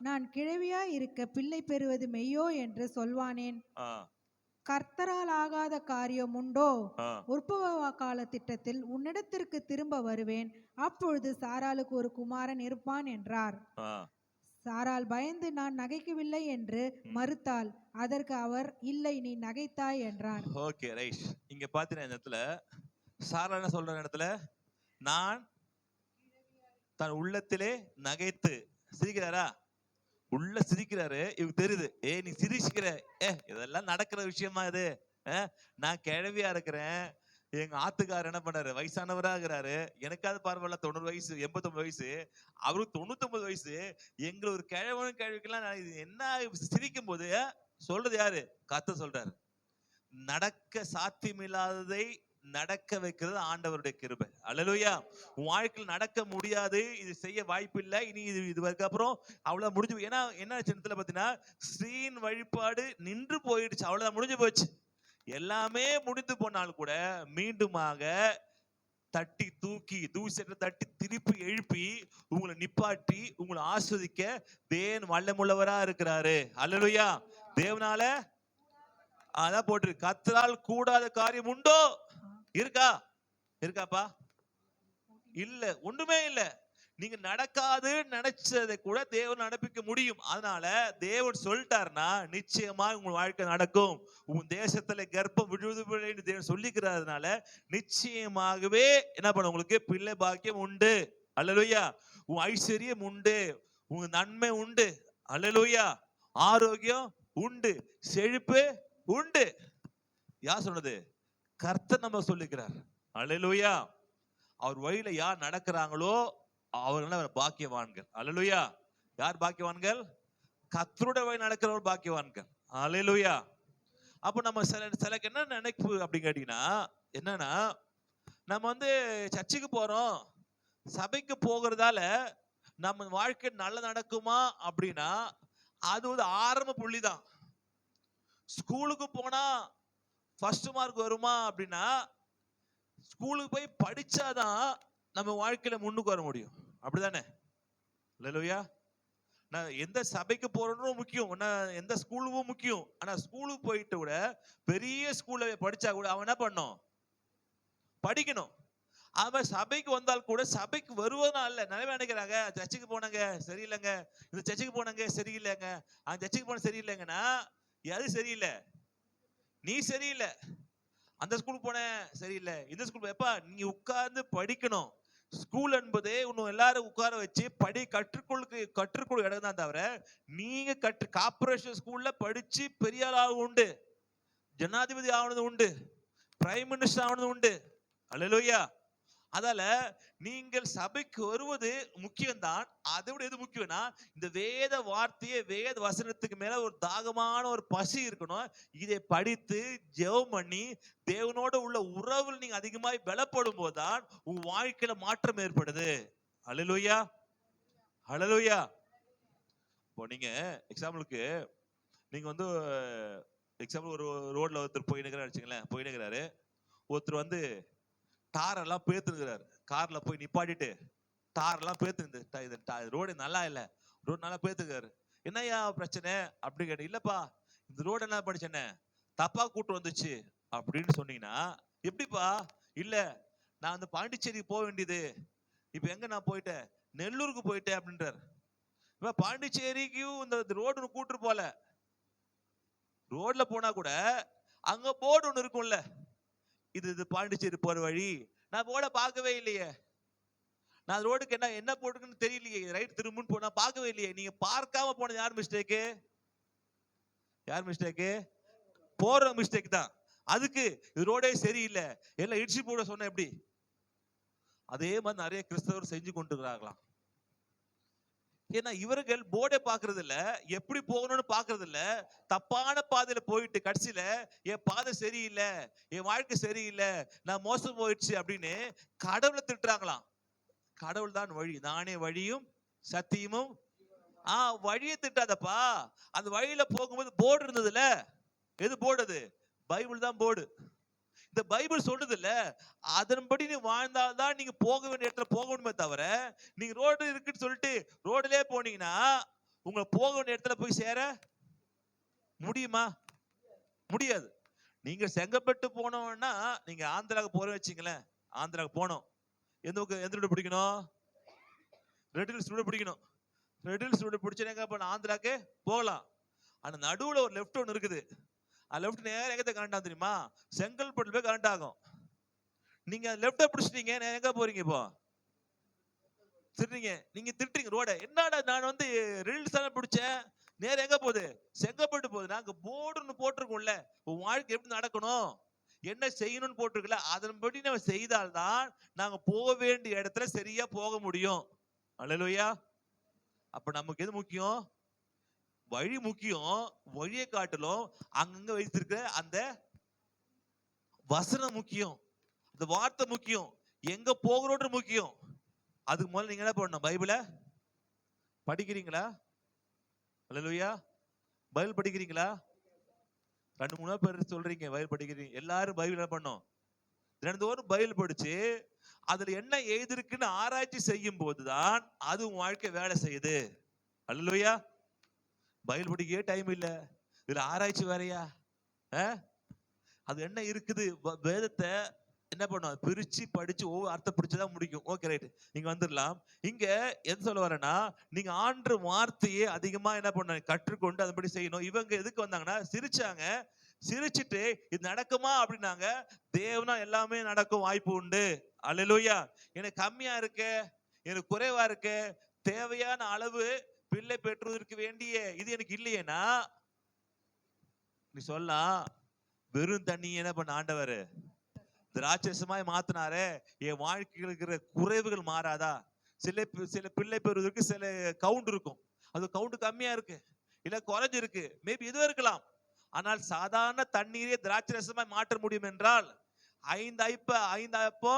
நான் கிழவியா இருக்க பிள்ளை பெறுவது மெய்யோ என்று சொல்வானேன்? கர்த்தரால் ஆகாத காரியம் உண்டோ? உற்பவ கால திட்டத்தில் உன்னிடத்திற்கு திரும்ப வருவேன், அப்பொழுது சாராளுக்கு ஒரு குமாரன் இருப்பான் என்றார். சாராள் பயந்து நான் நகைக்கவில்லை என்று மறுத்தாள். அதற்கு அவர், இல்லை, நீ நகைத்தாய் என்றார். Okay right. இங்க பாத்தீங்கன்னா இந்த இடத்துல சாரா என்ன சொல்ற இடத்துல, நான் தன் உள்ளத்திலே நகைத்து சிரிக்கிறாரா, உள்ள சிரிக்கிறாரு. இவருக்கு தெரியுது, நீ சிரிச்சுக்கிற, இதெல்லாம் நடக்கிற விஷயமா இது, நான் கிழவியா இருக்கிறேன், எங்க ஆத்துக்காரர் என்ன பண்ணாரு, வயசானவரா இருக்கிறாரு, எனக்காவது பரவாயில்ல 90 வயசு 89 வயசு, அவருக்கு 99 வயசு, எங்களை ஒரு கிழவனும் கிழவிக்கெல்லாம் என்ன சிரிக்கும் போது சொல்றது யாரு, கர்த்தர் சொல்றாரு. நடக்க சாத்தியமில்லாததை நடக்க வைக்கிறது ஆண்டவருடைய கிருபை. அல்லேலூயா. உன் வாழ்க்கையில் நடக்க முடியாது, இது செய்ய வாய்ப்பு இல்லை, இனி இதுக்கு அப்புறம் அவ்வளவு முடிஞ்சு. ஏன்னா என்ன சின்னத்துல பாத்தீங்கன்னா ஸ்ரீன் வழிபாடு நின்று போயிடுச்சு, அவ்வளவுதான், முடிஞ்சு போச்சு. எல்லாமே முடிந்து போனாலும் கூட மீண்டுமாக தட்டி தூக்கி தூசி தட்டி திருப்பி எழுப்பி உங்களை நிப்பாட்டி உங்களை ஆஸ்வதிக்க தேவன் வல்லமுள்ளவரா இருக்கிறாரு. அல்லேலூயா. தேவனால அதான் போட்டு, கர்த்தரால் கூடாத காரியம் உண்டோ? இருக்காப்பா? இல்ல, ஒண்ணுமே இல்ல. நீங்க நடக்காது நினைச்சதை கூட தேவன் நடப்பிக்க முடியும். அதனால தேவன் சொல்லிட்டாருன்னா நிச்சயமா உங்க வாழ்க்கை நடக்கும். உன் தேசத்துல கர்ப்பம் விழுது தேவன் சொல்லிக்கிறதுனால நிச்சயமாகவே என்ன பண்ண, உங்களுக்கு பிள்ளை பாக்கியம் உண்டு. அல்லேலூயா. உன் ஐஸ்வர்யம் உண்டு, உன் நன்மை உண்டு. அல்லேலூயா. ஆரோக்கியம் உண்டு, செழிப்பு உண்டு. யார் சொன்னது? கர்த்தர் நம்ம சொல்லிக்கிறார். அல்லேலூயா. அவர் வழியில யார் நடக்கிறாங்களோ அவர்கள் பாக்கியவான்கள். அல்லேலூயா. யார் பாக்கியவான்கள்? கர்த்தருடைய வழி நடக்கிறவர் பாக்கியவான்கள். அல்லேலூயா. அப்ப நம்ம சிலக்கு என்ன நினைப்பு அப்படின்னு கேட்டீங்கன்னா, என்னன்னா நம்ம வந்து சர்ச்சுக்கு போறோம், சபைக்கு போகிறதால நம்ம வாழ்க்கை நல்ல நடக்குமா அப்படின்னா அது ஒரு ஆரம்ப புள்ளி தான். ஸ்கூலுக்கு போனா ஃபர்ஸ்ட் மார்க் வருமா அப்படின்னா ஸ்கூலுக்கு போய் படிச்சாதான் நம்ம வாழ்க்கையில முன்னுக்கு வர முடியும். அப்படிதானே? அல்லேலூயா. நான் எந்த சபைக்கு போறோம்னு முக்கியம், எந்த ஸ்கூலுக்கும் முக்கியம். ஆனா ஸ்கூலுக்கு போயிட்டு கூட பெரிய ஸ்கூல்ல படிச்சா கூட அவன் என்ன பண்ணும்? படிக்கணும். அவன் சபைக்கு வந்தால் கூட சபைக்கு வருவதும் இல்ல. நிறைய நினைக்கிறாங்க சர்ச்சுக்கு போனாங்க சரியில்லைங்க, இந்த சர்ச்சுக்கு போனாங்க சரியில்லைங்க, அந்த சர்ச்சுக்கு போன சரியில்லைங்கன்னா எது சரியில்லை? நீ சரியில்லை. அந்த ஸ்கூலுக்கு போன சரியில்லை, இந்த ஸ்கூல் எப்பா நீ உட்கார்ந்து படிக்கணும். ஸ்கூல் என்பதே இன்னும் எல்லாரும் உட்கார வச்சு கற்றுக்கொள்ள இடம் தான் தவிர நீங்க கார்பரேஷன் ஸ்கூல்ல படிச்சு பெரிய ஆள் உண்டு, ஜனாதிபதி ஆனது உண்டு, பிரைம் மினிஸ்டர் ஆனது உண்டு. அல்லேலூயா. அதால நீங்கள் சபைக்கு வருவது முக்கியம்தான். அதை விட எது முக்கியம்னா இந்த வேத வார்த்தையை, வேத வசனத்துக்கு மேல ஒரு தாகமான ஒரு பசி இருக்கணும். இதை படித்து ஜெபம் பண்ணி தேவனோட உள்ள உறவில் நீங்க அதிகமாய் பலப்படும் போதுதான் உங்க வாழ்க்கையில மாற்றம் ஏற்படுது. அல்லேலூயா. அல்லேலூயா. இப்போ நீங்க எக்ஸாம்பிளுக்கு நீங்க வந்து எக்ஸாம்பிள் ஒரு ரோட்ல ஒருத்தர் போயினுக்கிறாரு. ஒருத்தர் வந்து டாரெல்லாம் பேத்துனுக்கிறாரு. கார்ல போய் நிப்பாட்டிட்டு டாரெல்லாம் பேத்துக்குது. ரோடு நல்லா இல்ல, ரோடு நல்லா பேத்துக்கிறாரு. என்னையா பிரச்சனை அப்படின்னு கேட்டு, இல்லப்பா இந்த ரோடு என்ன படிச்சேன்னு தப்பா கூட்டு வந்துச்சு அப்படின்னு சொன்னீங்கன்னா, எப்படிப்பா? இல்ல நான் வந்து பாண்டிச்சேரிக்கு போக வேண்டியது, இப்ப எங்க நான் போயிட்டேன், நெல்லூருக்கு போயிட்டேன் அப்படின்றாரு. இப்ப பாண்டிச்சேரிக்கும் இந்த ரோடு கூட்டு போல, ரோட்ல போனா கூட அங்க போர்டு ஒண்ணு இருக்கும்ல, இது பாண்டிச்சேரி போற வழி, நான் போர்ட பார்க்கவே இல்லையே, நான் ரோடுக்கு என்ன போட்டுக்குன்னு தெரியலையே, ரைட் திரும்புன்னு போனா பார்க்கவே இல்லையே. நீங்க பார்க்காம போனது யார் மிஸ்டேக்கு? யார் மிஸ்டேக்கு? போற மிஸ்டேக் தான். அதுக்கு இது ரோடே சரியில்லை எல்லாம் இடிச்சு போட சொன்ன எப்படி? அதே மாதிரி நிறைய கிறிஸ்தவர் செஞ்சு கொண்டு இருக்கிறாங்களாம். ஏன்னா இவர்கள் போர்டே பாக்குறது இல்ல, எப்படி போகணும்னு பாக்குறது இல்ல, தப்பான பாதையில போயிட்டு கடைசியில என் பாதை சரியில்லை, என் வாழ்க்கை சரியில்லை, நான் மோசம் போயிடுச்சு அப்படின்னு கடவுளை திட்டுறாங்களாம். கடவுள் தான் வழி, நானே வழியும் சத்தியமும். வழியை திட்டாதப்பா. அந்த வழியில போகும்போது போர்டு இருந்ததுல, எது போர்டு? அது பைபிள் தான் போர்டு. இந்த பைபிள் சொல்றது இல்ல, அதன்படி நீ வாழ்ந்தால்தான் நீங்க போக வேண்டிய இடத்துல போகணுமே தவிர நீங்க ரோடு இருக்குன்னு சொல்லிட்டு ரோடுலயே போனீங்கன்னா உங்களை போக வேண்டிய இடத்துல போய் சேர முடியுமா? முடியாது. நீங்க செங்கப்பட்டு போனோம்னா நீங்க ஆந்திராவுக்கு போற வச்சுங்களேன், ஆந்திராவுக்கு போனோம், எந்த ரோடு பிடிக்கணும்? ரெட் ஹில்ஸ் ரோடு பிடிக்கணும். ரெட் ஹில்ஸ் ரோடு பிடிச்சா ஆந்திராக்கு போகலாம். ஆனா நடுவுல ஒரு லெஃப்ட் ஒன்று இருக்குது. லெஃப்ட் நேரம் எங்க கரண்ட் ஆகும் தெரியுமா? செங்கல்பட்டு போய் கரண்ட் ஆகும். நீங்க லெஃப்ட பிடிச்சிட்டீங்க, எங்க போறீங்க? இப்போ திருறீங்க, நீங்க திட்டுறீங்க ரோட. என்னடா நான் வந்து ரெண்டு சாலை பிடிச்சேன், நேரம் எங்க போகுது? செங்கல்பட்டு போகுது. நாங்க போர்டுன்னு போட்டிருக்கோம்ல, உன் வாழ்க்கை எப்படி நடக்கணும், என்ன செய்யணும்னு போட்டிருக்கல, அதன்படி நம்ம செய்தால்தான் நாங்க போக வேண்டிய இடத்துல சரியா போக முடியும். அல்லேலூயா. அப்ப நமக்கு எது முக்கியம்? வழி முக்கியம். வழியை காட்டிலும் அங்கங்க வைத்திருக்கிற அந்த வசனம் முக்கியம், அந்த வார்த்தை முக்கியம், எங்க போகிறோன்ற முக்கியம். அதுக்கு முதல்ல நீங்க என்ன பண்ணணும்? பைபிளை படிக்கிறீங்களா? அல்லேலூயா. பைபிள் படிக்கிறீங்களா? 2-3 பேர் சொல்றீங்க பைபிள் படிக்கிறீங்க. எல்லாரும் பைபிள் என்ன பண்ணும்? தினந்தோறும் பைபிள் படிச்சு அதுல என்ன எழுதிருக்குன்னு ஆராய்ச்சி செய்யும் போதுதான் அது உன் வாழ்க்கை வேலை செய்யுது. அல்லேலூயா. பைபிள் படிக்கவே டைம் இல்ல, இதுல ஆராய்ச்சி வேறையா? அது என்ன இருக்குது? வேதத்தை என்ன பண்ணுவோம், பிரிச்சு படிச்சு ஒவ்வொரு அர்த்தம் பிடிச்சதான் முடிக்கும். ஓகே ரைட், நீங்க வந்துடலாம். இங்க எது சொல்ல வரேன்னா, நீங்க ஆண்டு வார்த்தையே அதிகமா என்ன பண்ண கற்றுக்கொண்டு அதன்படி செய்யணும். இவங்க எதுக்கு வந்தாங்கன்னா சிரிச்சாங்க, சிரிச்சிட்டு இது நடக்குமா அப்படின்னாங்க. தேவனா எல்லாமே நடக்கும், வாய்ப்பு உண்டு. அல்லேலூயா. எனக்கு கம்மியா இருக்கு, எனக்கு குறைவா இருக்கு, தேவையான அளவு பிள்ளை பெற்றுவதற்கு வேண்டிய இது எனக்கு இல்லையேனா நீ சொல்லலாம், வெறும் தண்ணி என்ன பண்ண ஆண்டவர் திராட்சசமாய் மாத்தினாரே, என் வாழ்க்கையில் இருக்கிற குறைவுகள் மாறாதா? சில பிள்ளை பெறுவதற்கு சில கவுண்ட் இருக்கும், அது கவுண்ட் கம்மியா இருக்கு, இல்ல குறைஞ்சிருக்கு, மேபி எதுவும் இருக்கலாம். ஆனால் சாதாரண தண்ணீரே திராட்சரசமாய் மாற்ற முடியும் என்றால், 5 அப்போ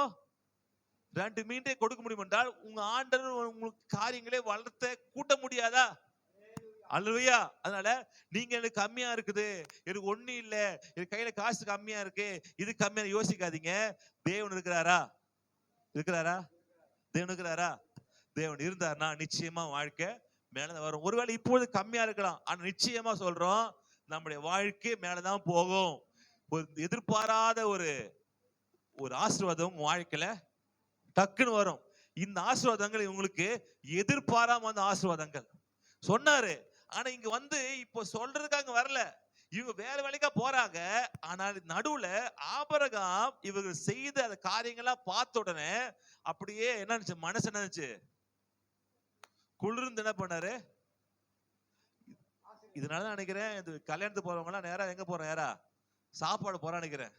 2 மீன்டே கொடுக்க முடியும் என்றால், உங்க ஆண்டவர் உங்களுக்கு காரியங்களே வளர்த்த கூட்ட முடியாதா? அல்லேலூயா. அதனால நீங்க எனக்கு கம்மியா இருக்குது, எனக்கு ஒண்ணு இல்ல, எனக்கு கையில காசு கம்மியா இருக்கு, இது கம்மியா யோசிக்காதீங்க. தேவன் இருக்கிறாரா? இருக்கிறாரா? தேவன் இருக்கிறாரா? தேவன் இருந்தார்னா நிச்சயமா வாழ்க்கை மேலதான் வரும். ஒருவேளை இப்போது கம்மியா இருக்கலாம், ஆனா நிச்சயமா சொல்றோம், நம்முடைய வாழ்க்கை மேலதான் போகும். ஒரு எதிர்பாராத ஒரு ஆசீர்வாதம் வாழ்க்கையில டக்குன்னு வரும். இந்த ஆசீர்வாதங்கள் உங்களுக்கு எதிர்பாராம வந்த ஆசீர்வாதங்கள் சொன்னாரு. ஆனா இங்க வந்து இப்போ சொல்றதுக்காக வரல, இவங்க வேற வேலைக்கா போறாங்க. ஆனால் நடுவுல ஆபிரகாம் இவங்க செய்த அந்த காரியங்கள்லாம் பார்த்த உடனே அப்படியே என்ன நினைச்சு, மனசு என்ன நினைச்சு, குளிர்ந்து என்ன பண்ணாரு. இதனாலதான் நினைக்கிறேன், இது கல்யாணத்துக்கு போறவங்க எல்லாம் நேரா எங்க போறோம், நேரா சாப்பாடு போறான்னு நினைக்கிறேன்.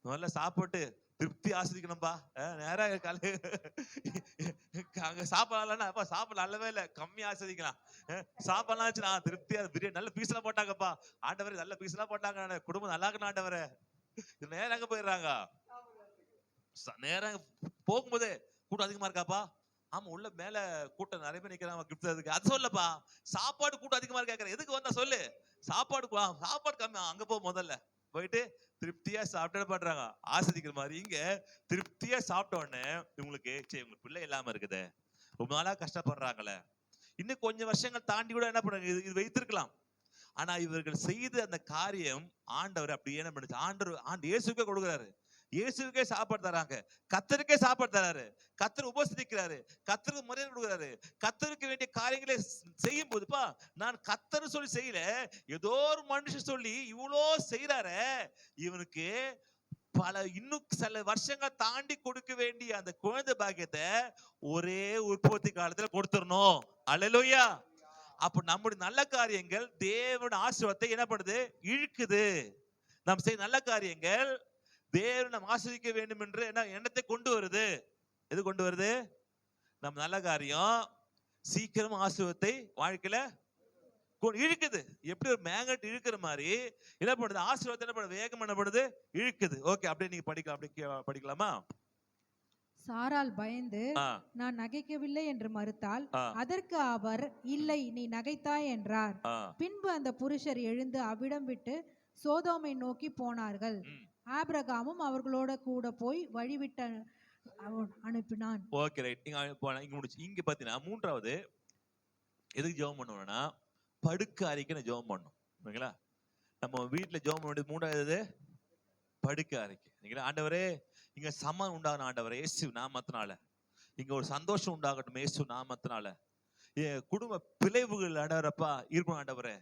முதல்ல சாப்பிட்டு திருப்தி ஆஸ்வதிக்கணும்பா, நேரா அங்க சாப்பாடு சாப்பாடு நல்லவே இல்லை, கம்மி ஆஸ்வதிக்கலாம். சாப்பாடுலாம் திருப்தியா பிரியாணி நல்ல பீஸ் எல்லாம் போட்டாங்கப்பா, ஆண்டவரே நல்ல பீஸ் எல்லாம் போட்டாங்க, குடும்பம் நல்லா இருக்கணும் ஆண்டவரே. நேரம் எங்க போயிடுறாங்க, நேரம் போகும்போதே கூட்டம் அதிகமா இருக்காப்பா, ஆமா உள்ள மேல கூட்டம் நிறைய பேர் நிக்கிறாங்க கிஃப்ட் அதுக்கு, அது சொல்லப்பா. சாப்பாடு கூட்டம் அதிகமா இருக்காரு, எதுக்கு வந்தா சொல்லு, சாப்பாடு கம்மி, அங்க போ, முதல்ல போயிட்டு திருப்தியா சாப்பிட்டு பண்றாங்க, ஆஸ்வதிக்கிற மாதிரி. இங்க திருப்தியா சாப்பிட்ட உடனே இவங்களுக்கு உங்களுக்கு பிள்ளை இல்லாம இருக்குது, ரொம்ப நாளா கஷ்டப்படுறாங்களே, இன்னும் கொஞ்சம் வருஷங்கள் தாண்டி கூட என்ன பண்ணுங்க இது வைத்திருக்கலாம். ஆனா இவர்கள் செய்த அந்த காரியம் ஆண்டவர் அப்படியே என்ன பண்ணுச்சு, ஆண்டு இயேசுக்கே கொடுக்குறாரு, இயேசுக்கே சாப்பாடு தராங்க, கர்த்தருக்கே சாப்பாடு தராரு, கர்த்தர் உபசரிக்கிறாரு, கர்த்தருக்கு மரியாதை கொடுக்குறாரு. கர்த்தருக்கு வேண்டிய காரியங்களை செய்யும் போதுப்பா, நான் கர்த்தர் சொல்லி செய்யல, ஏதோ ஒரு மனுஷன் சொல்லி இவ்வளோ செய்யறாரு, இவனுக்கு இன்னும் சில வருஷங்கள் தாண்டி கொடுக்க வேண்டிய அந்த குழந்தை பாக்கியத்தை ஒரே உற்பத்தி காலத்துல கொடுத்துடணும். அல்லேலூயா. அப்ப நம்முடைய நல்ல காரியங்கள் தேவனுடைய ஆசீர்வாதத்தை என்ன பண்ணுது, இழுக்குது. நாம் செய்ய நல்ல காரியங்கள் தேவனை நாம் ஆஸ்வதிக்க வேண்டும் என்று என்ன எண்ணத்தை கொண்டு வருது. எது கொண்டு வருது? நம்ம நல்ல காரியம் சீக்கிரம் ஆசீர்வாதத்தை வாழ்க்கையில இழுக்குது. எப்படி ஒரு மேக்னெட் இழுக்கிற மாதிரி என்ன பண்ணுது, ஆசீர்வாதத்தை என்ன பண்ணுது, வேகம் பண்ணப்படுது, இழுக்குது. ஓகே, அப்படியே நீங்க படிக்கலாம், அப்படியே படிக்கலாமா? சாராள் பயந்து நான் நகைக்கவில்லை என்று மறுத்தால், அதற்கு அவர் இல்லை நீ நகைத்தாய் என்றார். பின்பு அந்த புருஷர் எழுந்து அவ்விடம் விட்டு சோதோமை நோக்கி போனார்கள். ஆபிரகாமும் அவர்களோட கூட போய் வழிவிட்டு அனுப்பினான். ஓகே ரைட், இங்க முடிச்சு. இங்க பாத்தீங்கன்னா மூன்றாவது எதுக்கு ஜெபம் பண்ணுவோம்னா, படுக்க அறைக்கு ஜெபம் பண்ணணும். ஓகேங்களா? நம்ம வீட்டுல ஜெபம் பண்ண மூன்றாவது படுக்க அறைக்கு. ஆண்டவரே இங்க சமாதானம் உண்டாகணும் ஆண்டவரே இயேசு நாமத்தினால, இங்க ஒரு சந்தோஷம் உண்டாகட்டும் இயேசு நாமத்தினால, குடும்ப பிளவுகள் ஆண்டவரப்பா இருக்கணும் ஆண்டவரே,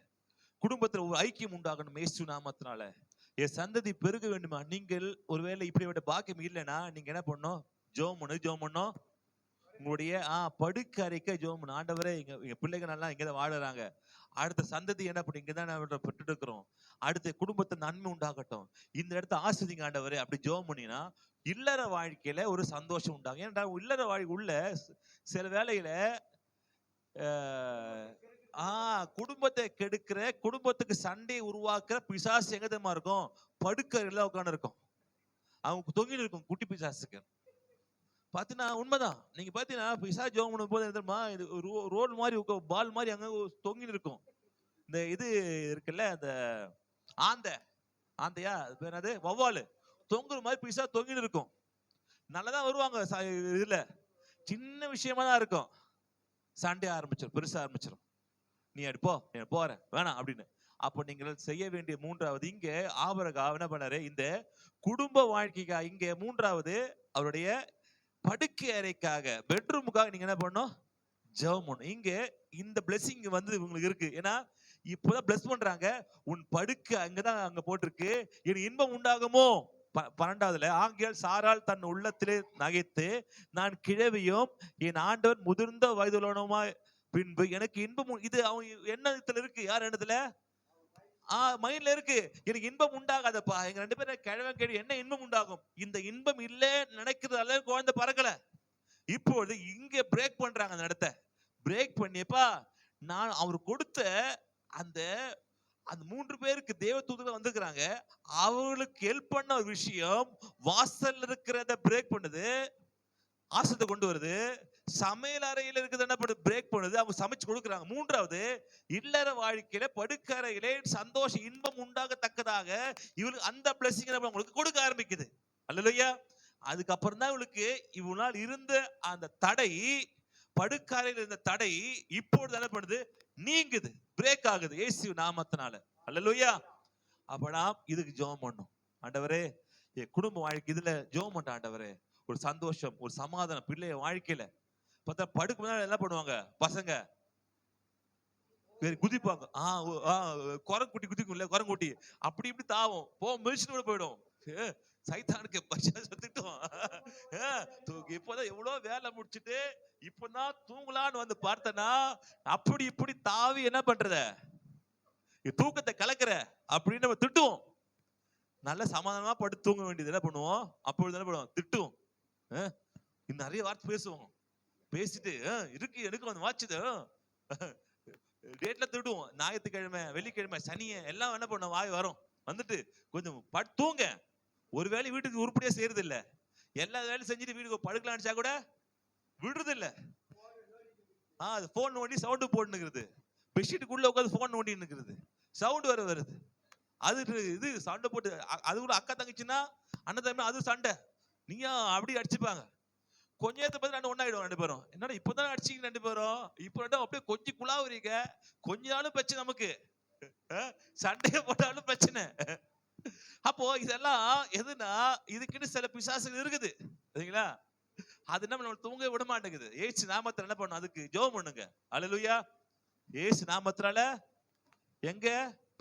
குடும்பத்துல ஒரு ஐக்கியம் உண்டாகணும் இயேசு நாமத்தினால, என் சந்ததி பெருக வேண்டுமா. நீங்கள் ஒருவேளை இப்படிப்பட்ட பாக்கியம் இல்லைன்னா நீங்க என்ன பண்ணணும், ஜெபம் பண்ணணும். உங்களுடைய படுக்க அறைக்க ஜெபம் பண்ணணும். ஆண்டவரே எங்க பிள்ளைங்க நல்லா இங்கதான் வாழுறாங்க, அடுத்த சந்ததி என்ன பண்ணி இங்கதான் பெற்று இருக்கிறோம், அடுத்த குடும்பத்தை நன்மை உண்டாகட்டும், இந்த இடத்த ஆஸ்வதிங்க ஆண்டவரே, அப்படி ஜெபம் பண்ணினா இல்லற வாழ்க்கையில ஒரு சந்தோஷம் உண்டாகும். ஏன்னா இல்லற வாழ்க்கை உள்ள சில வேளையில குடும்பத்தை கெடுக்கிற, குடும்பத்துக்கு சண்டையை உருவாக்குற பிசாசு எங்க தெரியுமா இருக்கும், படுக்கையில உட்காந்து இருக்கும், அவங்க தொங்கின்னு இருக்கும். குட்டி பிசாசுக்கு பாத்தீங்கன்னா உண்மைதான். நீங்க பாத்தீங்கன்னா பிசாசு ஜெபம் பண்ணும் போது தெரியுமா, இது ரோல் மாதிரி பால் மாதிரி அங்க தொங்கின்னு இருக்கும். இந்த இது இருக்குல்ல, அந்த ஆந்தையா என்னது, வவ்வாலு தொங்குற மாதிரி பிசா தொங்கின்னு இருக்கும். நல்லதான் வருவாங்க, இதுல சின்ன விஷயமா தான் இருக்கும், சண்டே ஆரம்பிச்சிடும், பெருசா ஆரம்பிச்சிடும். நீ அடிப்போ போற வேணாம் அப்படின்னு. அப்ப நீங்கள் செய்ய வேண்டிய மூன்றாவது, இங்க ஆபிரகாம் என்ன பண்ணாரு, இந்த குடும்ப வாழ்க்கைக்காக, இங்க மூன்றாவது அவருடைய படுக்கை அறைக்காக, பெட்ரூமுக்காக நீங்க என்ன பண்ணணும், ஜெபம் பண்ணணும். இங்க இந்த பிளெஸிங் வந்து உங்களுக்கு இருக்கு. ஏன்னா இப்பதான் பிளஸ் பண்றாங்க. உன் படுக்கை அங்கதான் அங்க போட்டிருக்கு, என் இன்பம் உண்டாகுமோ. 12வதுல ஆங்கியால் சாரால் தன் உள்ளத்திலே நகைத்து, நான் கிழவியும் என் ஆண்டவர் முதிர்ந்த வயதுள்ளவனுமா பின்பு எனக்கு இன்பம் இது அவன் எண்ணத்துல இருக்கு. யார் எண்ணத்துல? மைண்ட்ல இருக்கு. எனக்கு இன்பம் உண்டாகாதப்பா. எங்க 2 பேரும் கிழவன் கேள்வி என்ன இன்பம் உண்டாகும்? இந்த இன்பம் இல்ல நினைக்கிறதால குழந்தை பறக்கல. இப்பொழுது இங்க பிரேக் பண்றாங்க. அந்த இடத்த பிரேக் பண்ணியப்பா, நான் அவர் கொடுத்த அந்த அந்த 3 பேருக்கு தேவதூதர்கள் வந்திருக்கிறாங்க. அவங்களுக்கு ஹெல்ப் பண்ண ஒரு விஷயம், வாசல்ல இருக்கிறத பிரேக் பண்ணுது, ஆசத்தை கொண்டு வருது. சமையல் அறையில இருக்கிறது என்ன பண்ணுது, பிரேக் பண்ணுது, அவங்க சமைச்சு கொடுக்குறாங்க. மூன்றாவது, இல்லற வாழ்க்கையில படுக்கறையிலே சந்தோஷம் இன்பம் உண்டாகத்தக்கதாக இவளுக்கு அந்த பிளஸிங் உங்களுக்கு கொடுக்க ஆரம்பிக்குது. அல்லேலூயா. அதுக்கப்புறம் தான் இவளுக்கு இவ்வளவு நாள் இருந்த அந்த தடை, படுக்கறையில் இருந்த தடை இப்பொழுது என்ன பண்ணுது, நீங்குது, பிரேக் ஆகுது இயேசு நாமத்தினால. அல்லேலூயா. அப்ப நாம் இதுக்கு ஜெபம் பண்ணணும். ஆண்டவரே, என் குடும்ப வாழ்க்கை இதுல ஜெபம் பண்ண ஆண்டவரே, ஒரு சந்தோஷம், ஒரு சமாதானம் பிள்ளைய வாழ்க்கையில. பார்த்தா படுக்க முன்னாடி என்ன பண்ணுவாங்க பசங்க, குதிப்பாங்க. குரங்குட்டி குதிக்கும்ல, குரங்குட்டி அப்படி இப்படி தாவும், மிதிச்சுட்டு கூட போயிடும். சைத்தானுக்கு திட்டம். இப்பதான் எவ்வளவு வேலை முடிச்சுட்டு இப்பதான் தூங்கலான்னு வந்து பார்த்தனா, அப்படி இப்படி தாவி என்ன பண்றத, தூக்கத்தை கலக்குற அப்படின்னு நம்ம திட்டுவோம். நல்ல சமாதானமா படுத்து தூங்க வேண்டியது என்ன பண்ணுவோம், அப்பொழுது என்ன பண்ணுவோம், திட்டுவோம். நிறைய வார்த்தை பேசுவோம். பேசிட்டு இருக்கு எனக்கு வந்து வாச்சுது டேட்ல திடுவோம். ஞாயிற்றுக்கிழமை, வெள்ளிக்கிழமை, சனியை எல்லாம் என்ன பண்ண வாய் வரும். வந்துட்டு கொஞ்சம் தூங்க. ஒருவேளை வீட்டுக்கு உருப்படியா செய்யறது இல்ல, எல்லா வேலையும் செஞ்சுட்டு வீட்டுக்கு படுக்கலாம்னு கூட விடுறது இல்ல. அது போன் நோண்டி சவுண்டு போட்டுக்கிறது, பெட்ஷீட்டுக்குள்ள உட்காந்து போன் நோண்டி நிக்கிறது, சவுண்ட் வர வருது. அது இது சண்டை போட்டு, அது கூட அக்கா தங்கச்சின்னா அண்ணன் தம்பி அது சண்டை, நீங்க அப்படி அடிச்சுப்பாங்க. கொஞ்ச நேரத்தை பார்த்து 2 ஒன்னாயிடும் 2 பேரும். என்னடா இப்பதான் அடிச்சிங்க 2 பேரும், இப்ப அப்படியே கொஞ்சம் குழாவுறீங்க. கொஞ்ச நாளும் பிரச்சனை நமக்கு, சண்டையை போட்டாலும் பிரச்சனை. அப்போ இதெல்லாம் எதுனா இதுக்குன்னு சில பிசாசுகள் இருக்குது சரிங்களா, அது நம்ம தூங்க விட மாட்டேங்குது. ஏசு நாமத்துல என்ன பண்ணும், அதுக்கு ஜெபம் பண்ணுங்க. அல்லேலூயா. ஏசு நாமத்தினால எங்க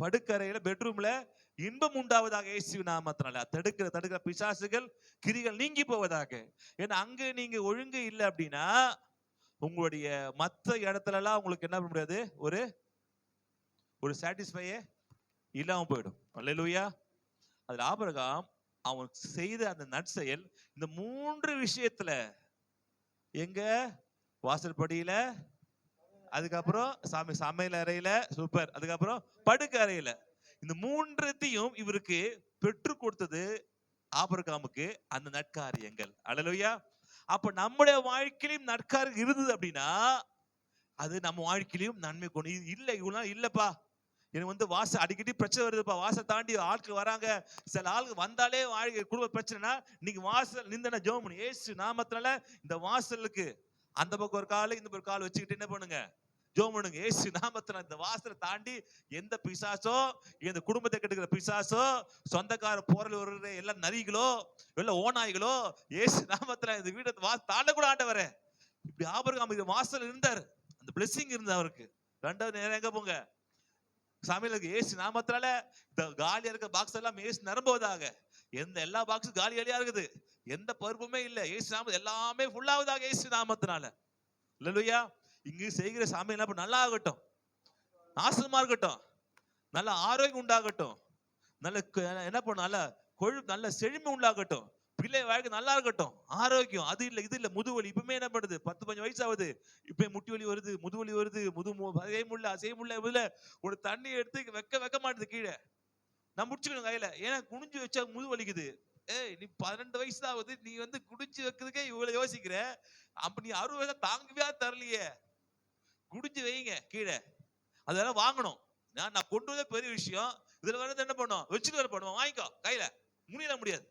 படுக்கறையில பெட்ரூம்ல இன்பம் உண்டாவதாக இயேசு நாமத்தினால. தடுக்கிற பிசாசுகள் கிரிகள் நீங்கி போவதாக. ஏன்னா அங்க நீங்க ஒழுங்கு இல்லை அப்படின்னா உங்களுடைய மற்ற இடத்துல எல்லாம் உங்களுக்கு என்ன பண்ண முடியாது, ஒரு சாட்டிஸ்ஃபையே இல்லாம போயிடும். அல்லேலூயா. அதுல ஆபிரகாம் அவன் செய்த அந்த நற்செயல் இந்த 3 விஷயத்துல, எங்க வாசல் படியில, அதுக்கப்புறம் சமையல் அறையில, சூப்பர், அதுக்கப்புறம் படுக்கை அறையில, இந்த 3த்தையும் இவருக்கு பெற்று கொடுத்தது ஆபிரகாமுக்கு அந்த நற்காரியங்கள். அல்லேலூயா. அப்ப நம்முடைய வாழ்க்கையிலும் நற்காரியம் இருந்தது அப்படின்னா அது நம்ம வாழ்க்கையிலும் நன்மை கொண்டு. இல்ல இவ்வளவு இல்லப்பா, எனக்கு வாசல் அடிக்கடி பிரச்சனை வருதுப்பா, வாசல் தாண்டி ஆட்கள் வராங்க, சில ஆளுக்கு வந்தாலே வாழ்க்கை குடும்ப பிரச்சனைனா நீங்க வாசல் நிந்தன ஜெபம் பண்ணு. ஏசு நாமத்தினால இந்த வாசலுக்கு அந்த பக்கம் ஒரு கால் இந்த பக்கம் கால் வச்சுக்கிட்டு என்ன பண்ணுங்க, ஜெபம் பண்ணுங்க. ஏசு நாமத்தினால இந்த வாசலை தாண்டி எந்த பிசாசோ, இந்த குடும்பத்தை கெடுக்கிற பிசாசோ, சொந்தக்கார போறல் வருகிற எல்லா நரிகளோ இல்ல ஓநாய்களோ, ஏசு நாமத்தினால இந்த வீட்டை தாண்ட கூட ஆண்டவரே. இப்படி ஆபிரகாம் இது வாசல் இருந்தார், அந்த பிளெஸிங் இருந்தது அவருக்கு. 2வது நேரம் எங்க போங்க, சமையலுக்கு. ஏசு நாமத்தினால இந்த காலியா இருக்க பாக்ஸ் எல்லாம் ஏசு நிரம்புவதாக. எல்லா பாக்ஸும் காலி காலியா இருக்குது, எந்த பருப்புமே இல்ல, ஏசு நாமம் எல்லாமே ஃபுல்லாவதாக இயேசு நாமத்தினால. அல்லேலூயா. இங்கு செய்கிற சமையல் நல்லா ஆகட்டும், நாசமா இருக்கட்டும், நல்ல ஆரோக்கியம் உண்டாகட்டும், நல்ல என்ன பண்ணும், நல்ல கொழுப்பு, நல்ல செழுமை உண்டாகட்டும், பிள்ளை வாழ்க்கை நல்லா இருக்கட்டும், ஆரோக்கியம். அது இல்ல இது இல்ல, முதுவலி இப்பவுமே என்ன பண்ணுது, 10-15 வயசு ஆகுது, இப்ப முட்டி வலி வருது, முதுவலி வருது, அசைய முடியல, ஒரு தண்ணி எடுத்து வைக்க மாட்டுது கீழே, நான் முடிச்சுக்கணும் கையில, ஏன்னா குனிஞ்சு வச்சா முது வலிக்குது. நீ 12 வயசு தான் ஆகுது, நீ குடிச்சு வைக்கிறதுக்கே இவ்வளவு யோசிக்கிற, அப்ப நீ 60 வயசா தாங்கவே தரலையே, குடிச்சு வைங்க கீழே, அதெல்லாம் வாங்கணும். நான் கொண்டு வந்த பெரிய விஷயம், இதுல வரது என்ன பண்ணும், வச்சுட்டு வர பண்ணுவோம், வாங்கிக்கோ கையில, முடியாது.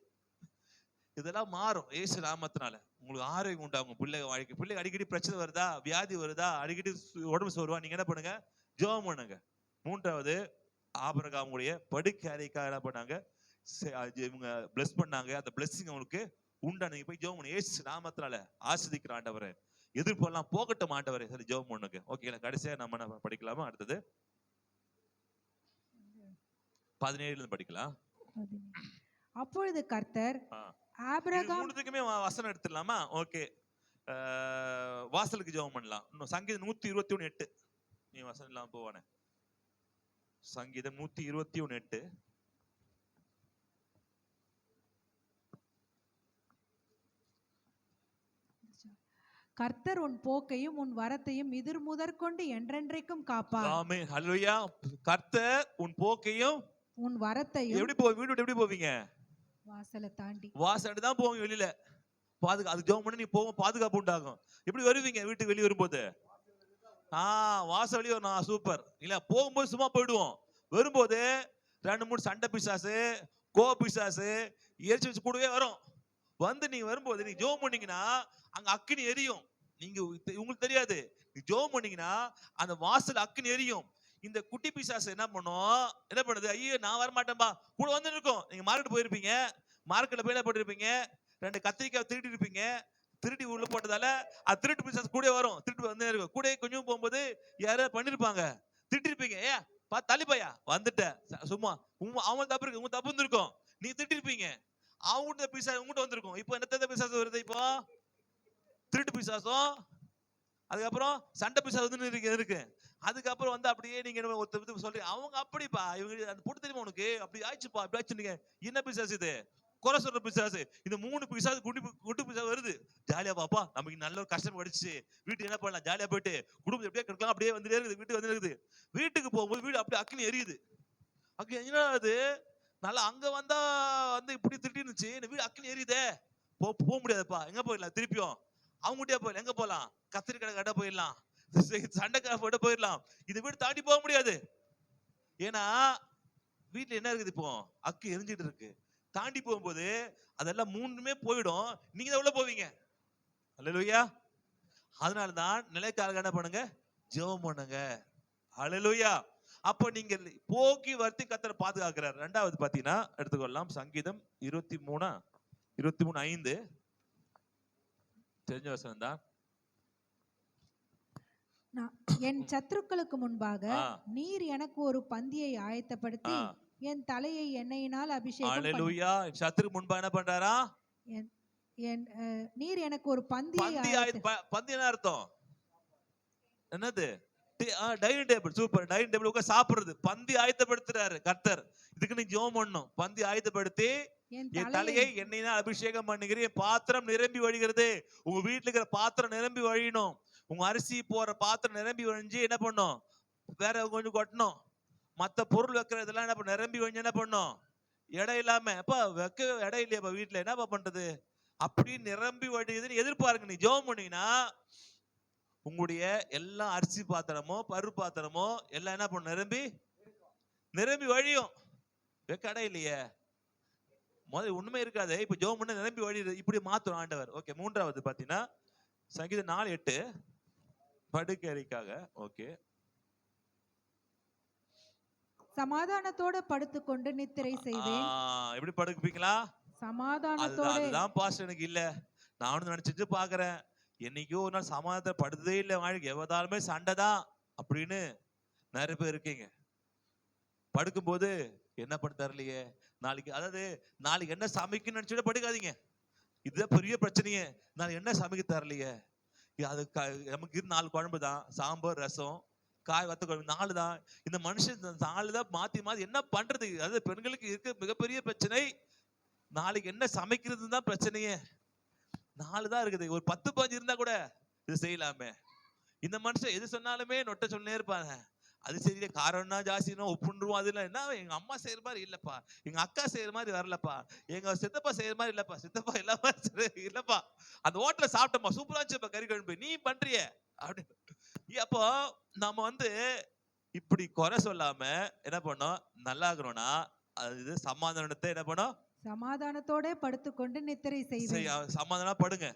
இதெல்லாம் மாறும் இயேசு நாமத்தினால. உங்களுக்கு ஆரோக்கியம் உண்டாகும், பிள்ளைங்க வாழ்க்கை. பிள்ளைங்க அடிக்கடி பிரச்சனை வருதா, வியாதி வருதா, அடிக்கடி உடம்பு சோர்வா, நீங்க என்ன பண்ணுங்க, ஜெபம் பண்ணுங்க. 3வது ஆபிரகாமுடைய படுக்கை அறைக்காக என்ன பண்ணாங்க, இவங்க பிளஸ் பண்ணாங்க. அந்த பிளஸிங் அவங்களுக்கு உண்டா. நீங்க போய் ஜெபம் பண்ணு, இயேசு நாமத்தினால ஆசீர்வதிக்கிற ஆண்டவரே, எதிர்ப்பெல்லாம் போகட்டும் ஆண்டவரே, சரி ஜெபம் பண்ணுங்க. ஓகேங்களா? கடைசியா நம்ம படிக்கலாமா? அடுத்தது 17 படிக்கலாம். அப்பொழுது கர்த்தர் ஆபிரகாம், மூணுத்துக்குமே வசனம் எடுத்துடலாமா? ஓகே, வாசலுக்கு ஜெபம் பண்ணலாம். இன்னும் சங்கீதம் 121:8 நீ வசனம் இல்லாம போவானே. சங்கீதம் 121:8. கர்த்தர் உன் போக்கையும் உன் வரத்தையும் இதுர் முதற்கொண்டு என்றென்றைக்கும் காப்பார். ஆமென், ஹல்லேலூயா. கர்த்தர் உன் போக்கையும் உன் வரத்தையும். எப்படி வீடு எப்படி போவீங்க? வாசலை தாண்டி. வாசல் தான் போவீங்க வெளியில. அதுக்கு ஜெபம் பண்ணி நீ போவோம், பாதுகாப்பு உண்டாகும். எப்படி வருவீங்க வீட்டுக்கு வெளியே வரும்போது? வாசல் வெளியே வரும். சூப்பர் இல்ல? போகும்போது சும்மா போயிடுவோம். வரும்போது 2-3 சண்டை பிசாசு, கோ பிசாசு எரிச்சு வச்சு கூடவே வரும். வந்து நீங்க வரும்போது நீங்க ஜெபம் பண்ணீங்கன்னா அங்க அக்கினி எரியும். நீங்க உங்களுக்கு தெரியாது, நீ ஜெபம் பண்ணீங்கன்னா அந்த வாசல் அக்கினி எரியும். இந்த குட்டி பிசாசு என்ன பண்ணுது? ஐயோ நான் வரமாட்டேன்பா, கூட வந்து இருக்கும். நீங்க மார்க்கெட் போயிருப்பீங்க, மார்க்கெட்ல போய் என்ன பண்ணிருப்பீங்க, 2 கத்திரிக்காய் திருடி இருப்பீங்க. திருடி உள்ள போட்டதால அது திருட்டு பிசாசு கூட வரும். திருட்டு வந்து இருக்கும். கூட கொஞ்சம் போகும்போது யாராவது பண்ணிருப்பாங்க, திட்டிருப்பீங்க. தள்ளிப்பையா வந்துட்ட, சும்மா அவன் தப்பு இருக்கு, உங்க தப்பு இருந்திருக்கும். நீ திட்டிருப்பீங்க, அவங்க பிசாசு உங்ககிட்ட வந்திருக்கும். இப்போ என்ன பிசாசு வருது? இப்போ திருட்டு பிசாசும், அதுக்கப்புறம் சண்டை பிசாசு வந்து இருக்கு. அதுக்கப்புறம் வந்து அப்படியே நீங்க ஒருத்தர் சொல்லி அவங்க அப்படிப்பா இவங்க அந்த போட்டு தெரியுமா உனக்கு, அப்படி ஆயிடுச்சுப்பா, அப்படி ஆயிடுச்சு. என்ன பிசாசு இது? குறை சொல்ற பிசாசு. இந்த 3 பிசாசு குட்டி பிசாசு வருது. ஜாலியா பாப்பா, நமக்கு நல்ல ஒரு கஷ்டம் கிடைச்சு வீட்டுக்கு என்ன பண்ணலாம், ஜாலியா போயிட்டு குடும்பம் எப்படியே கிடக்கலாம், அப்படியே வந்துட்டே இருக்குது. வீட்டுக்கு வந்து இருக்குது. வீட்டுக்கு போகும்போது வீடு அப்படியே அக்கினி எரியுது. அக்கினி என்ன ஆகுது? நல்லா அங்க வந்தா வந்து இப்படி திட்டி இருந்துச்சு, இந்த வீடு அக்கினி எரியுதே, போக முடியாதுப்பா. எங்க போயிடலாம்? திருப்பியும் அவங்ககிட்டயே போயிடலாம். எங்க போகலாம்? கத்திரிக்கடை கடை போயிடலாம், சண்டைக்கார போயிட்டு போயிடலாம். இந்த வீடு தாண்டி போக முடியாது. ஏன்னா வீட்டுல என்ன இருக்குது? இப்போ அக்கி எரிஞ்சிட்டு இருக்கு. தாண்டி போகும்போது அதெல்லாம் 3மே போயிடும். நீங்க தான் உள்ள போவீங்க. அல்லேலூயா. அதனாலதான் நிலைக்காக என்ன பண்ணுங்க, ஜெபம் பண்ணுங்க. அல்லேலூயா. அப்ப நீங்க போக்கி வருத்தி கர்த்தர் பாதுகாக்கிறார். 2வது பாத்தீங்கன்னா எடுத்துக்கொள்ளலாம், சங்கீதம் 23:5 தெரிஞ்ச வசனம் தான். என் சத்துருக்களுக்கு முன்பாக நீர் எனக்கு ஒரு பந்தியை ஆயத்தப்படுத்தி என் தலையை எண்ணெயினால் அபிஷேகம். அல்லேலூயா. சத்துருக்கு முன்பா என்ன பண்றாரா? நீர் எனக்கு ஒரு பந்தியை பந்தி என்ன அர்த்தம்? என்னது? Dining table. Super. Dining table உட்கார்ந்து சாப்பிடுறது. பந்தி ஆயத்தப்படுத்துறாரு கர்த்தர். இதுக்கு நீ ஜெபம் பண்ணணும். பந்தி ஆயத்தப்படுத்தி என் தலையை எண்ணெயினால் அபிஷேகம் பண்ணுகிறேன், பாத்திரம் நிரம்பி வழிகிறது. உங்க வீட்டுல இருக்கிற பாத்திரம் நிரம்பி வழியணும். உங்க அரிசி போற பாத்திரம் நிரம்பி வழிஞ்சு என்ன பண்ணும், வேற கொஞ்சம் கொட்டணும். மத்த பொருள் வைக்கிறதெல்லாம் என்ன நிரம்பி வழிஞ்சு என்ன பண்ணும், இடம் இல்லாம அப்ப வைக்க இடம் இல்லையாப்பா வீட்டுல, என்னப்பா பண்றது? அப்படி நிரம்பி வழியுதுன்னு எதிர்பாருங்க. நீ ஜெபம் பண்ணீங்கன்னா உங்களுடைய எல்லா அரிசி பாத்திரமோ பருப்பு பாத்திரமோ எல்லாம் என்ன பண்ணும், நிரம்பி வழியும். வைக்க இடம் இல்லையே, முதல்ல ஒண்ணுமே இருக்காது. இப்ப ஜெபம் பண்ண நிரம்பி வழியுது. இப்படி மாத்தும் ஆண்டவர். ஓகே. 3வது பாத்தீங்கன்னா சங்கீதம் 4:8 படுக்கைக்காக. ஓகே. சமாதானத்தோட படுத்துக்கொண்டு நித்திரை செய்வேன். எப்படி படுப்பீங்களா? சமாதானத்தோட. அதுதான் பாஸ்டர் எனக்கு இல்ல, நானும் நினைச்சிட்டு பாக்குறேன். என்னைக்கோ ஒரு நாள் சமாதானத்தை படுத்ததே இல்லை வாழ்க்கை, எவ்வளவுமே சண்டை தான் அப்படின்னு நிறைய பேர் இருக்கீங்க. படுக்கும்போது என்ன பண்ண தரலையே, நாளைக்கு அதாவது நாளைக்கு என்ன சமைக்கணும்னு நினைச்சுட்டு படுக்காதீங்க. இதுதான் பெரிய பிரச்சனையே. நான் என்ன சமைக்க தரலையே, அது நமக்கு 4 குழம்பு தான், சாம்பார் ரசம் காய் வத்த குழம்பு 4 தான். இந்த மனுஷன் 4 தான் மாத்தி என்ன பண்றது? அதாவது பெண்களுக்கு இருக்க மிகப்பெரிய பிரச்சனை நாளைக்கு என்ன சமைக்கிறது தான் பிரச்சனையே. 4 தான் இருக்குது. ஒரு 10-15 இருந்தா கூட இது செய்யலாமே. இந்த மனுஷன் எது சொன்னாலுமே நொட்ட சொன்னே இருப்பாங்க. அது சரியில்லை, காரம்னா ஜாஸ்தினா உப்புன்றுவோம். அது இல்லை, என்ன எங்க அம்மா செய்யற மாதிரி இல்லப்பா, எங்க அக்கா செய்யற மாதிரி வரலப்பா, எங்க சித்தப்பா செய்யற மாதிரி இல்லப்பா, சித்தப்பா எல்லாமே இல்லப்பா, அந்த ஹோட்டல்ல சாப்பிட்டோம்ப்பா, சூப்பரா இருந்துச்சுப்பா கறி குழம்பு, நீ பண்றிய அப்படின்னு. அப்போ நம்ம இப்படி குறை சொல்லாம என்ன பண்ணோம், நல்லா இருக்கணும்னா அது சமாதானத்தை என்ன பண்ணோம், சமாதானத்தோட படுத்துக்கொண்டு நித்திரை செய்வேன். சமாதானமா படுங்க.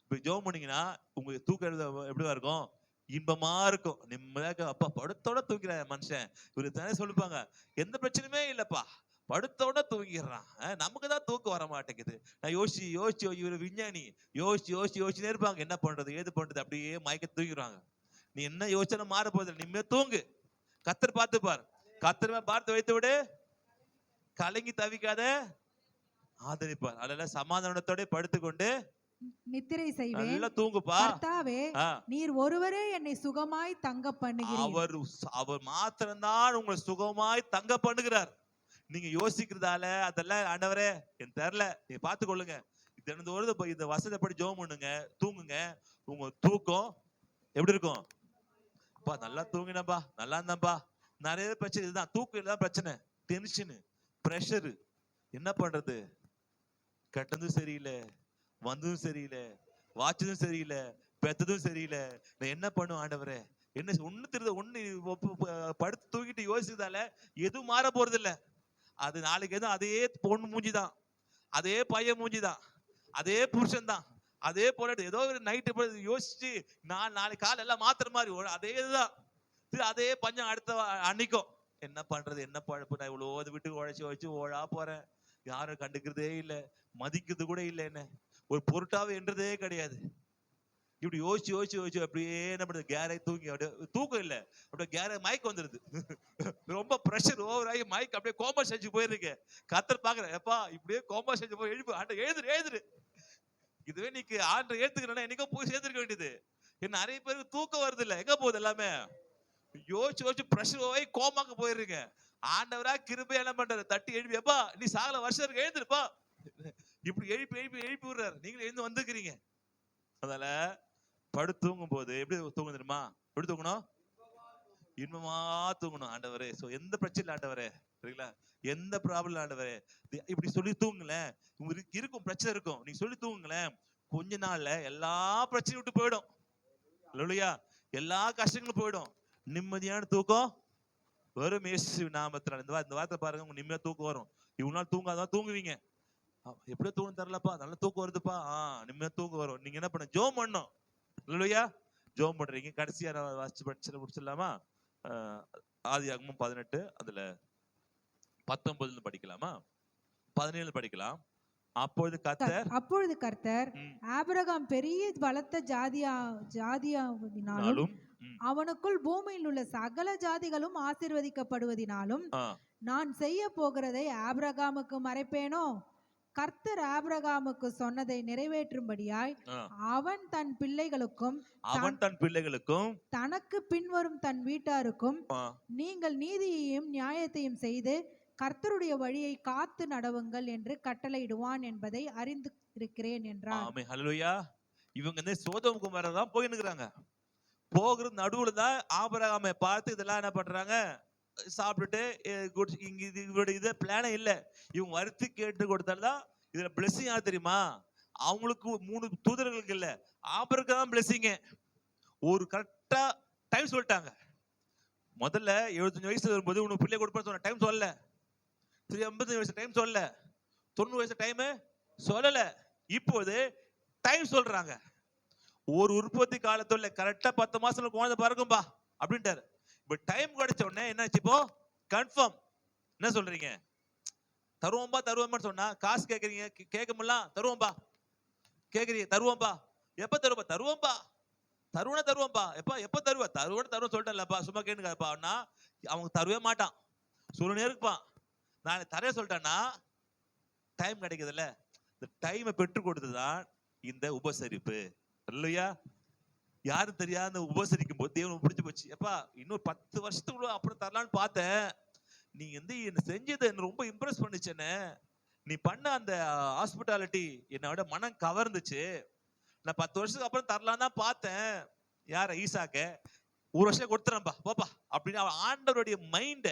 இப்ப ஜெபம் பண்ணீங்கன்னா உங்களுக்கு தூக்கம் எப்படிவா இருக்கும், இன்பமா இருக்கும், நிம்மதியா அப்பா படுத்தோட தூக்கிற மனுஷன் இவரு தானே சொல்லுப்பாங்க, எந்த பிரச்சனையுமே இல்லப்பா, படுத்தோட தூங்கிடுறான். நமக்கு தான் தூக்கம் வர மாட்டேங்குது. நான் யோசிச்சு யோசிச்சு இவரு விஞ்ஞானி யோசிச்சுனே இருப்பாங்க, என்ன பண்றது ஏது பண்றது, அப்படியே மயக்க தூங்கிடுவாங்க. நீ என்ன யோசனை மாற போதில்லை, நிம்மதியா தூங்கு, கத்தர் பார்த்துப்பார். கத்தர் பார்த்து வைத்து விடு, கலங்கி தவிக்காத, ஆதரிப்பார். அதனால சமாதானத்தோட படுத்துக்கொண்டு நித்திரை செய்வேன். நல்லா தூங்குப்பா. கர்த்தாவே, நீர் ஒருவரே என்னை சுகமாய் தங்க பண்ணுகிறீர். அவர் மாத்திரம்தான் உங்களை சுகமாய் தங்க பண்ணுகிறார். நீங்க யோசிக்கிறதால அதெல்லாம் ஆண்டவரே எனக்கு தெரியல, நீங்க பாத்துக்கொள்ளுங்க. தினந்தோறும் இந்த வசனப்படி ஜெபம் பண்ணுங்க, தூங்குங்க. உங்க தூக்கம் எப்படி இருக்கும்? அப்பா நல்லா தூங்கினப்பா, நல்லா இருந்தாப்பா. நிறைய பிரச்சனை இதுதான், தூக்கம் இல்லதான் பிரச்சனை. டென்ஷனு, பிரஷரு, என்ன பண்றது, கட்டதும் சரியில்லை, வந்ததும் சரியில்லை, வாச்சதும் சரியில்லை, பெத்ததும் சரியில்லை. நான் என்ன பண்ணும் ஆண்டவரே, என்ன ஒண்ணு தெரியுது, ஒண்ணு படுத்து தூங்கிட்டு யோசிச்சதால எதுவும் மாற போறது இல்ல. அது நாளைக்கு எதுவும் அதே பொண்ணு மூஞ்சிதான், அதே பையன் மூஞ்சிதான், அதே புருஷன் தான், அதே போல ஏதோ ஒரு நைட்டு யோசிச்சு நாளைக்கு காலை எல்லாம் மாத்துற மாதிரி அதே இதுதான், அதே பஞ்சம் அடுத்த அன்னைக்கும். என்ன பண்றது, என்ன பழப்பு, நான் இவ்வளவு வீட்டுக்கு உழைச்சு ஓழா போறேன், யாரும் கண்டுக்கிறதே இல்லை, மதிக்கிறது கூட இல்லை, என்ன ஒரு பொருட்டாவே என்றதே கிடையாது. இப்படி யோசிச்சு அப்படியே என்ன பண்றது, கேரை தூங்கி அப்படியே தூக்கம் இல்லை, அப்படியே கேரை மயக்கம் வந்துருது. ரொம்ப பிரஷர் ஓவர் ஆகி மயக்கம் அப்படியே கோமா செஞ்சு போயிருக்கு. கத்தர் பாக்குறேன், எப்பா இப்படியே கோமா செஞ்சு போய் எழுப்பு, ஆண்ட எழுதுரு. இதுவே நீக்கு ஆண்ட ஏத்துக்கிறேன்னா என்னைக்கோ போய் சேர்த்துருக்க வேண்டியது. என்ன நிறைய பேருக்கு தூக்கம் வருது இல்ல, எங்க போகுது எல்லாமே, யோசிச்சு பிரஷர் ஆகி கோமாக்கு போயிருங்க. ஆண்டவரா கிருபை என்ன பண்றாரு, தட்டி எழுப்பி, எப்பா நீ சாகல வருஷம் இருக்கு எழுந்திருப்பா, இப்படி எழுப்பி விடுறாரு. நீங்களும் எழுந்து வந்துக்கிறீங்க. அதனால படுத்து தூங்கும் போது எப்படி தூங்க தெரியுமா, எப்படி தூங்கணும், இன்பமா தூங்கணும். ஆண்டவரே எந்த பிரச்சனை ஆண்டவரே, சரிங்களா, எந்த ப்ராப்ளம் ஆண்டவரே, இப்படி சொல்லி தூங்குங்களேன். உங்களுக்கு இருக்கும் பிரச்சனை இருக்கும், நீங்க சொல்லி தூங்குங்களேன், கொஞ்ச நாள்ல எல்லா பிரச்சனையும் விட்டு போயிடும். இல்லையா, எல்லா கஷ்டங்களும் போயிடும், நிம்மதியான தூக்கம் வரும் இயேசு நாமத்தினால. இந்த வார்த்தை பாருங்க, உங்க நிம்மதியா தூக்கம் வரும். இவ்வளவு நாள் தூங்காதான் தூங்குவீங்க, எப்படியோ தூக்கம் தரலப்பா, நல்லா தூக்கம் வருதுப்பா, நிம்மதியா தூக்கம் வரும். நீங்க என்ன பண்ண, ஜெபம் பண்ணணும். இல்லையா, ஜெபம் பண்றீங்க. கடைசியா நான் வாசிச்சு படிச்சு முடிச்சிடலாமா? ஆதியாகமம் 18 அதுல 19 படிக்கலாமா, 17 படிக்கலாம். அப்பொழுது கர்த்தர் ஆபிரகாம் பெரிய பலத்த ஜாதியாவினாலும் அவனுக்குள் பூமியில் உள்ள சகல ஜாதிகளும் ஆசீர்வதிக்கப்படுவதினாலும் நான் செய்ய போகிறதை ஆபிரகாமுக்கு மறைப்பேனோ? கர்த்தர் ஆபிரகாமுக்கு சொன்னதை நிறைவேற்றும்படியாய் அவன் தன் பிள்ளைகளுக்கும் தனக்கு பின்வரும் தன் வீட்டாருக்கும் நீங்கள் நீதியையும் நியாயத்தையும் செய்து கர்த்தருடைய வழியை காத்து நடவுங்கள் என்று கட்டளையிடுவான் என்பதை அறிந்து இருக்கிறேன் என்றார். இவங்க சோதோம் குமாரா தான் போயின்னுக்குறாங்க. போகிற நடுவுல தான் ஆபிரகாமை பார்த்து இதெல்லாம் என்ன பண்றாங்க, சாப்பிட்டுட்டு இவருடைய இதை பிளானே இல்ல, இவங்க வருத்தி கேட்டு கொடுத்தால்தான் இதுல பிளெஸிங் யாரு தெரியுமா, அவங்களுக்கு 3 தூதர்களுக்கு இல்ல, ஆபிரகாமுக்கு தான் பிளெஸிங். ஒரு கரெக்டா டைம் சொல்லிட்டாங்க. முதல்ல 75 வயசு வரும்போது உனக்கு பிள்ளை கொடுப்பேன்னு சொன்ன டைம் சொல்லல, 50 வயசு டைம் சொல்லல, 90 வயசு டைம் சொல்லல, இப்போது டைம் சொல்றாங்க. ஒரு உற்பத்தி காலத்துல கரெக்டா 10 மாசத்துல குழந்தை பிறக்கும்பா அப்படின்ட்டாரு. இப்ப டைம் கிடைச்ச உடனே என்னாச்சு, இப்போ கன்ஃபார்ம். என்ன சொல்றீங்க, தருவோம்பா சொன்னா காசு கேக்குறீங்க, கேட்க முடியல, தருவோம்பா கேக்குறீங்க, தருவோம்பா, எப்ப தருவோம்பா, தருவோம்பா, எப்ப தருவோம் சொல்லிட்டேன்லப்பா, சும்மா கேட்டுக்காப்பா, அவங்க தருவே மாட்டான், சொல்லுனே இருப்பான். நான் தரைய சொல்லிட்டேன்னா டைம் கிடைக்குதுல்ல, இந்த டைமை பெற்று கொடுத்துதான் இந்த உபசரிப்பு. இல்லையா, யாரும் தெரியாத உபசரிக்கும் போது தேவன் பிடிச்சு போச்சு. எப்பா இன்னும் 10 வருஷத்துக்குள்ள அப்புறம் தரலான்னு பார்த்தேன், நீ என்ன செஞ்சதை என்ன ரொம்ப இம்ப்ரெஸ் பண்ணிச்சேன்னு, நீ பண்ண அந்த ஹாஸ்பிட்டாலிட்டி என்னோட மனம் கவர்ந்துச்சு. நான் 10 வருஷத்துக்கு அப்புறம் தரலாம் தான் பார்த்தேன். யார, ஈசாக்க 1 வருஷம் கொடுத்துறேன்பா போப்பா அப்படின்னு அவன் ஆண்டவருடைய மைண்ட,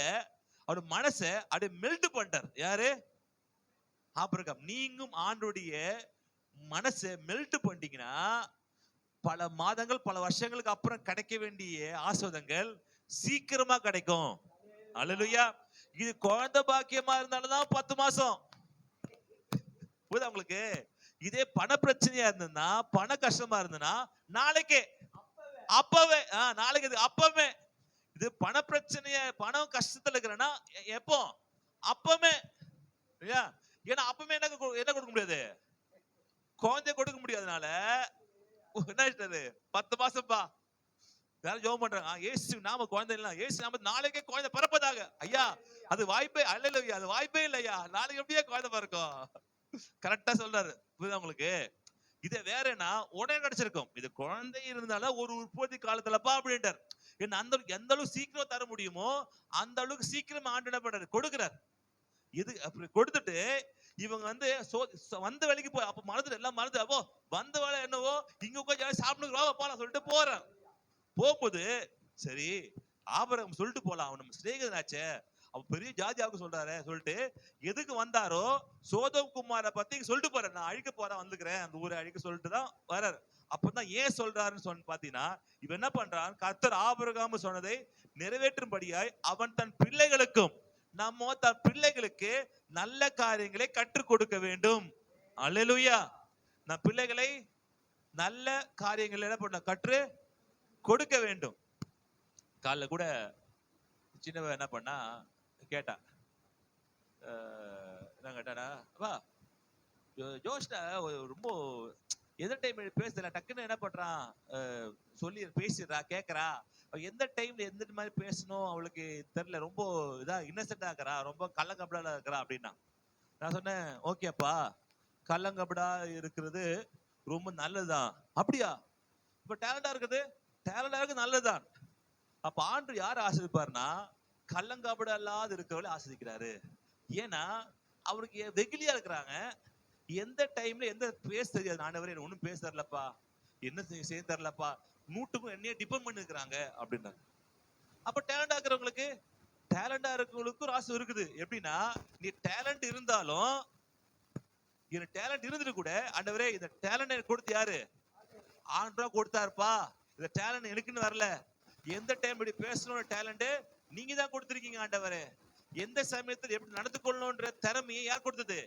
அவருடைய மனசை அப்படியே மெல்ட் பண்ணிட்டார். யாரு, ஆபிரகாம். நீங்களும் ஆண்டவருடைய மனசை மெல்ட் பண்ணிட்டீங்கன்னா பல மாதங்கள் பல வருஷங்களுக்கு அப்புறம் கிடைக்க வேண்டிய ஆசீர்வாதங்கள் சீக்கிரமா கிடைக்கும். அல்லேலூயா. இது குழந்தை பாக்கியமா இருந்தாலும் தான் 10 மாசம். புரியுதா உங்களுக்கு? இதே பண பிரச்சனையா இருந்ததுன்னா, பண கஷ்டமா இருந்ததுன்னா நாளைக்கே அப்பவே நாளைக்கு அது அப்பவே. இது பண பிரச்சனைய பணம் கஷ்டத்துல இருக்கிறேன்னா எப்போ? அப்பவே. ஏன்னா அப்பவே என்ன கொடுக்க முடியாது, குழந்தை கொடுக்க முடியாதனால என்ன 10 மாசம்பா யாரும் ஜெபம் பண்றாங்க, இயேசு நாம குழந்தை இல்ல, இயேசு நாம நாளைக்கே குழந்தை பிறப்பதாக. ஐயா அது வாய்ப்பே அல்லேலூயா, அது வாய்ப்பே இல்லையா, நாளைக்கு எப்படியே குழந்தை பிறக்கும்? கரெக்டா சொல்றாரு. புரியுதா உங்களுக்கு? இதை வேறனா உடனே கிடைச்சிருக்கும். இது குழந்தை இருந்தாலும் ஒரு உற்பத்தி காலத்துலப்பா அப்படின்ட்டார். என்ன அந்த எந்த அளவுக்கு சீக்கிரம் தர முடியுமோ அந்த அளவுக்கு சீக்கிரம் ஆண்டு என்ன பண்றாரு, கொடுக்கிறார். இது அப்படி கொடுத்துட்டு இவங்க வந்த வேலைக்கு போய் அப்ப மறந்துட்டு எல்லாம் மறந்து அப்போ வந்த வேலை என்னவோ இங்க உட்காந்து சாப்பிட்டு போலாம் சொல்லிட்டு போறேன். போகும்போது சரி ஆபிரகாம் சொல்லிட்டு போலாம், அவன் நம்ம சிநேகிதனாச்சே, அவன் பெரிய ஜாதியாவுக்கு சொல்றாரு சொல்லிட்டு எதுக்கு வந்தாரோ சோதம் குமாரை பத்தி சொல்லிட்டு போறேன், நான் அழிக்க போறேன் வந்துக்கிறேன் அந்த ஊரை அழிக்க சொல்லிட்டு தான் வர்றாரு. அப்பதான் ஏன் சொல்றாருன்னு சொன்ன பாத்தீங்கன்னா, இவன் என்ன பண்றான், கர்த்தர் ஆபிரகாம் சொன்னதை நிறைவேற்றும்படியாய் அவன் தன் பிள்ளைகளுக்கும் நம்ம தன் பிள்ளைகளுக்கு நல்ல காரியங்களை கற்றுக் கொடுக்க வேண்டும். அல்லேலூயா. நம் பிள்ளைகளை நல்ல காரியங்கள் என்ன பண்ண கற்று கொடுக்க வேண்டும். காலைல கூட சின்னவ என்ன பண்ணா கேட்டா, என்ன கேட்டாடா, அப்பா ஜோஷ்டா ரொம்ப எந்த டைம் பேசுற டக்குன்னு என்ன பண்றான் சொல்லி பேசிடுறா கேக்குறா, எந்த டைம்ல எந்த மாதிரி பேசணும் அவளுக்கு தெரியல, ரொம்ப இதா இன்னசென்டா இருக்கிறா, ரொம்ப கள்ளங்கபடா இருக்கிறா அப்படின்னா. நான் சொன்னேன் ஓகேப்பா, கள்ளங்கபடா இருக்கிறது ரொம்ப நல்லதுதான். அப்படியா? இப்ப டேலண்டா இருக்குது, டேலண்டா இருக்கு நல்லதுதான். அப்ப ஆண்டு யார் ஆசிரிப்பாருன்னா கள்ளங்கபட அல்லாது இருக்கிறவளை ஆசிரிக்கிறாரு. ஏன்னா அவருக்கு வெகுலியா இருக்கிறாங்க, எந்த டைம்ல எந்த பேச தெரியாது. ஆண்டவரே ஒன்னும் பேச தரலப்பா, என்ன செய்ய தரலப்பா, நூட்டுக்கும் என்னைய டிபெண்ட் பண்ணி இருக்கிறாங்க அப்படின்னா. அப்ப டேலண்டா இருக்கிறவங்களுக்கு டேலண்டா இருக்கிறவங்களுக்கும் ராசி இருக்குது. எப்படின்னா நீ டேலண்ட் இருந்தாலும் எனக்கு டேலண்ட் இருந்துட்டு கூட ஆண்டவரே இந்த டேலண்ட் எனக்கு கொடுத்து யாரு, ஆண்டவரா கொடுத்தாருப்பா, இந்த டேலண்ட் எனக்குன்னு வரல, எந்த டைம் இப்படி பேசணும்னு டேலண்ட் நீங்க தான் கொடுத்துருக்கீங்க ஆண்டவரே, எந்த சமயத்தில் எப்படி நடந்து கொள்ளணும்ன்ற திறமையை யார் கொடுத்தது?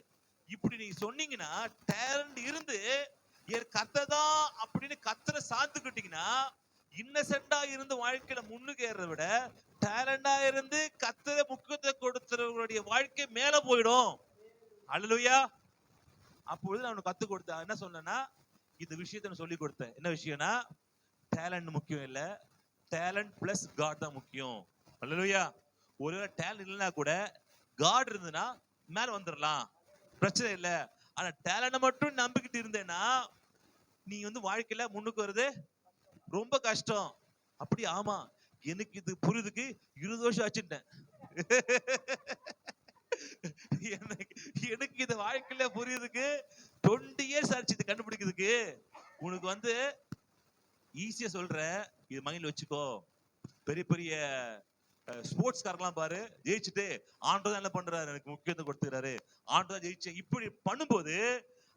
இப்படி நீங்க சொன்னீங்கன்னா டேலண்ட் இருந்து கத்ததான் அப்படின்னு கத்தரை சார்ந்துக்கிட்டீங்கன்னா, இன்னசென்டா இருந்து வாழ்க்கையில முன்னுக்கு ஏறதை விட டேலண்டா இருந்து கத்தரை முக்கியத்துவத்தை கொடுத்தவர்களுடைய வாழ்க்கை மேல போயிடும். அல்லேலூயா. அப்பொழுது நான் கத்து கொடுத்தேன், என்ன சொன்னேன்னா இந்த விஷயத்த சொல்லி கொடுத்தேன். என்ன விஷயம்னா டேலண்ட் முக்கியம் இல்ல, டேலண்ட் பிளஸ் காட் தான் முக்கியம். அல்லேலூயா. ஒருவேளை டேலண்ட் இல்லைன்னா கூட காட் இருந்ததுன்னா மேல வந்துடலாம், பிரச்சனை இல்லை. ஆனா டேலண்ட் மட்டும் நம்பிக்கிட்டு இருந்தேன்னா நீ வாழ்க்கையில முன்னுக்கு வருது ரொம்ப கஷ்டம். அப்படி ஆமா, எனக்கு இது புரியுதுக்கு 20 வருஷம் ஆச்சுட்டேன். எனக்கு இது வாழ்க்கையில புரியுதுக்கு 20 இயர்ஸ் ஆச்சு இது கண்டுபிடிக்கிறதுக்கு. உனக்கு ஈஸியா சொல்றேன், இது மைண்ட்ல வச்சுக்கோ. பெரிய பெரிய ஸ்போர்ட்ஸ் காரெல்லாம் பாரு, ஜெயிச்சுட்டு ஆண்டவர் என்ன பண்றாரு, எனக்கு முக்கியத்துவம் கொடுத்துறாரு, ஆண்டவர் ஜெயிச்சேன் இப்படி பண்ணும்போது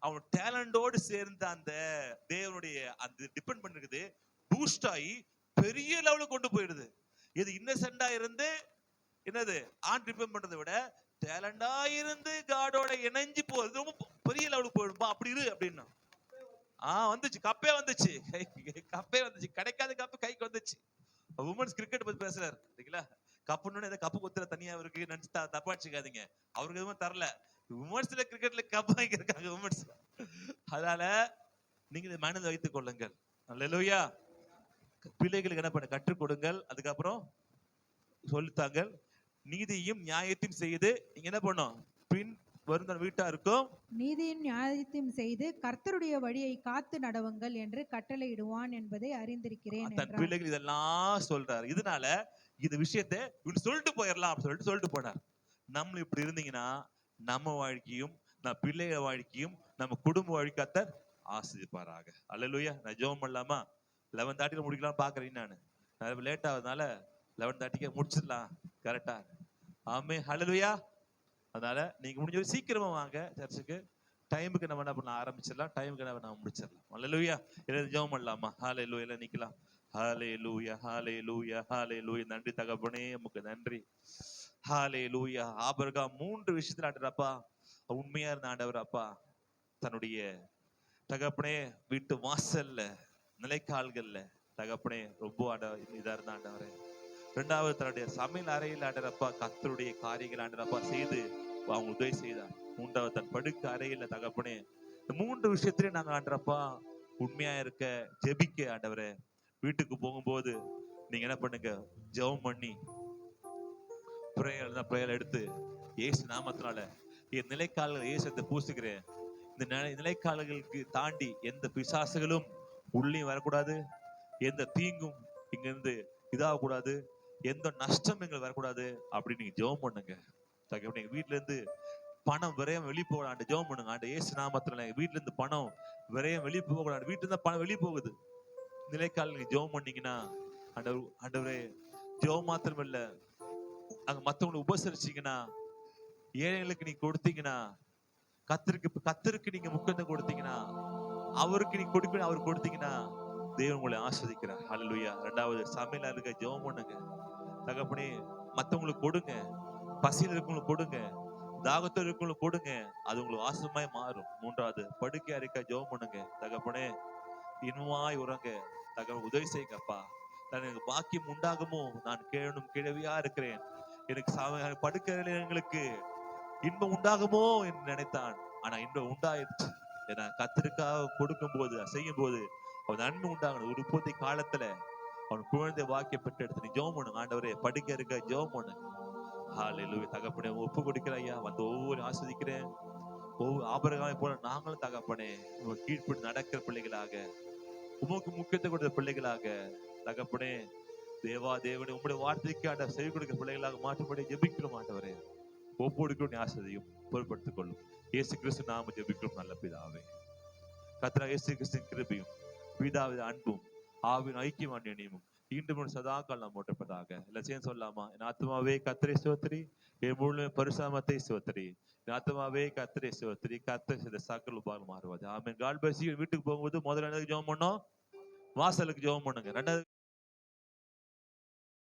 அவன் டேலண்டோடு சேர்ந்த அந்த தேவனுடைய அந்த டிபெண்ட் பண்ணிருக்குது பூஸ்ட் ஆகி பெரிய லெவலுக்கு கொண்டு போயிடுது. இது இன்னசென்டா இருந்து என்னது ஆன் டிபெண்ட் பண்றதை விட டேலண்டா இருந்து காடோட இணைஞ்சு போறது ரொம்ப பெரிய லெவலுக்கு போயிடும்பா. அப்படி இரு அப்படின்னா வந்துச்சு, கப்பே வந்துச்சு, கப்பே வந்துச்சு, கிடைக்காத கப்பு கைக்கு வந்துச்சு. உமன்ஸ் கிரிக்கெட் பத்தி பேசுறாரு சரிங்களா, கப்புன்னு ஏதோ கப்பு கொத்துற தனியா இருக்கு நினைச்சு தப்பா வச்சுக்காதீங்க, அவருக்கு எதுவும் தரல. உமன்ஸ்ல கிரிக்கெட்ல கப் வாங்கி இருக்காங்க உமன்ஸ். அதனால நீங்க மனதில் வைத்துக் கொள்ளுங்கள். அல்லேலூயா. பிள்ளைகளுக்கு என்ன பண்ண கற்றுக் கொடுங்கள், அதுக்கப்புறம் சொல்லித்தாங்கள். நீதியும் நியாயத்தையும் செய்து நீங்க என்ன பண்ணும், பின் வருந்த வீட்டாருக்கும் நீதியும் நியாயத்தையும் செய்து கர்த்தருடைய வழியை காத்து நடவுங்கள் என்று கட்டளையிடுவான் என்பதை அறிந்திருக்கிறேன். தன் பிள்ளைகள் இதெல்லாம் சொல்றாரு. இதனால இந்த விஷயத்தை இப்படி சொல்லிட்டு போயிடலாம் அப்படின்னு சொல்லிட்டு போனார். நம்ம இப்படி இருந்தீங்கன்னா நம்ம வாழ்க்கையும் நம்ம பிள்ளைகள் வாழ்க்கையும் நம்ம குடும்ப வாழ்க்கையத்தர் ஆசீர்வதிப்பாராக. அல்லேலூயா. நான் ஜெபம் பண்ணலாமா? 11:30 முடிக்கலாம் பாக்குறேன், நான் லேட் ஆகுதுனால 11:30 முடிச்சிடலாம் கரெக்டா. ஆமென். அல்லேலூயா. அதனால நீங்க முடிஞ்ச சீக்கிரமா வாங்க சர்ச்சுக்கு, டைமுக்கு நம்ம என்ன பண்ண ஆரம்பிச்சிடலாம், டைமுக்கு நம்ம முடிச்சிடலாம். அல்லேலூயா. எல்லாரும் ஜெபம் பண்ணலாமா? ஹல்லேலூயா. எல்லாம் நிக்கலாம். ஹல்லேலூயா, ஹல்லேலூயா, ஹல்லேலூயா. நன்றி தகப்பனே, உமக்கு நன்றி. ஹல்லேலூயா. ஆபிரகாம் 3 விஷயத்துல ஆண்டவரப்பா உண்மையா இருந்த ஆண்டவர் அப்பா, தன்னுடைய தகப்பனே வீட்டு வாசல்ல நிலைக்கால்கள்ல தகப்பனே ரொம்ப இதா இருந்தா ஆண்டவரே. இரண்டாவது தன்னுடைய சமையல் அறையில் ஆண்டரப்பா கர்த்தருடைய காரியங்கள் ஆண்டரப்பா செய்து அவங்க உதவி செய்தார். மூன்றாவது தன் படுக்க அறையில தகப்பனே இந்த 3 விஷயத்திலையும் நாங்க ஆண்டரப்பா உண்மையா இருக்க ஜெபிக்க ஆண்டவரே. வீட்டுக்கு போகும்போது நீங்க என்ன பண்ணுங்க, ஜெபம் பண்ணி பிரேயர் எடுத்து இயேசு நாமத்தினால என் நிலைக்கால்கள் இயேசுத்தை பூசுகிறேன். இந்த நிலைக்கால்களுக்கு தாண்டி எந்த பிசாசுகளும் உள்ளே வரக்கூடாது, எந்த தீங்கும் இங்க இருந்து இதாகக்கூடாது, எந்த நஷ்டம் எங்களுக்கு வரக்கூடாது அப்படின்னு நீங்க ஜெபம் பண்ணுங்க. நீங்க வீட்டுல இருந்து பணம் விரயம் வெளியே போகலாம் ஜெபம் பண்ணுங்க. ஆண்டு இயேசு நாமத்துல வீட்டுல இருந்து பணம் விரயம் வெளியே போகக்கூடாது. வீட்டுல இருந்து பணம் வெளியே போகுது, நிலைக்கால் நீங்க ஜெபம் பண்ணீங்கன்னா ஆண்டவரே ஜெபம் மாத்திரம் இல்ல, அங்க மத்தவங்களை உபசரிச்சீங்கன்னா, ஏழைகளுக்கு நீங்க கொடுத்தீங்கன்னா, கத்தருக்கு நீங்க முக்கியத்துவம் கொடுத்தீங்கன்னா, அவருக்கு நீங்க கொடுக்கணும், அவருக்கு கொடுத்தீங்கன்னா தேவன் உங்களை ஆஸ்வதிக்கிறார். ஹல்லேலூயா. இரண்டாவது சமையல் இருக்க ஜெபம் பண்ணுங்க. தகப்பனே மத்தவங்களுக்கு கொடுங்க, பசியில் இருக்கவங்களுக்கு கொடுங்க, தாகத்தில் இருக்கவங்களுக்கு கொடுங்க, அது உங்களுக்கு ஆசமாய் மாறும். மூன்றாவது படுக்கை அறைக்க ஜெபம் பண்ணுங்க. தகப்பனே இன்பமாய் உறங்க தகவல் உதவி செய்யுங்கப்பா. எனக்கு பாக்கியம் உண்டாகுமோ, நான் கேளும் கிழவியா இருக்கிறேன், எனக்கு படுக்கையில எங்களுக்கு இன்பம் உண்டாகுமோ என்று நினைத்தான், ஆனா இன்பம் உண்டாயிருச்சு. ஏன்னா கத்திற்காக கொடுக்கும் போது செய்யும் போது அவன் நன்மை உண்டாகணும். ஒரு இப்போதைய காலத்துல அவன் குழந்தை வாக்கிய பெற்று எடுத்து நீ ஜெபம் பண்ணுங்க. ஆண்டவரே படுக்க இருக்க ஜெபம் பண்ணுங்க. ஹல்லேலூயா. தகப்பனே ஒப்பு கொடுக்கிற ஐயா, வந்து ஒவ்வொரு ஆஸ்வதிக்கிறேன். ஆபிரகாமை போல நாங்களும் தகப்பனே கீழ்ப்படி நடக்கிற பிள்ளைகளாக, உமக்கு முக்கியத்துவம் கொடுத்த பிள்ளைகளாக தகப்பனே தேவனே உங்களுடைய வார்த்தைக்கு ஆண்ட செவி கொடுக்கிற பிள்ளைகளாக மாற்றும்படி ஜெபிக்கிறோம். ஆண்டவரே ஒவ்வொருக்கும் ஆசையையும் பொருட்படுத்திக் கொள்ளும். இயேசு கிறிஸ்து நாம ஜெபிக்கிறோம் நல்ல பிதாவே. கர்த்தராகிய இயேசு கிறிஸ்துவின் கிருபையும் பிதாவின் அன்பும் ஆவின் ஐக்கியம் அந்நியமும் இன்றும் சதா காலம் நாம் ஓட்டப்பதாக. எல்லாம் சேர்ந்து சொல்லலாமா? என் ஆத்மாவே கர்த்தரை ஸ்தோத்திரி, என் முழு பரிசுத்தத்தை ஸ்தோத்திரி. என் ஆத்மாவே கர்த்தரை ஸ்தோத்திரி, கர்த்தர் செய்த சகல உபகாரம் மாறுவது. ஆமென். God bless you. வீட்டுக்கு போகும்போது முதல்ல ஜெபம் பண்ணோம், வாசலுக்கு ஜெபம் பண்ணுங்க. ரெண்டாவது